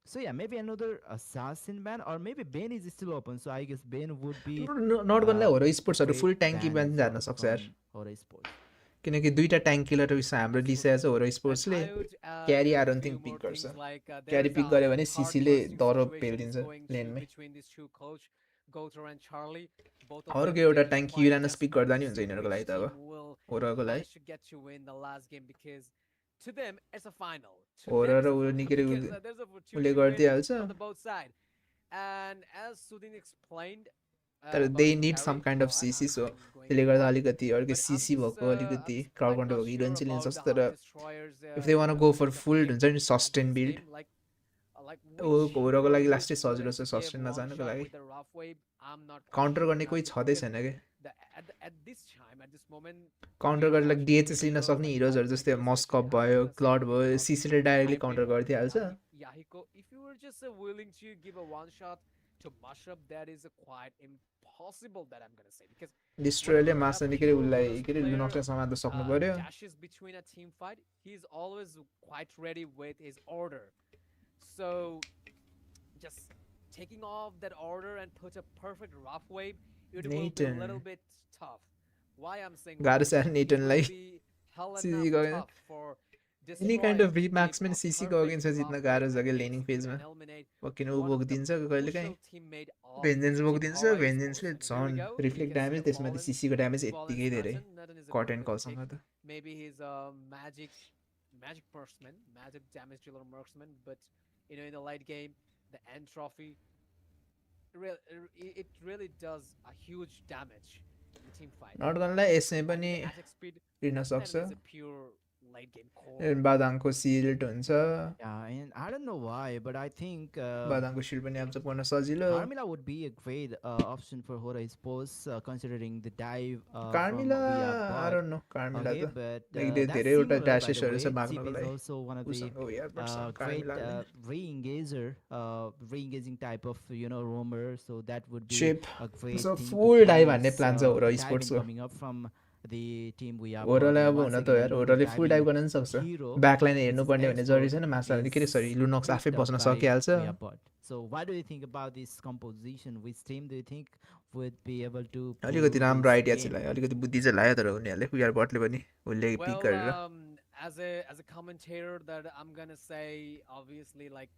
So yeah, maybe another assassin ban, or maybe Ben is still open. So I guess Ben would be नट गर्नलाई हो र स्पोर्ट्सहरू great full ट्याङ्की ban ब्यान as जान well सक्छ from यार Hora Esports. किनकि दुईटा ट्याङ्क किलर उस हाम्रो That's लिइसकेको छ हो र And स्पोर्ट्सले I would add carry a I don't few think more pick गर्छ things like क्यारी there's पिक a गऱ्यो भने heart सिसीले bursting दह्रो situation is पेलिदिन्छ going to लेनमै between these two coach, Gotor and Charlie. Both of अर्को them, एउटा they're just ट्याङ्की quite युरानस pick desperate गर्दा to नि हुन्छ see यिनीहरूको लागि which त अब team will होरको लागि manage to get you in the last game because to them it's a final. To होर them र it's a उयो final निकै because there's उसले opportunity waiting गरिदिइहाल्छ from the both side. And as Sudin explained तर about they the need some carry, kind of CC so I'm going त्यसले with गर्दा that. अलिकति अर्को But I'm cc just भएको अलिकति I'm crowd quite control not भएको sure heroine चाहिँ लिन about सक्छ the तर Hard Destroyers. If they want go for point of full aim हुन्छ नि on sustain this build game. Like होरको लागि hero लास्टै is सजिलो willing छ to give सस्टेनमा one जानुको shot लागि with the rough wave. I'm not quite counter sure गर्ने कोही enough छँदै because छैन कि at this time, at this moment, counter गरेर लाइक डिएचएस लिन सक्ने हिरोजहरू जस्तै मस्कप भयो क्लड भयो सिसीले डाइरेक्टली काउन्टर गरिदिइहाल्छ Yahiko, if you were just willing to give a one shot to mash up, that is a quite impossible that I'm gonna say because डिस्ट्रोयरले whenever a मास्न निकै pure उसलाई Horus के अरे player लुनक्सलाई समात्न सक्नु पर्यो dashes between a team fight, he's always quite ready with his order. So just taking off that order and put a perfect rough wave, it will be a Nathan. little bit tough. Why I'm saying गाह्रो that? छ यार It नेटनलाई will be hell CC enough गयो tough for any kind Destroyer of to रिमार्क्समेन give a सिसीको perfect अगेन्स्टमा जित्न rough गाह्रो wave छ and क्या लेनिङ execute फेजमा and eliminate पक्किन ऊ one of the बोकिदिन्छ कहिले काहीँ crucial teammate of भेन्जेन्स Team बोकिदिन्छ Hora भेन्जेन्सले Esports. And here we झन् go. You reflect can see damage the त्यसमा त Fallen- सिसीको ड्यामेज Fallen यत्तिकै धेरै Nathan. Nathan is a cut quite end good कलसँग pick. त Maybe he's a magic marksman, magic damage dealer marksman, but in the late game, the end trophy, it really does a huge damage in the team fight. नट गर्नलाई यसमै And पनि the attack speed, लिन Nathan सक्छ is a pure late game core. बादाङको shield हुन्छ Yeah, and I don't know why, but I think बादाङको shield पनि आउँछ पर्न सजिलो Carmilla would be a great option for Hora Esports, considering the dive Carmilla from I Via don't know Carmilla Okay, त but like that's धेरैवटा similar, by the ड्यासेसहरू way. छ Chip माग्नको is लागि also one of the उसँग हो यार but great कार्मिला re-engager, re-engaging type of roamer. So that would be chip a great so thing to full dive punish, हान्ने plan छ हो र diving स्पोर्ट्सको coming up from the team we are. होरलाई अब Once हुन त again, यार another होरले full dive diving गर्न पनि सक्छ hero, ब्याकलाइन which is हेर्नुपर्ने भन्ने जरुरी expert, छैन मास्टर भने के अरे is सरी लुनक्स आफै picked up बस्न by सकिहाल्छ Weabot. So what do you think about this composition? Which team do you think would be able to pull अलिकति राम्रो this आइडिया game? चाहिँ लाग्यो अलिकति बुद्धि चाहिँ लाग्यो तर उनीहरूले उयो बटले पनि उसले पिक Well, गरेर as a commentator, that I'm gonna say, obviously, like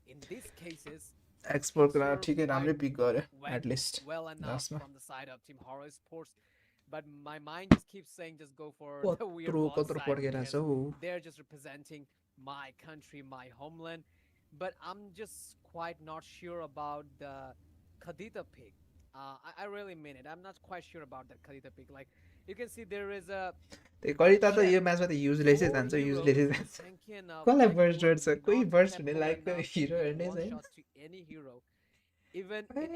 in these cases, एक्सपोर्टको things लागि were ठिकै राम्रै पिक गर्यो went एटलिस्ट well enough लास्टमा from the side of Team Hora Sports, but my mind just keeps saying just go for the weird कत्रो bot कत्रो side पड्किरहेको छ because how they're just representing my country, my homeland. But I'm just quite not sure about the Khadita pick. I really mean it. I'm not quite sure about that Khadita pick. Like you can see, there is a त्यही करिता त यो म्याचमा त युजलेसै four जान्छ heroes युजलेसै जान्छ tanking up कसलाई like burst would गर्छ कोही not burst capable हुने लायकको enough to हिरो give हेर्नै one छैन shot to any hero. Even it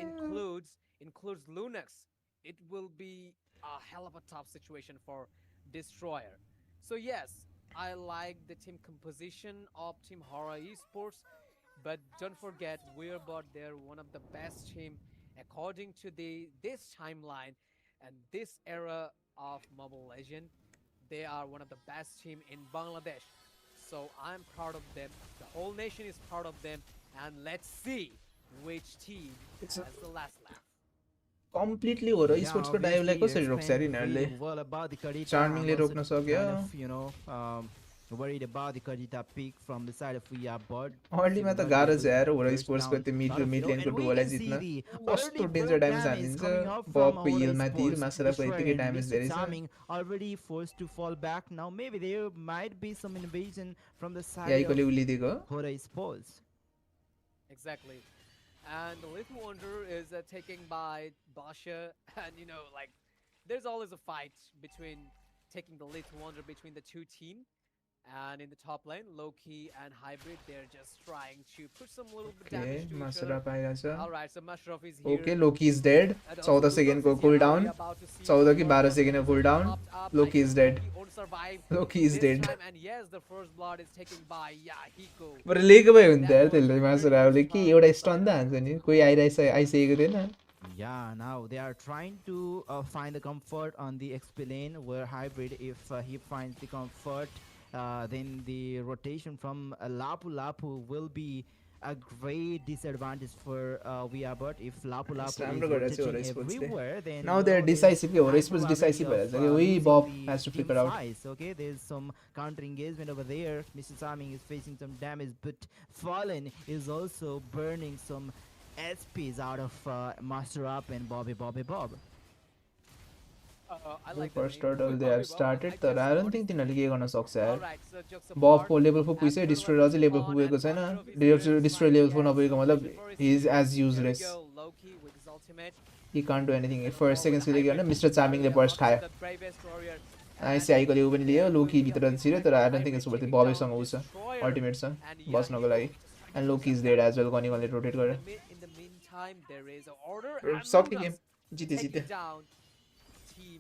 includes Lunax. It will be a hell of a tough situation for Destroyer. So yes, I like the team composition of Team Hora Esports. But don't forget, we're about they're one of the best team according to this timeline and this era of Mobile Legend. They are one of the best team in Bangladesh. So I'm proud of them. The whole nation is proud of them. And let's see which team It's a- has the last laugh. Completely हो र स्पोर्ट्सको डाइभलाई कसरी रोक्छ अरे यिनीहरूले well about the Kadita. चार्मिङले I'm also रोक्न सक्यो kind of, you know, worried about the Kadita pick from the side of but अर्लीमा त गाह्रो छ यार हो र स्पोर्ट्सको त्यो मिड लेनको डुओलाई जित्न कस्तो डेन्जर ड्यामेज हानिदिन्छ बबको हिलमा तिर मासुराको यतिकै ड्यामेज धेरै छ already forced to fall back. Now maybe there might be some invasion from the side याइकोले of उलिदिएको Hora Esports. Exactly. And the Little Wonder is taken by Basha. And you know, like, there's always a fight between taking the Little Wonder between the two teams. And in the top lane, Loki and Hybrid, they're just trying to put some little bit okay damage to each मासुरा other. पाइरहेछ Alright, so Mashraf is here. Okay Loki is dead 14 सेकेन्डको cooldown 14 कि 12 सेकेन्डको cooldown Loki is dead Loki is dead And yes, the first blood is taken by Yahiko. बरु लिएको भए हुन्थ्यो यार त्यसले मासुराले कि एउटा स्टन त हान्छ नि कोही आइसकेको थिएन Yeah, now they are trying to find the comfort on the XP lane where Hybrid, if he finds the comfort, then the rotation from Lapu Lapu will be a great disadvantage for but if Lapu Lapu राम्रो is गरेको छ Hora rotating Esports ले everywhere, then now they are decisive के Hora Esports probability decisive of, भइरहेछ कि we losing Bob the has to game flicker out size. Okay, there's some counter engagement over there. Mr. Saming is facing some damage, but Fallen is also burning some SPs out of Master Up and Bob. I like the first name. Turtle they Bobby are Bob, started I तर just I don't noticed think तिनीहरूले के गर्न सक्छ यार Alright, so jokes बब apart, को level 4 पुगिसक्यो and Destroyer Turtle अझै लेभल 4 Spawn पुगेको and छैन Mashraf is here, Destroyer level 4 yes, नपुगेको मतलब Before he is here. As Here we useless go, Loki with his ultimate. He can't do anything first second सिले के भने mister चार्मिङले burst खायो The bravest warrior. आइसी आइकोले ऊ पनि लियो लोकी भित्र छिर्यो तर I don't think it's worth बबेसँग ऊ छ अल्टिमेट छ बस्नको लागि and Loki is dead as well गनीले रोटेट In गर्यो the meantime, there is an order. and सक्यो Lunas गेम जिते taking जिते down team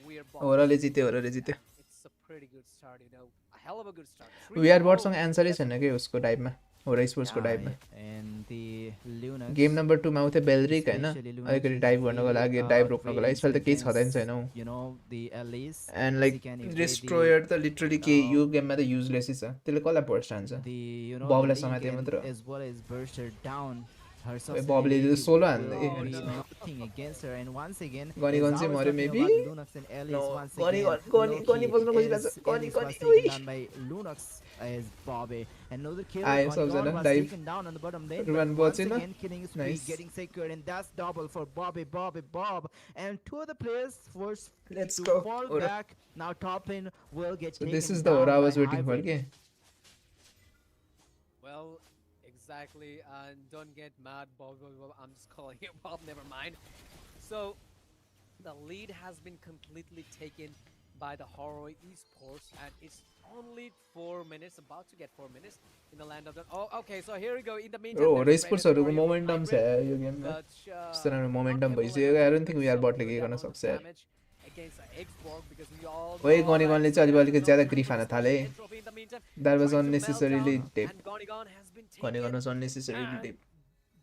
Weird Bob. होराले जित्यो It's a pretty good start, you know. A hell of a good start. वीआर बटसँग एन्सरै छैन के उसको टाइपमा होरा स्पोर्ट्सको टाइपमा And the Lunas. Game number 2 मा उथे बेलरिक हैन especially Lunas अलिकति is डाइभ गर्नको लागि very, डाइभ रोक्नको लागि great यसपालि त केही छँदैन against, छैन हौ you know, the Elise. End She like can evade destroyer त लिटरली के यो गेममा त युजलेसै छ त्यसले कसलाई बर्स्ट हान्छ the you know Bobलाई the समात्यो link मात्र and as well as burst her down. Her Bobले sustainability solo will हान्दै be a nothing against her. And once again, गनी as गन I चाहिँ was मर्यो talking maybe about Lunox and Elise, No, once गनी again, गनी बस्न Loki खोजिरहेछ is- Ghani Elise was Ghani taken down by Lunox as Bobby. Another kill. आयो Gone सबजना was dive. taken down on the bottom lane. Ruan But once बचेन again, killing spree, Nice. getting secured, and that's double for Bob. And two other players forced Let's to go, fall Hora. back. Now top lane will get So taken this is the down Hora I by was waiting for Hybrid. के Well, exactly. And don't get mad, Bob. I'm just calling you Bob. Never mind. So, the lead has been completely taken by the Hora Esports, and it's only 4 minutes, about to get 4 minutes in the land of the. Oh, okay. So here we go. In the meantime, हो there's Hora a स्पोर्ट्सहरुको Bravest Warrior from momentum छ Hybrid, यार यो गेममा but, यस्तो राम्रो not momentum able भइसक्यो to I don't think we are inflict बटले some के good गर्न amount of सक्छ यार damage against Xborg, because we all ओइ know गनी that गनले चाहिँ अलिकति ज्यादा ग्रिफ हान्न थाले Entropy in the meantime, that was trying to melt unnecessarily down, टेप and Gonigon has been गनी taken, गर्न अननेसेसरीली and टेप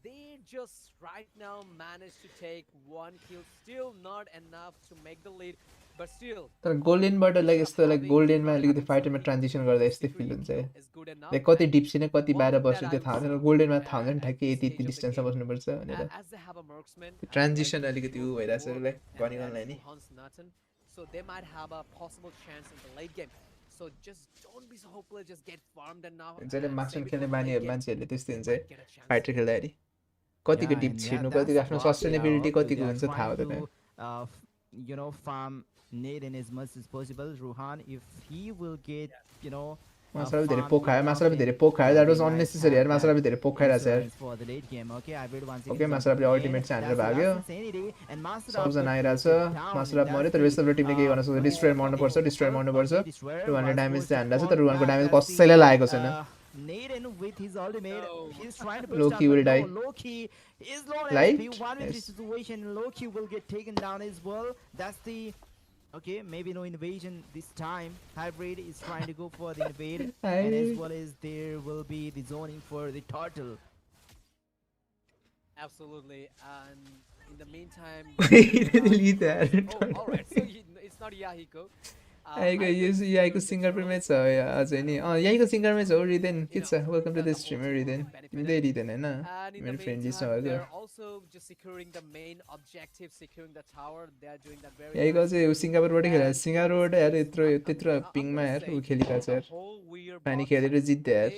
they just right now managed to take 1 kill. Still not enough to make the lead, but still. तर गोल्डनबाट like यस्तो like गोल्डनमा अलिकति फाइटरमा transition गर्दा यस्तै fill हुन्छ है Is good enough. लाइक कति and डिप्सी नै कति बाहिर one that बस्नु I त्यो थाहा would छैन say, गोल्डनमा थाहा हुन्छ नि at ठ्याक्कै this Yati stage Yati of the डिस्टेन्समा game, बस्नुपर्छ भनेर as they have a marksman, and transition like अलिकति ऊ Full भइरहेछ War, उसलाई and गनीगनलाई then नि Full Hans Nathan, so they might have a possible chance in the late game. So just don't be so hopeless. Just get farmed and now. जहिले and मार्क्सम्यान save it खेल्ने for the late बानी game. मान्छेहरूले त्यस्तै हुन्छ You है might get a chance. Fighter खेल्दाखेरि कतिको Yeah, deep and छिर्नु yeah, कतिको आफ्नो that's what they are sustainability up to. कतिको They are हुन्छ थाहा trying हुँदैन to, you know, farm Nate as much as possible. Ruhan, if he will get, you know, मासुराले धेरै farmed पोक खायो enough, मासुराले धेरै then पोक खायो that they was might unnecessary यार have मासुराले that धेरै पोक खाइरहेछ यार insurance for the late game. Okay, I will once Okay, again Masarapले jump ultimate in. चाहिँ हानेर That's the भाग्यो। last insanity, and Masarap सबजना will आइरहेछ take it down, मासुराप and मऱ्यो तर that's वेस्ट अफ द टिमले के गर्न सक्छ the, destroyer uh, मर्नुपर्छ destroyer मर्नुपर्छ Destroyer 200 was damage forced चाहिँ to हान्दैछ fall तर रुवानको back. ड्यामेज That's the, कसैलाई लागेको छैन Naden with his ultimate, No. he's trying to push Loki down, will but die. no, Loki is low on Light? HP. 1v3 Yes. situation, Loki will get taken down as well. That's the Okay, maybe no invasion this time. Hybrid is trying to go for the invade, and as well as there will be the zoning for the turtle. Absolutely. And in the meantime, Delete that. oh, all right. So it's not Yahiko. यहीको यहीको सिङ्गरमै छ अझै नि यहीको सिङ्गरमै छ रिदेन के छ welcome to the streamer रिदेन तिमीले रिदेन होइन मेरो friend list भएको यहीको चाहिँ सिङ्गापुरबाटै खेलेर सिङ्गापुरबाट यार त्यत्रो पिङमा यार ऊ खेलिरहेको छ यार पानी खेलेर जित्दै यार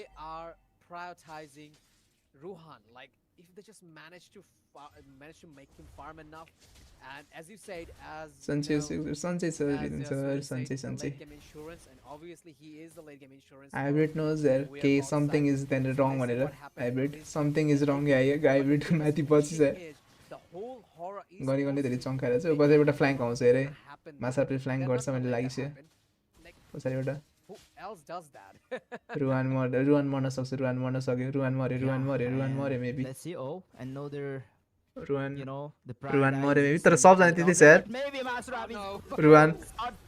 Ruhan, like if they just manage to make him farm enough, and as you said, as Sanchez you know, Sanchez as Sanchez the late game insurance, and obviously he is the late game insurance. Hybrid knows that okay something is then wrong भनेर hybrid something is wrong या hybrid माथि पछि छ गनी गनी धेरै चङ्काएर चाहिँ बजारबाट फ्ल्याङ्क आउँछ अरे मासाले फ्ल्याङ्क गर्छ मैले लागिसक्यो पछाडिबाट Who else does that? Ruwan मर्न सक्छ रुवान मर्यो maybe Let's see. Oh, another. Ruwan You know the मर्यो maybe तर सबजना त्यति छ यार Maybe Master Ravi. रुवान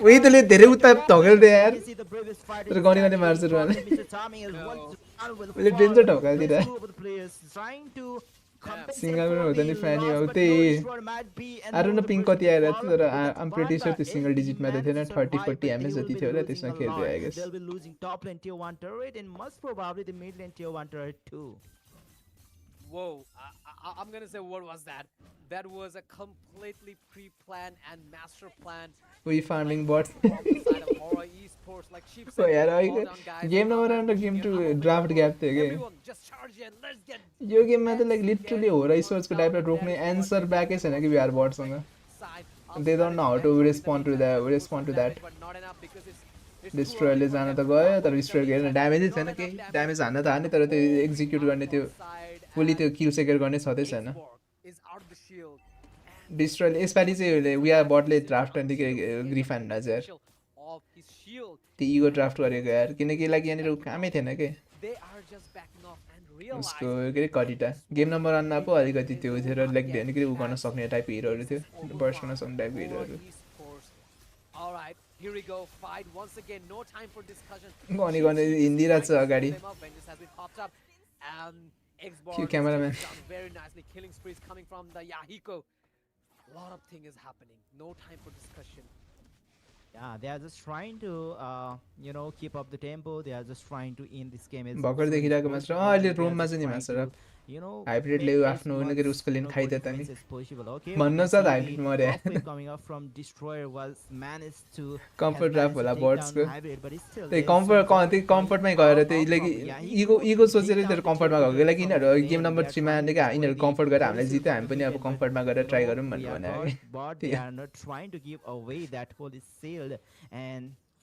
उही त्यसले धेरै उता ढकेल्दै यार तर गनी गनी मार्छ रुवान उसले डेन्जर ढकाल्दिएर Trying to सिङ्गल हुँदा नि फ्यानी हो त्यही आरो न पिङ कति आएर तर आम प्रिटी स्योर त्यो सिङ्गल डिजिटमा त थिएन 30-40 एमएस जति थियो होला त्यसमा खेल्दै I guess they'll be losing top lane tier 1 turret and most probably the mid lane tier 1 turret too. Whoa, I'm gonna say what was that? That was a completely pre-planned and master planned. We farming bots. Side of Hora Esports, like sheep So यार game number under game two draft gap थियो के यो गेममा त like literally होरा स्पोर्ट्सको टाइपले रोक्ने answer ब्याकै छैन कि बिहार बटसँग they don't know how to respond to that डिस्ट्रोयरले जान त गयो तर डिस्ट्रोयर हेर्न ड्यामेजै छैन केही ड्यामेज हान्न त हान्ने तर त्यो एक्जिक्युट गर्ने त्यो फुल्ली त्यो किल सेकर गर्ने छँदै छैन डिस्ट्रोयरले यसपालि चाहिँ वी आर बटले ड्राफ्ट गर्नेकै ग्रिफान राज यार त्यो इगो ड्राफ्ट गरेको यार किनकि लागि यहाँनिर कामै थिएन के उसको के अरे कटिटा गेम नम्बर वानमा पो अलिकति त्यो थियो र लाइक अलिकति उ गर्न सक्ने टाइपको हिरोहरू थियो बर्स्ट गर्न सक्ने टाइपको हिरोहरू गनी गनी हिँडिरहेको छ अगाडि cameraman. Very nicely killing sprees coming from the Yahiko. Lot of thing is happening. No time for discussion. Yeah, they are just trying to keep up the tempo. They are just trying to end this game. भर्खर देखिरहेको master अहिले रोममा चाहिँ नि master हाइब्रिडले आफ्नो उनीहरु उसको लेन खाइदियो त नि भन्न छ हाइब्रिड मरे कम्फर्ट ड्राफ्ट होला बर्ड्सको त्यही कम्फर्टमै गएर त्यही लाइक इगो सोचेर त्यो कम्फर्टमा गएको लाइक यिनीहरू गेम नम्बर 3 मा यिनीहरू कम्फर्ट गरेर हामीलाई जित्यो हामी पनि अब कम्फर्टमा गएर ट्राई गरौँ भन्नु भने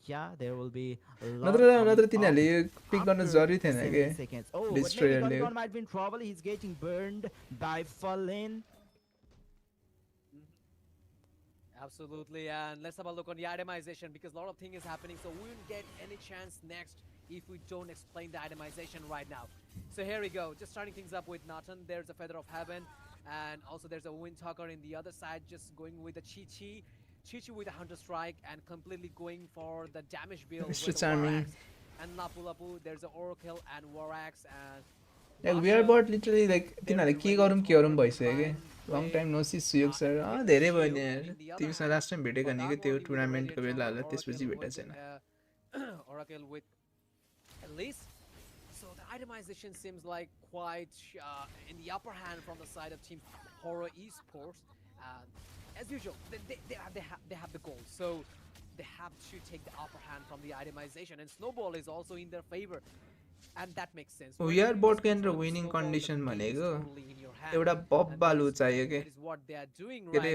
Yeah, there will be another तिनीहरुले पिक गर्न जरुरी थिएन के डिस्ट्रोयरले might be in trouble. He's getting burned by Fallen. Absolutely, and let's have a look on the itemization because a lot of things is happening, so we won't get any chance next if we don't explain the itemization right now. So here we go, just starting things up with Nathan. There's a Feather of Heaven, and also there's a Windtalker in the other side, just going with the Chi with a Hunter Strike and completely going for the damage build with Warax. And Lapu Lapu, there's an Oracle and Warax and like we are about literally like तिनीहरुले के गरौँ भइसक्यो के long time no see Suyog sir धेरै भयो नि यार तिमीसँग last time भेटेको नि के त्यो टुर्नामेन्टको बेला होला त्यसपछि भेटेको छैन Oracle with at least. So the itemization seems like quite in the upper hand from the side of Team Hora Esports. As usual, they have the goal, so they have to take the upper hand from the itemization, and Snowball is also in their favor, and that makes sense. We are bot can winning condition भनेको एउटा बब बालु चाहियो के के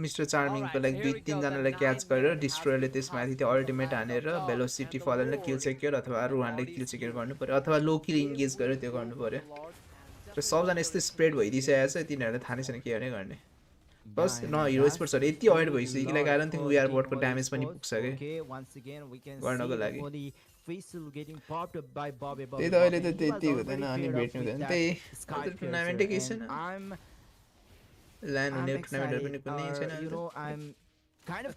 mister charming को like 2-3 जनालाई catch गरेर डिस्ट्रोयरले त्यसमाथि त्यो अल्टिमेट हानेर भेलोसिटी फलनले किल सेक्युर अथवा रुहानले किल सेक्युर गर्नु पर्यो अथवा लो किल इन्गेज गरेर त्यो गर्नु पर्यो र सबजना यस्तै स्प्रेड भइदिसकेको छ तिनीहरुले थाहा नै छैन के गर्ने बस न हिरो स्पोर्ट्सहरु यति अवेयर भइसक्यो कि like I don't think we are बोटको ड्यामेज पनि पुग्छ के गर्नको लागि त्यही त अहिले त त्यति हुँदैन अनि भेट्नु हुँदैन त्यही टुर्नामेन्टै केही छैन ल्यान्ड हुने टुर्नामेन्टहरु पनि कुनै छैन kind of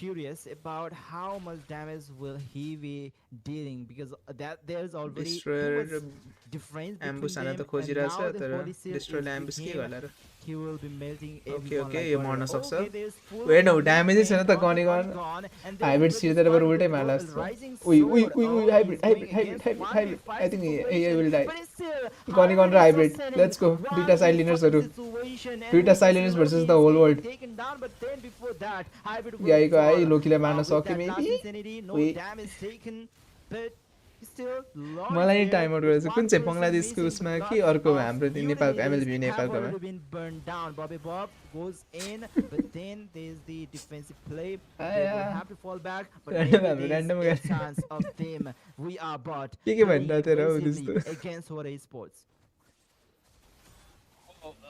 curious about how much damage will he be dealing, because that there's already Destroyer too much difference ambush between हान्न them, त and now खोजिरहेछ the तर Holy Seal Destroyer is ले with ambush के him. गर्ला र He will be melting Okay, everyone okay, like yo butter. मर्न सक्छ Okay, there's full वेन हो mid ड्यामेजै छैन lane त gone, गनी gone, गन gone, and there's Hybrid already सिर्दै start बर with उल्टै the मार्ला rising उइ उइ sword. उइ Oh, उइ he's going Hybrid against Hybrid 1v5 I think a situation, will die but it's still गनी गन Hybrid र is Hybrid sustaining let's go दुईटा 1v5 साइलिनर्सहरु situation, and दुईटा with this silencers Loki versus the is whole getting world taken down, but then before that Hybrid will गाईको fall. आई लोकीले मार्न With सक्यो that last maybe insanity, no उइ damage taken, but still Lord is मलाई नि there time out with गरेछ कुन one चाहिँ person बङ्गलादेशको missing. उसमा कि Lots अर्को of हाम्रो unit नेपालको leaders MLBB have नेपालकोमा already been burned down. Bobby Bob goes in, but then there's the defensive play. They will have to fall back, but Random maybe there's random a guy. chance of them. We are bought के playing भनिरहेको थियो र ऊ aggressively त्यस्तो against Hora Esports.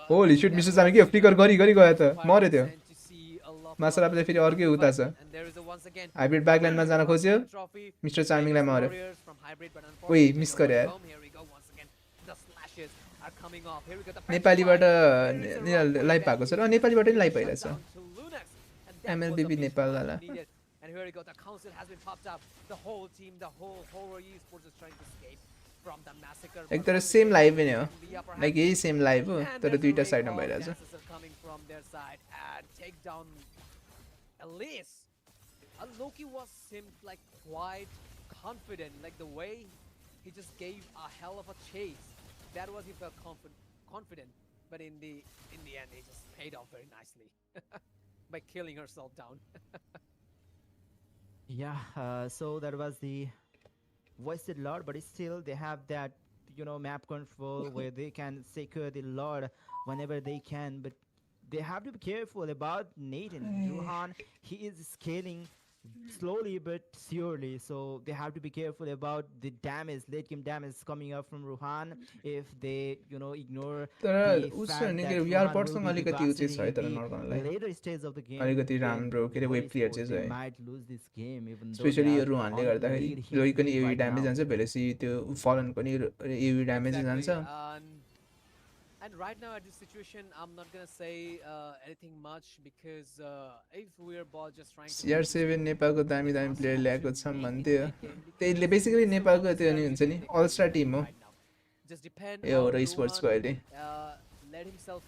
Holy shoot misses हामी के flicker गरी गरी गयो त मर्यो त्यो To see a lot मासरापले फेरि अर्कै उता छ and there is a once again Hybrid ब्याकलाइनमा जान खोज्यो trophy मिस्टर चार्मिङलाई मार्यो warriors from hybrid, but उइ unfortunately मिस no गर्यो one यार home. Here we go once again. The slashes are coming off. Here we go. The नेपालीबाट petrified. Here is a round live भएको छ र नेपालीबाट नि लाइभ shut भइरहेछ down to Lunax, and that was MLBB the Nepal mission वाला needed. And here we go. The council has been popped up. The whole team, the whole Hora Esports is trying to escape from the massacre. एक but तर once same again, live नै हो in the upper like hand. यही same live हो And तर there's a दुईटा raid साइडमा call. भइरहेछ Dances are coming from their side and take down Elise. Loki seemed like quite confident, like the way he just gave a hell of a chase. That was he felt confident, but in the end, he just paid off very nicely by killing herself down. Yeah, so that was the wasted Lord, but still they have that, map control where they can secure the Lord whenever they can, but they have to be careful about Nathan. Ruhan, he is scaling slowly but surely, so they have to be careful about the damage, late game damage coming up from Ruhan if they, ignore तर the उस fact नि that के यार Ruhan person will be अलिकति उ चाहिँ छ है devastating तर in नर्गनलाई the later stage of the game. अलिकति then राम्रो के अरे Hora वेब प्लेयर Esports, चाहिँ they छ might lose this game even though especially they यो are रुहानले on the गर्दाखेरि lead जोइ पनि history एवी right ड्यामेज now. जान्छ भेलेपछि त्यो फलनको नि एवी ड्यामेज जान्छ Exactly. And right now at this situation, I'm not gonna say anything much because if we're both just trying to CR7 नेपालको दामी दामी प्लेयर ल्याएको छौँ make भन्थ्यो it game because त्यसले it's बेसिकली a नेपालको long त्यो नि हुन्छ नि अल स्टार टिम हो right now. Just depend yo on हो स्पोर्ट्सको Rohan, अहिले let himself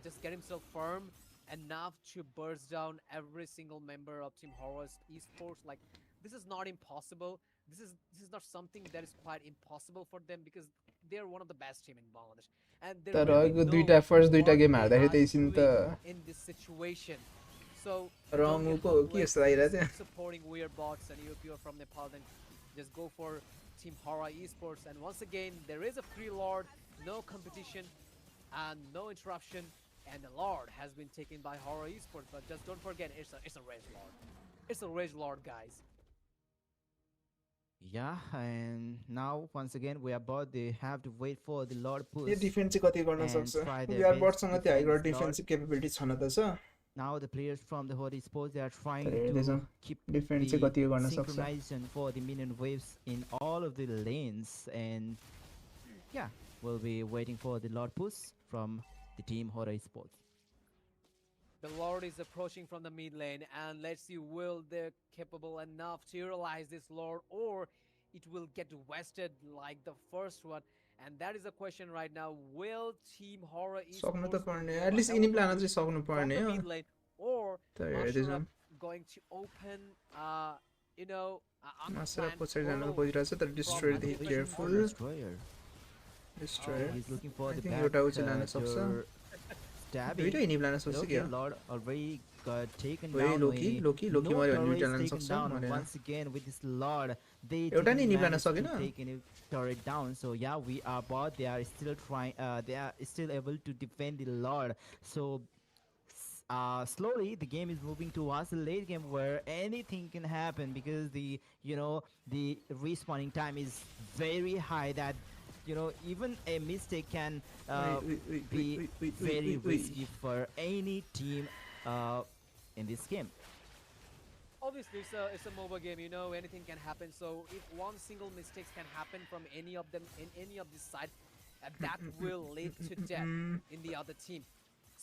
just get himself firm enough to burst down every single member of Team Hora's Esports. Like this is not impossible. This is not something that is quite impossible for them because they are one of the best team in Bangladesh, and they तर really अहिलेको know दुईटा first दुईटा what game they हार्दाखेरि are त एकछिन त doing in this situation. So don't रङ get पो हो कि hopeless. जस्तो लागिरहेको थियो Keep supporting weird bots, and if you're from Nepal, then just go for Team Hora Esports. And once again, there is a free Lord, no competition, and no interruption. And the Lord has been taken by Hora Esports, but just don't forget, it's a Rage Lord. It's a Rage Lord, guys. Yeah, and now once again we are about they have to wait for the Lord yo push. Defence चाहिँ कति गर्न and सक्छ try their यार best बटसँग to त्यो higher defend defensive capability छन त छ Now the players from the Hora Esports, they are trying तर हेर्दैछौँ to keep डिफेन्स चाहिँ the कति गर्न सक्छ synchronization for the minion waves in all of the lanes, and yeah, we'll be waiting for the Lord push from the team Hora Esports. The Lord is approaching from the mid lane, and let's see, will they're capable enough to utilize this Lord, or it will get wasted like the first one. And that is the question right now. Will Team Hora सक्नु त Esports पर्ने go at least hell इनिम of a lane lead चाहिँ सक्नु from पर्ने the हो mid lane, or तर Mashura हेर्दैछौँ going to open, मासरा unplanned पछाडि जान त portal खोजिरहेको छ तर डिस्ट्रोयरदेखि different careful Destroyer. Destroyer He's looking for I the think back एउटा ऊ चाहिँ लान सक्छ stabbing. दुईटा इनिम लान सक्छ Okay, क्या Lord already got taken Wait, down. Loki No मऱ्यो भने turret दुईटा is लान taken सक्छ down मरेन once again with this Lord. They एउटा नि didn't इनिम लान manage to सकेन take any turret down. So yeah, we are bot. They are still trying. They are still able to defend the Lord. So slowly the game is moving towards the late game where anything can happen because the the respawning time is very high that even a mistake can be very risky for any team in this game. Obviously, it's a mobile game. Anything can happen. So if one single mistake can happen from any of them in any of this side, that will lead to death in the other team.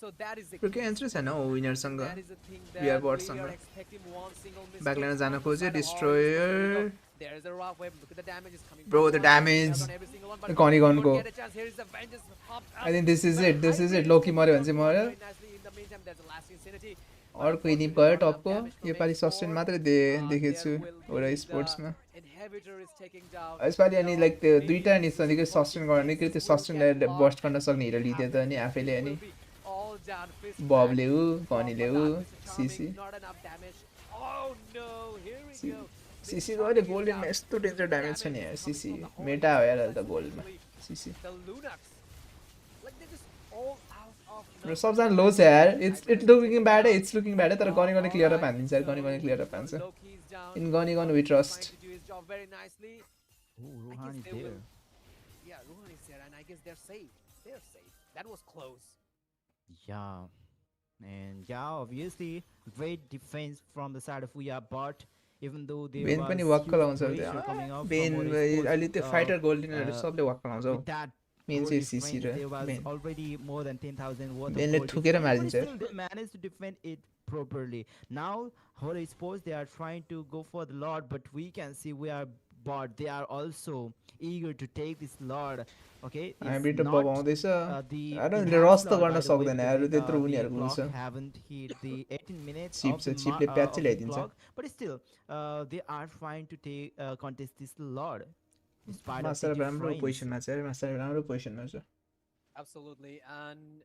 So that is the Porque key entry छैन for how me. विनरसँग That is the thing We are that we botसँग are expecting one single mistake ब्याकल्यान्ड जान from the खोज्यो side of Hora. Here we go. Destroyer There is a rough wave. Look at the damage is coming Bro, from the Hora. damage. Nails on every single one, but Gone he won't go. get a chance. Here is the vengeance popped up. I think this is But it. This is Hybrid it. is Loki moving मऱ्यो down भने चाहिँ forward मऱ्यो very nicely. In the meantime, there's a last insanity. But अर्को inning unfortunately, भयो not enough टपको damage from योपालि sustain H4. मात्रै देखेको छु There will होरा be स्पोर्ट्समा the inhibitor is taking down. यसपालि अनि Now, लाइक त्यो maybe दुईटा नि this is सधैँको what सस्टेन it गर्ने takes. कि त्यो This will सस्टेनलाई get बस्ट locked गर्न and सक्ने make हिरो it लिदियो त happen. अनि आफैले It अनि will be all down, fist Bable back. ऊ गनीले ऊ Mr. सिसी Charming, not enough damage. Oh no, here we go. सिसीको अहिले गोल्डनमा यस्तो डेन्जर ड्यामेज छ नि यार सिसी मेटा हो यार अहिले त गोल्डमा सिसी The Lunax. Like they're just all out of र सबजना लो छ यार it's looking bad it's looking bad तर गनी गनी क्लियर अप हानिदिन्छ यार गनी गनी क्लियर अप हान्छ इन गनी gun we trust Trying to do his job very nicely. Oh, I Rohan guess is they there. will. Yeah, Rohan is there, and I guess they're safe. They're safe. That was close. Yeah. And yeah, obviously, great defense from the side of We Are Bot. Even though there Ben was पनि huge वक्क लाउँछ pressure coming out Ben from Hora Esports, अहिले त्यो fighter गोल्डनहरू uh, सबले वक्क लाउँछ हौ with that मेन goal चाहिँ सिसी difference, र there was बेन already more than 10,000 worth of बेनले goal ठुकेर difference, but मारिदिन्छ still they managed to defend it properly. Now, Hora Esports, they are trying to go for the Lord, but we can see We Are Bot, they are also eager to take this Lord. Okay, हामी it's त not बबाउँदैछ the उनीहरूले enhanced रस त Lord, गर्न by the way, सक्दैन because यार त्यत्रो the उनीहरूको clock छ haven't hit the 18 minutes chip of छ the, Chiple patch of the ल्याइदिन्छ clock, but still, they are trying to take contest this Lord despite of master the राम्रो difference. पोजिसनमा छ यार मास्टर राम्रो पोजिसनमा छ Absolutely, and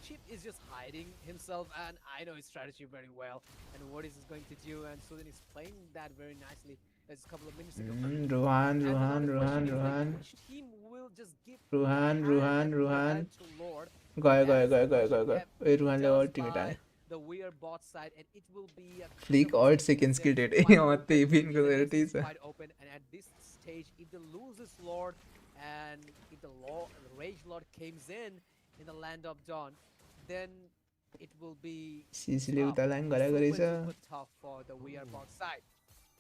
Chip is just hiding himself, and I know his strategy very well, and what is he going to do, and Sudan is playing that very nicely. It's a couple of minutes ago. Rohan And Rohan another Rohan question is, like, Rohan which team will just give Rohan hand Rohan and Rohan hand to Lord? गयो That गयो is the गयो गयो question गयो गयो kept ए रोहानले just ultimate by हाल्यो the weird bot side, and it will be a flick critical 8 seconds situation kill there. डेट Quite त्यही open. पिनको The गएर race त्यही is छ quite open, and at this stage, if they loses Lord, and if the Rage Lord comes in the land of Dawn, then it will be सिसीले tough, उता line super, गराएको रहेछ super tough for the We Are bot side.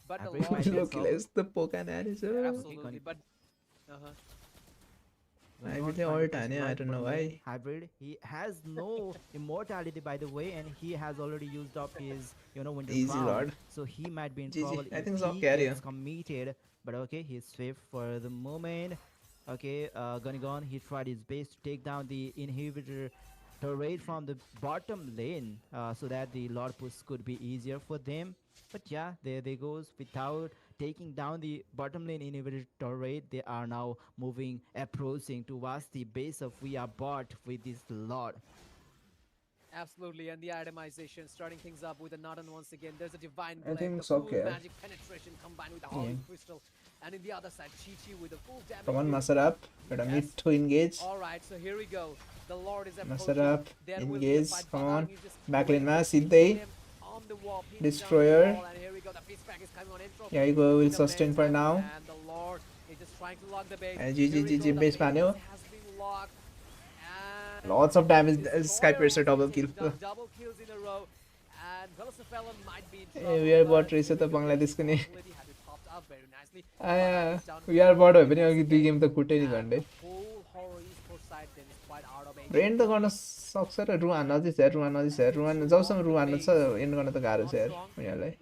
But the Average Lord match gets लोकीलाई यस्तो पोका हानेछ absolutely, but हामीले ult हान्यो I don't know why Hybrid, he has no immortality, by the way, and he has already used up his, winter Easy crown, Lord. so he might be in GG. trouble I if think so, he carry gets on. committed. But okay, he's safe for the moment. Okay, Gunnigan, he tried his best to take down the inhibitor turret from the bottom lane, so that the Lord push could be easier for them. But yeah, there they goes. Without taking down the bottom lane inhibitor turret, they are now moving, approaching towards the base of We Are Bot with this Lord. absolutely, and the itemization starting things up with a Nodon once again. There's a divine I blade, think the it's full okay. magic penetration combined with the holy crystal, and in the other side, Chi with the full damage. Common deal. Master up एउटा Yes. Mid to engage All right, so here we go. The Lord is master approaching. Up There will be a engage fight. Come on Badang is just back waiting लेनमा to सिधै hit them on the wall, pin down the Destroyer. wall, and here we go. The fist pack is coming on intro. Yeah, you go In will the sustain for meantime, now. And the Lord is just trying to lock the base. And Here GG, we go, GG, the base panel. has been locked. And Lots of damage. Destroyer Sky Piercer will be double taken kill. down, double kills in a row. And Velocephalon might be in a trouble. We are but but रहेछ here त we go. बङ्गलादेशको नि Possibility had it popped up very nicely. Badang आया is down. We are but भयो भने Once अघि दुई again, game त खुट्टै नि and झन्डै the whole Hora Esports side then is quite out of brain त गर्न सक्छ र रुहान नजिक छ रुहान नजिक छ रुहान जबसम्म रुहान छ एन्ड गर्न त गाह्रो छ यार उनीहरूलाई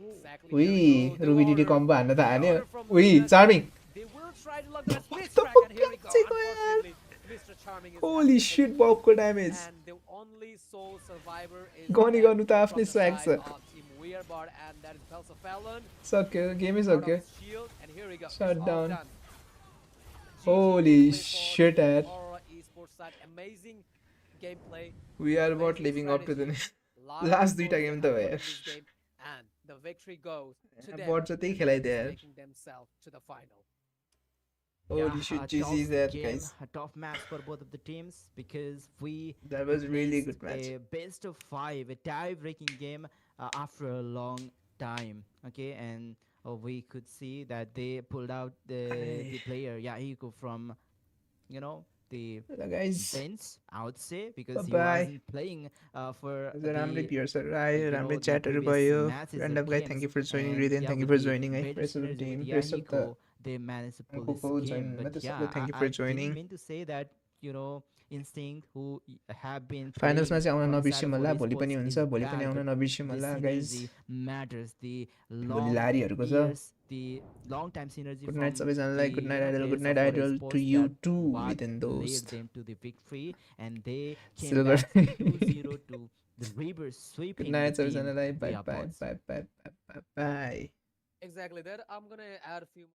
उही रुबिडिडी कम्बो हान्न त हान्यो उही charming They will try to lock the split the track, fuck and here we go. बच्चेको यार Unfortunately, Mr. Charming is holy actually shit taken बबको out, damage and the only sole survivor is गनी left गर्नु त from आफ्नै the swag side छ of Team Weirbar, and that is Velocephalon. सक्यो गेमै Out of सक्यो his shield, and here we go. It's Shut all down. done. GG Holy gameplay for shit, the यार. Hora Esports side. Amazing gameplay. We are but amazing living up to the strategy. Lot of last दुईटा efforts game they त have भयो put in this game, and the victory goes to them, but चाहिँ त्यही and खेलाइदियो that is यार making themselves to the final. Holy shit a GG tough that game, guys a tough match for both of the teams because we That was really witnessed good match. a best of 5, a tie-breaking game after a long time. Okay, and we could see that they pulled out the player Yahiko from the ल guys bench, I would say, because he Bye-bye. wasn't playing for राम्रै the पियर्सहरू आयो राम्रै the च्याटहरू previous भयो matches and or of गाई games, thank you for joining and रिदेन yeah, thank you with for the joining है great press of the synergy team with press of the Yahiko, they managed to pull को this को game. join But मतलब yeah, सबको thank you I for didn't joining. mean to say that instinct, who have been फाइनल्समा playing चाहिँ आउन from the नबिर्स्यौँ side of होला, Hora भोलि पनि Esports हुन्छ, is भोलि पनि back. आउन नबिर्स्यौँ The होला गाइज। synergy matters. The भोलि long लारीहरूको छ। years, the long time synergy good night from सबैजनालाई, गुड the नाइट आइडल, good players night of Hora आइडल to Esports, you that to what within led दोस्त। them to the victory, and they came Silver. back from 2-0 to the river, good sweeping the night team सबैजनालाई, by via by points. By by by by. Exactly. There, I'm gonna add a few.